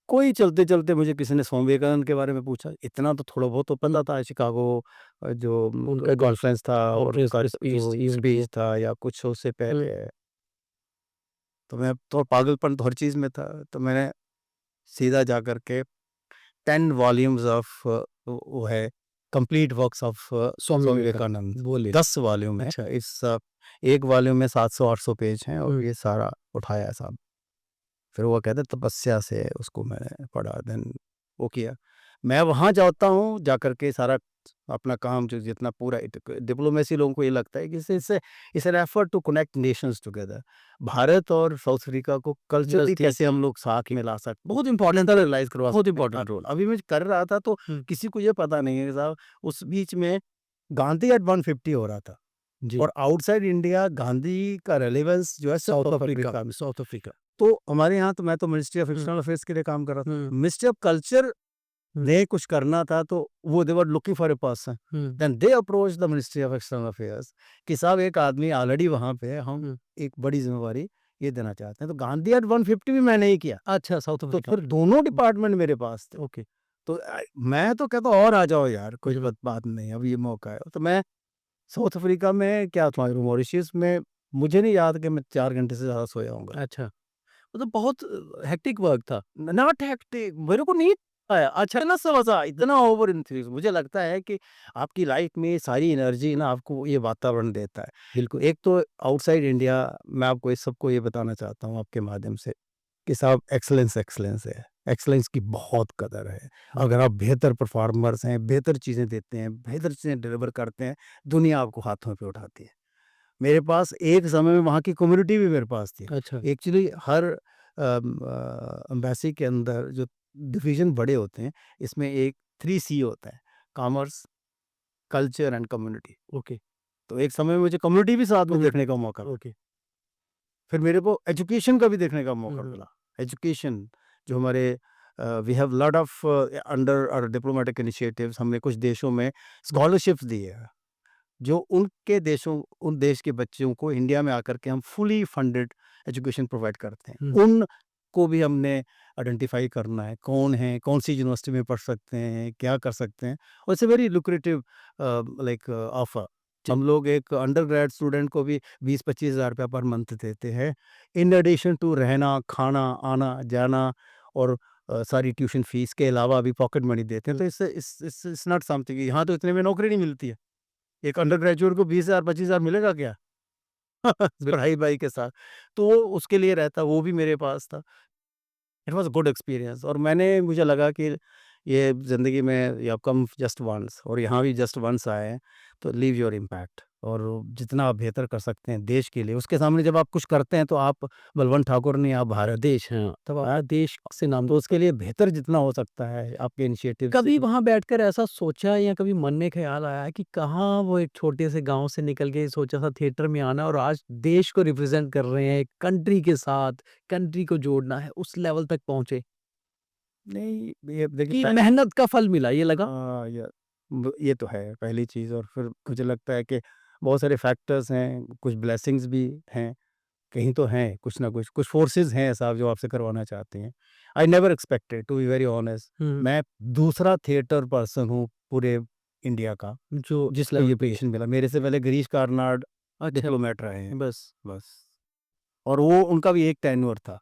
कोई चलते-चलते मुझे किसी ने स्वामी विवेकानंद के बारे में पूछा, इतना तो थोड़ा बहुत तो हुँ, पता था, शिकागो जो उनका जो कॉन्फ्रेंस था और कॉन्फ्रेंस उसका में स्पीच जो थी उनकी स्पीच वो था या कुछ उससे हुँ, पहले, तो मैं तो पागलपन तो हर चीज़ में था। तो मैंने सीधा जा कर के 10 वॉल्यूम्स ऑफ वो है complete works of Swami Swami Vivekananda, Vivekananda, वो ले 10 वॉल्यूम है। अच्छा, एक वॉल्यूम में 700-800 पेज हैं, और हुँ, ये सारा उठाया साहब। फिर वो कहते हैं तपस्या से उसको मैंने पढ़ा, देन वो किया। मैं वहाँ जाता हूँ, जाकर के सारा अपना काम जो जितना पूरा डिप्लोमेसी, लोगों को ये लगता है कि इससे इससे it's an effort to connect nations together. Bharat और साउथ अफ्रीका को कल्चरली नज़दीक कैसे हम लोग साथ में ला सकते, बहुत इम्पोर्टेंट था, रियलाइज़ करवा बहुत सकते हैं। Important role. अभी मैं कर रहा था, तो हुँ, किसी को ये पता नहीं है कि साहब उस बीच में गांधी एट 150 हो रहा था, जी, और आउटसाइड इंडिया गांधी का रेलेवेंस जो है साउथ साउथ अफ्रीका अफ्रीका में। South Africa. तो हमारे यहाँ तो मैं तो ministry of uh, external affairs के लिए काम कर रहा था। हुँ, मिनिस्ट्री ऑफ कल्चर हुँ, ने कुछ करना था, तो वो they were looking for a person. Uh, then they approach the ministry of external affairs कि साहब एक आदमी ऑलरेडी वहाँ पे है, हम हुँ, एक बड़ी ज़िम्मेवारी ये देना चाहते हैं। तो गांधी एट 150 भी मैंने ही किया। अच्छा साउथ तो अफ्रीका फिर में, दोनों डिपार्टमेंट मेरे पास थे। ओके, तो मैं तो कहता हूँ और आ जाओ यार, कुछ हुँ, बात नहीं, अब ये मौका है। तो मैं साउथ अफ्रीका में क्या था, मॉरिशस में मुझे नहीं याद कि मैं 4 घंटे से ज़्यादा सोया होऊँगा। अच्छा, मतलब बहुत हेक्टिक वर्क था। नॉट हेक्टिक, मेरे को नहीं आया अचानक से मज़ा, इतना ओवर एंथुसियाज़्म। मुझे लगता है कि आपकी लाइफ में ये सारी एनर्जी ना आपको ये वातावरण देता है। बिल्कुल, एक तो आउटसाइड इंडिया, मैं आपको इस सबको ये बताना चाहता हूँ आपके माध्यम से कि साहब एक्सीलेंस एक्सीलेंस है। एक्सीलेंस की बहुत कदर है। हुँ, अगर आप बेहतर परफॉर्मर्स हैं, बेहतर चीज़ें देते हैं, बेहतर चीज़ें डिलीवर करते हैं, दुनिया आपको हाथों पे उठाती है। मेरे पास एक समय में वहाँ की कम्युनिटी भी मेरे पास थी। अच्छा, एक्चुअली हर एम्बेसी के अंदर जो डिवीज़न बड़े होते हैं, इसमें एक 3 सी होता है, commerce, culture and community. Okay, तो एक समय में मुझे कम्युनिटी भी साथ में कम्युनिटी देखने का मौका मिला। ओके, फिर मेरे को एजुकेशन का भी देखने का हुँ, मौका हुँ, मिला। एजुकेशन जो हमारे we have lot of under our diplomatic initiatives, हमने कुछ देशों में स्कॉलरशिप्स दी है। जो उनके देशों उन देश के बच्चों को इंडिया में आकर के हम फुली फंडेड एजुकेशन प्रोवाइड करते हुँ, हैं। उन को भी हमने आइडेंटिफाई करना है, कौन है, कौन-सी यूनिवर्सिटी में पढ़ सकते हैं, क्या कर सकते हैं और it's a very lucrative like offer. जी। हम लोग एक अंडर ग्रेड स्टूडेंट को भी 20-25 हज़ार रुपया पर मंथ देते हैं। इन एडिशन टू रहना, खाना, आना-जाना और सारी ट्यूशन फीस के अलावा भी पॉकेट मनी देते हैं। तो इट्स नॉट समथिंग, यहाँ तो इतने में नौकरी नहीं मिलती है। एक अंडर ग्रेजुएट को 20,000 25,000 मिलेगा क्या? पढ़ाई-वढ़ाई के साथ। तो वो उसके लिए रहता, वो भी मेरे पास था। It was a good experience और मुझे लगा कि ये ज़िंदगी में you have come just once और यहाँ भी जस्ट वन्स आए हैं, तो लीव योर इम्पैक्ट और जितना आप बेहतर कर सकते हैं देश के लिए, उसके सामने जब आप कुछ करते हैं तो आप बलवंत ठाकुर नहीं, आप भारत देश हैं, तब आप देश से नाम, तो उसके लिए बेहतर जितना हो सकता है आपके इनिशिएटिव से। कभी वहाँ बैठकर ऐसा सोचा या कभी मन में ख़्याल आया कि कहाँ वो एक छोटे से गाँव से निकल के सोचा था थिएटर में आना और आज देश को रिप्रेज़ेंट कर रहे हैं, कंट्री के साथ, कंट्री को जोड़ना है, उस लेवल तक पहुँचे नहीं, ये कि देखिए मेहनत का फल मिला, ये लगा? ये तो है पहली चीज़ और फिर मुझे लगता है कि बहुत सारे फैक्टर्स हैं, कुछ ब्लेसिंग्स भी हैं, कहीं तो हैं कुछ ना कुछ, कुछ फोर्सेस हैं साहब जो आपसे करवाना चाहते हैं। I never expected to be very honest, हुँ, मैं दूसरा थिएटर पर्सन हूँ पूरे इंडिया का, जो इस जिसको लेवल ये पे पोजीशन मिला। मेरे से पहले गिरीश कार्नाड अच्छा, डिप्लोमेट रहे हैं, बस बस। और वो उनका भी एक टेन्योर था,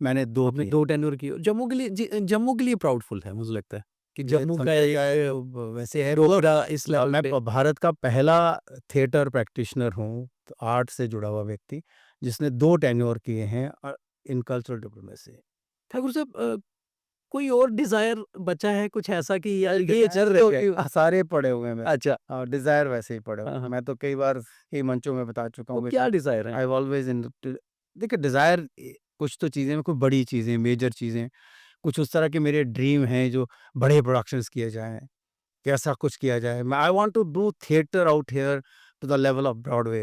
मैंने 2 आपने किए। 2 टेन्योर किए। जम्मू के लिए जी जम्मू के लिए प्राउडफुल है मुझे लगता है कि ये जम्मू का समझिए ये वैसे है डोगरा इस लेवल मैं पे भारत का पहला थिएटर प्रैक्टिशनर हूँ, तो आर्ट से जुड़ा हुआ व्यक्ति, जिसने 2 टेन्योर किए हैं इन कल्चरल डिप्लोमेसी। ठाकुर साहब कोई और डिज़ायर बचा है कुछ ऐसा कि यार ये डिज़ायर तो सारे पड़े हुए हैं मेरे। अच्छा, डिज़ायर वैसे ही पड़े हुए हाँ, हैं। हाँ। मैं तो कई बार कई मंचों में बता चुका वो हूँ क्या कि डिज़ायर है? आई हैव ऑलवेज़ इन देखिए डिज़ायर कुछ तो चीज़ें, कोई बड़ी चीज़ें, मेजर चीज़ें, कुछ उस तरह के मेरे ड्रीम हैं जो बड़े प्रोडक्शंस किए जाएँ, कैसा कुछ किया जाए। मैं I want to do theatre out here to the level of Broadway.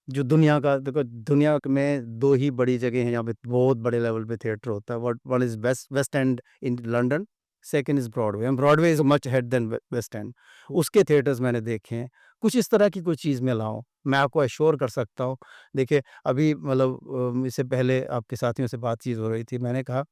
जो दुनिया का देखो, दुनिया में 2 ही बड़ी जगह हैं जहाँ पे बहुत बड़े लेवल पे थिएटर होता है। What one is West End in London, second is Broadway and Broadway is much ahead than West End. उसके थिएटर्स मैंने देखे हैं। कुछ इस तरह की कोई चीज़ मैं लाऊँ, मैं आपको एश्योर कर सकता हूँ। देखिए अभी मतलब इससे पहले आपके साथियों से बातचीत हो रही थी। मैंने कहा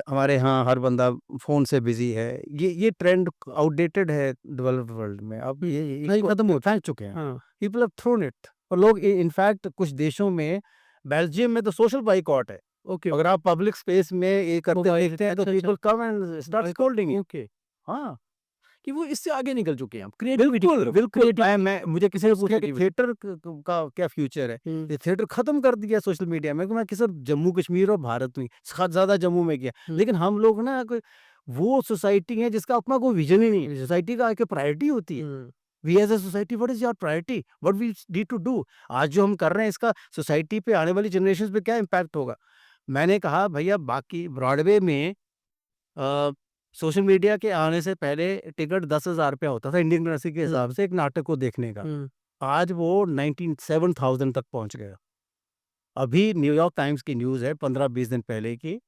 हमारे यहाँ हर बंदा फ़ोन से बिज़ी है। ये ट्रेंड आउटडेटेड है डेवलप्ड वर्ल्ड में। अब ये नहीं खत्म हो फेंक चुके हैं। हाँ, पीपल हैव थ्रोन इट और लोग इनफैक्ट कुछ देशों में, बेल्जियम में तो सोशल बॉयकॉट है। ओके, अगर आप पब्लिक स्पेस में ये करते हुए देखते हैं तो अच्छा, people come and start scolding you. Okay हाँ, कि वो इससे आगे निकल चुके हैं अब क्रिएटिविटी की बिल्कुल, तरफ बिल्कुल। क्रिएटिविटी मैं मुझे किसी ने पूछा कि क्रिएटिविटी थिएटर का क्या फ्यूचर है? हुँ, ये थिएटर खत्म कर दिया सोशल मीडिया में। मैं कि सर जम्मू कश्मीर और भारत में ज़्यादा जम्मू में किया। हुँ, लेकिन हम लोग ना कोई वो सोसाइटी है जिसका अपना कोई विज़न ही नहीं है। सोसाइटी का एक प्रायोरिटी होती है। Uh, we as a society what is your priority? What we need to do? आज जो हम कर रहे हैं इसका सोसाइटी पे, आने वाली जनरेशंस पे क्या इम्पैक्ट होगा? मैंने कहा भैया बाकी ब्रॉडवे में अ, सोशल मीडिया के आने से पहले टिकट ₹10,000 होता था इंडियन करेंसी के हुँ, हिसाब से एक नाटक को देखने का। हुँ, आज वो 97,000 तक पहुँच गया। अभी न्यूयॉर्क टाइम्स की न्यूज़ है 15-20 दिन पहले की,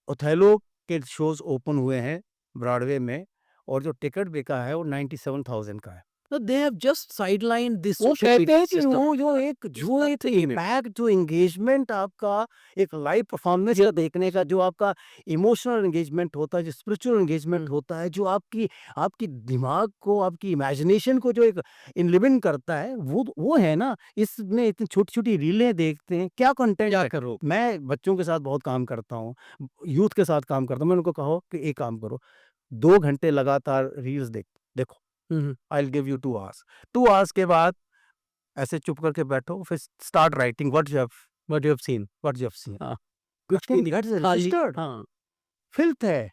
ओथेलो के शोज़ ओपन हुए हैं ब्रॉडवे में और जो टिकट बिका है वो 97,000 का है। तो they have just sideline this वो सोशल कहते मीडिया हैं कि सिस्टम वो जो एक इम्पैक्ट, जो एंगेजमेंट आपका एक लाइव परफॉर्मेंस या देखने का जो आपका इमोशनल एंगेजमेंट होता है, जो स्पिरिचुअल एंगेजमेंट हुँ, होता है, जो आपकी आपकी दिमाग को, आपकी इमेजिनेशन को जो एक इनलिविंग करता है, वो है ना। इसमें इतनी छोटी-छोटी रीलें देखते हैं, क्या कंटेंट क्या है। करो? मैं बच्चों के साथ बहुत काम करता हूँ, यूथ के साथ काम करता हूँ। मैंने उनको कहा कि एक काम करो, 2 घंटे लगातार रील्स देखो। हुँ, हुँ, I will give you 2 hours. 2 hours के बाद ऐसे चुप करके बैठो, फिर start writing what you have seen what you have seen. हाँ, आई कुछ नहीं थिंक दैट इज़ खाली रजिस्टर्ड हाँ, फिल्थ है।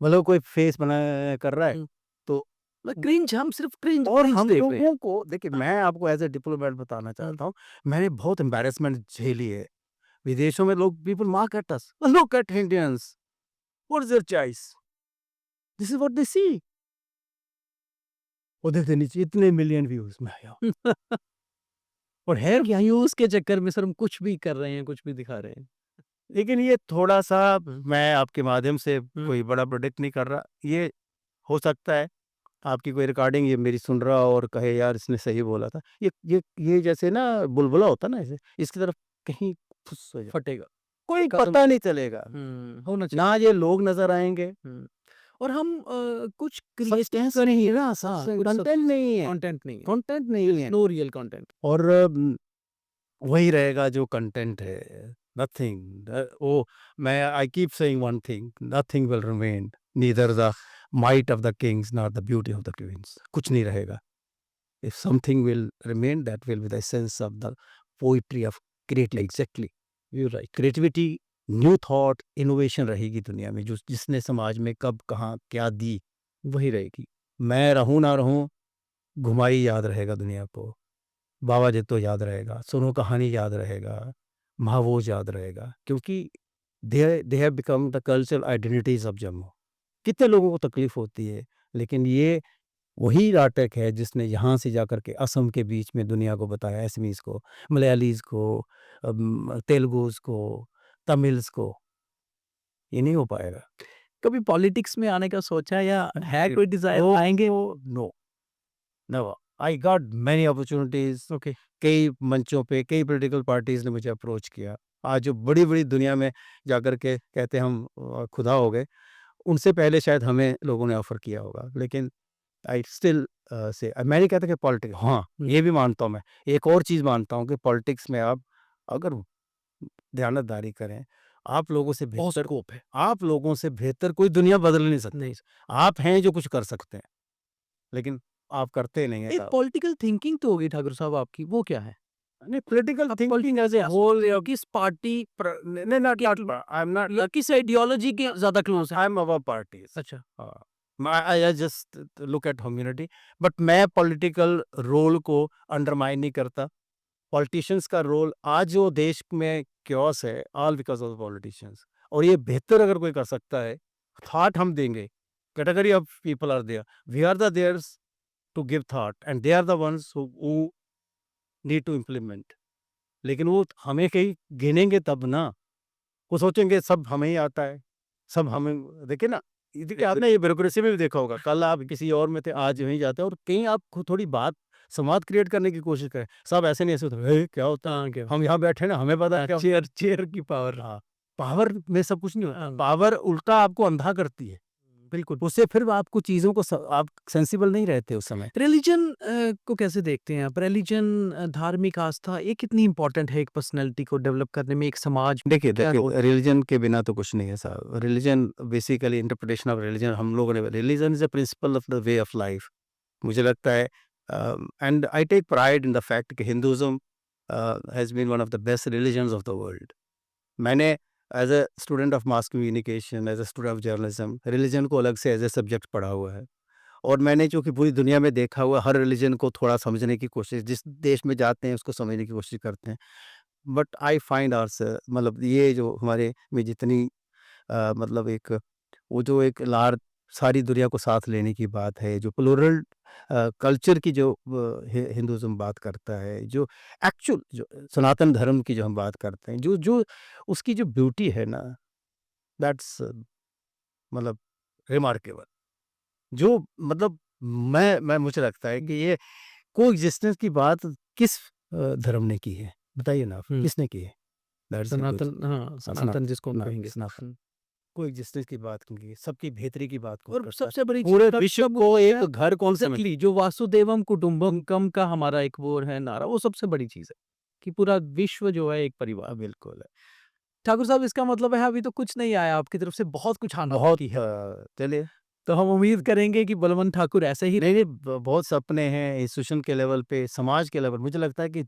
मतलब कोई फेस बना कर रहा है, हुँ, तो क्रिंज हम सिर्फ क्रिंज और क्रिंज हम देख रहे हैं। लोगों को देखिए, मैं आपको एज़ अ डिप्लोमेट बताना हुँ, चाहता हूँ, मैंने बहुत एम्बैरेसमेंट झेली है। विदेशों में लोग people mark at us, look at Indians, what is their choice? This is what they see. वो देखते नीचे इतने मिलियन व्यूज़, मैं यार और है क्या? व्यूज़ के चक्कर में सर हम कुछ भी कर रहे हैं, कुछ भी दिखा रहे हैं। लेकिन ये थोड़ा-सा, मैं आपके माध्यम से हुँ, कोई बड़ा प्रेडिक्ट नहीं कर रहा। ये हो सकता है आपकी कोई रिकॉर्डिंग ये मेरी सुन रहा हो और कहे यार इसने सही बोला था। ये जैसे ना बुलबुला होता है ना ऐसे, इसकी तरफ कहीं फुस हो जाए, फटेगा। कोई कदम पता नहीं चलेगा, होना चाहिए। ना ये लोग नज़र आएँगे, हुँ। और हम कुछ सस्पेंस क्रिएटिव नहीं है ना, हाँ, सस्पेंस कुछ कंटेंट नहीं है, कंटेंट नहीं है। कंटेंट नहीं है नो रियल कंटेंट। और वही रहेगा जो कंटेंट है, नथिंग ओ मैं I keep saying one thing, nothing will remain, neither the might of the kings nor the beauty of the queens, कुछ नहीं रहेगा। If something will remain, that will be the essence of the poetry of creativity. Exactly. You right. Creativity, new thought, innovation रहेगी दुनिया में, जो जिसने समाज में कब कहाँ क्या दी, वही रहेगी। मैं रहूं ना रहूं, घुमाई याद रहेगा दुनिया को, बाबा जित्तो याद रहेगा, सुनो कहानी याद रहेगा, महावोज याद रहेगा, क्योंकि they have become the cultural identities of Jammu. कितने लोगों को तकलीफ होती है, लेकिन ये वही नाटक है जिसने यहाँ से जाकर के असम के बीच में दुनिया को बताया, असमीज़ को, मलयालीज़ को, तेलुगुज़ को, तमिल्स को, ये नहीं हो पाएगा। कभी पॉलिटिक्स में आने का सोचा या है कोई डिज़ायर, नो, आएँगे? No, never. I got many opportunities, okay. कई मंचों पे, कई पॉलिटिकल पार्टीज़ ने मुझे अप्रोच किया। आज जो बड़ी-बड़ी दुनिया में जाकर के कहते हैं हम खुदा हो गए, उनसे पहले शायद हमें लोगों ने ऑफ़र किया होगा, लेकिन आई स्टिल से मैं नहीं कहता कि पॉलिटिक्स हाँ, ये भी मानता हूँ मैं। एक और चीज़ मानता हूँ कि पॉलिटिक्स में आप अगर दयानतदारी करें, आप लोगों से बहुत बेहतर स्कोप है। आप लोगों से बेहतर कोई दुनिया बदल नहीं सकता। नहीं, आप हैं जो कुछ कर सकते हैं, लेकिन आप करते नहीं हैं। एक पॉलिटिकल थिंकिंग तो होगी ठाकुर साहब आपकी, वो क्या है? नहीं, पॉलिटिकल आप थिंकिंग एज़ ए होल या किस पार्टी नहीं, not not I am not या किस आइडियोलॉजी के ज़्यादा क्लोज़ हैं? I am above parties. अच्छा। हाँ, I just look at humanity, but मैं पॉलिटिकल रोल को अंडरमाइन नहीं करता। पॉलिटिशियंस का रोल आज जो देश में chaos है, ऑल बिकॉज़ ऑफ पॉलिटिशियंस, और ये बेहतर अगर कोई कर सकता है, थॉट हम देंगे, category of people are there, we are the theirs to give thought and they are the ones who need to implement. लेकिन वो हमें कहीं गिनेंगे तब ना, वो सोचेंगे सब हमें ही आता है, सब हमें देखिए ना, ये देखिए आपने ये ब्यूरोक्रेसी में भी देखा होगा, कल आप किसी और में थे, आज वहीं जाते हैं, और कहीं आप थोड़ी बात संवाद क्रिएट करने की कोशिश करें, सब ऐसे नहीं ऐसे होते हैं, "ए, क्या होता है? हाँ, क्या हम यहाँ बैठे ना, हमें पता है क्या होता चेयर चेयर की पावर। है।" हाँ, पावर में सब कुछ नहीं होता, हाँ, पावर उल्टा आपको अंधा करती है, बिल्कुल। उससे फिर आपको चीज़ों को आप सेंसिबल नहीं रहते उस समय। रिलिजन को कैसे देखते हैं आप? रिलिजन धार्मिक आस्था ये कितनी इम्पोर्टेंट है एक पर्सनैलिटी को डेवलप करने में, एक समाज में देखिए, क्या रोल? रिलीजन के बिना तो कुछ नहीं है साहब। Religion basically interpretation of religion हम लोगों ने religion is a principle of the way of life. मुझे लगता है and I take pride in the fact कि Hinduism has been one of the best religions of the world. मैंने as a student of mass communication, as a student of journalism, religion को अलग से एज़ अ सब्जेक्ट पढ़ा हुआ है। और मैंने चूँकि पूरी दुनिया में देखा हुआ है, हर रिलीजन को थोड़ा समझने की कोशिश, जिस देश में जाते हैं उसको समझने की कोशिश करते हैं। बट आई फाइंड मतलब ये जो हमारे में जितनी मतलब एक वो जो एक सारी दुनिया को साथ लेने की बात है, जो प्लूरल कल्चर की जो हिंदुइज्म बात करता है, जो एक्चुअल जो सनातन धर्म की जो हम बात करते हैं, जो जो उसकी जो ब्यूटी है ना, दैट्स मतलब रिमार्केबल। जो मतलब मैं मुझे लगता है कि ये कोएग्जिस्टेंस की बात किस धर्म ने की है? बताइए ना आप, हुँ, किसने की है? That's the Sanatan question. हाँ, हाँ, सनातन जिसको हम ना कहेंगे। सनातन। कोएग्जिस्टेंस की बात कौन की? सबकी बेहतरी की बात कौन और करता है? सबसे बड़ी पूरे चीज़ विश्व को एक घर कौन समझ एग्ज़ैक्टली जो वासुदेवम कुटुंबकम का हमारा एक वो है नारा, वो सबसे बड़ी चीज़ है, कि पूरा विश्व जो है एक परिवार। बिल्कुल। ठाकुर साहब इसका मतलब है अभी तो कुछ नहीं आया आपकी तरफ से, बहुत कुछ आना बहुत बाकी है। चलिए तो हम उम्मीद करेंगे कि बलवंत ठाकुर ऐसे ही नहीं, नहीं बहुत सपने हैं इंस्टीट्यूशन के लेवल पे, समाज के लेवल, मुझे लगता है कि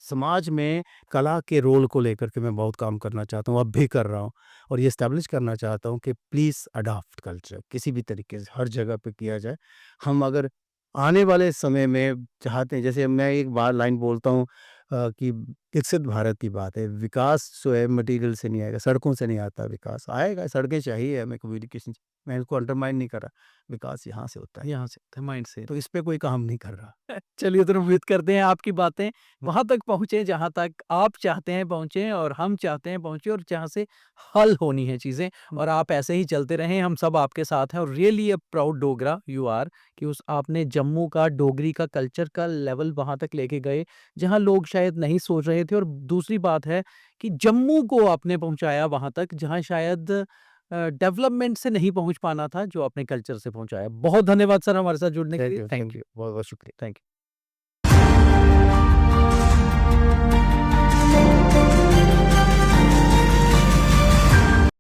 समाज में कला के रोल को लेकर के मैं बहुत काम करना चाहता हूँ, अब भी कर रहा हूँ, और ये एस्टेब्लिश करना चाहता हूँ कि प्लीज़ अडॉप्ट कल्चर किसी भी तरीके से हर जगह पे किया जाए। हम अगर आने वाले समय में चाहते हैं, जैसे मैं एक बार लाइन बोलता हूँ कि विकसित भारत की बात है, विकास जो है मटेरियल से नहीं आएगा, सड़कों से नहीं आता विकास, आएगा, सड़कें चाहिए हमें, कम्युनिकेशन, मैं इसको अंडरमाइन नहीं कर रहा, विकास यहाँ से होता है। यहाँ से माइंड से। तो इस पे कोई काम नहीं कर रहा। चलिए तो उम्मीद करते हैं आपकी बातें वहाँ तक पहुँचे जहाँ तक आप चाहते हैं पहुँचे और हम चाहते हैं पहुँचे और जहाँ से हल होनी है चीज़ें और आप ऐसे ही चलते रहें, हम सब आपके साथ हैं और really a proud Dogra you are कि उस आपने जम्मू का डोगरी का कल्चर का लेवल वहाँ तक लेके गए, जहाँ लोग शायद नहीं सोच रहे थे और दूसरी बात है कि जम्मू को आपने पहुँचाया वहाँ तक जहाँ शायद डेवलपमेंट से नहीं पहुँच पाना था, जो आपने कल्चर से पहुँचाया। बहुत धन्यवाद सर हमारे साथ जुड़ने के लिए। थैंक थैंक यू, यू, बहुत-बहुत शुक्रिया। Thank you.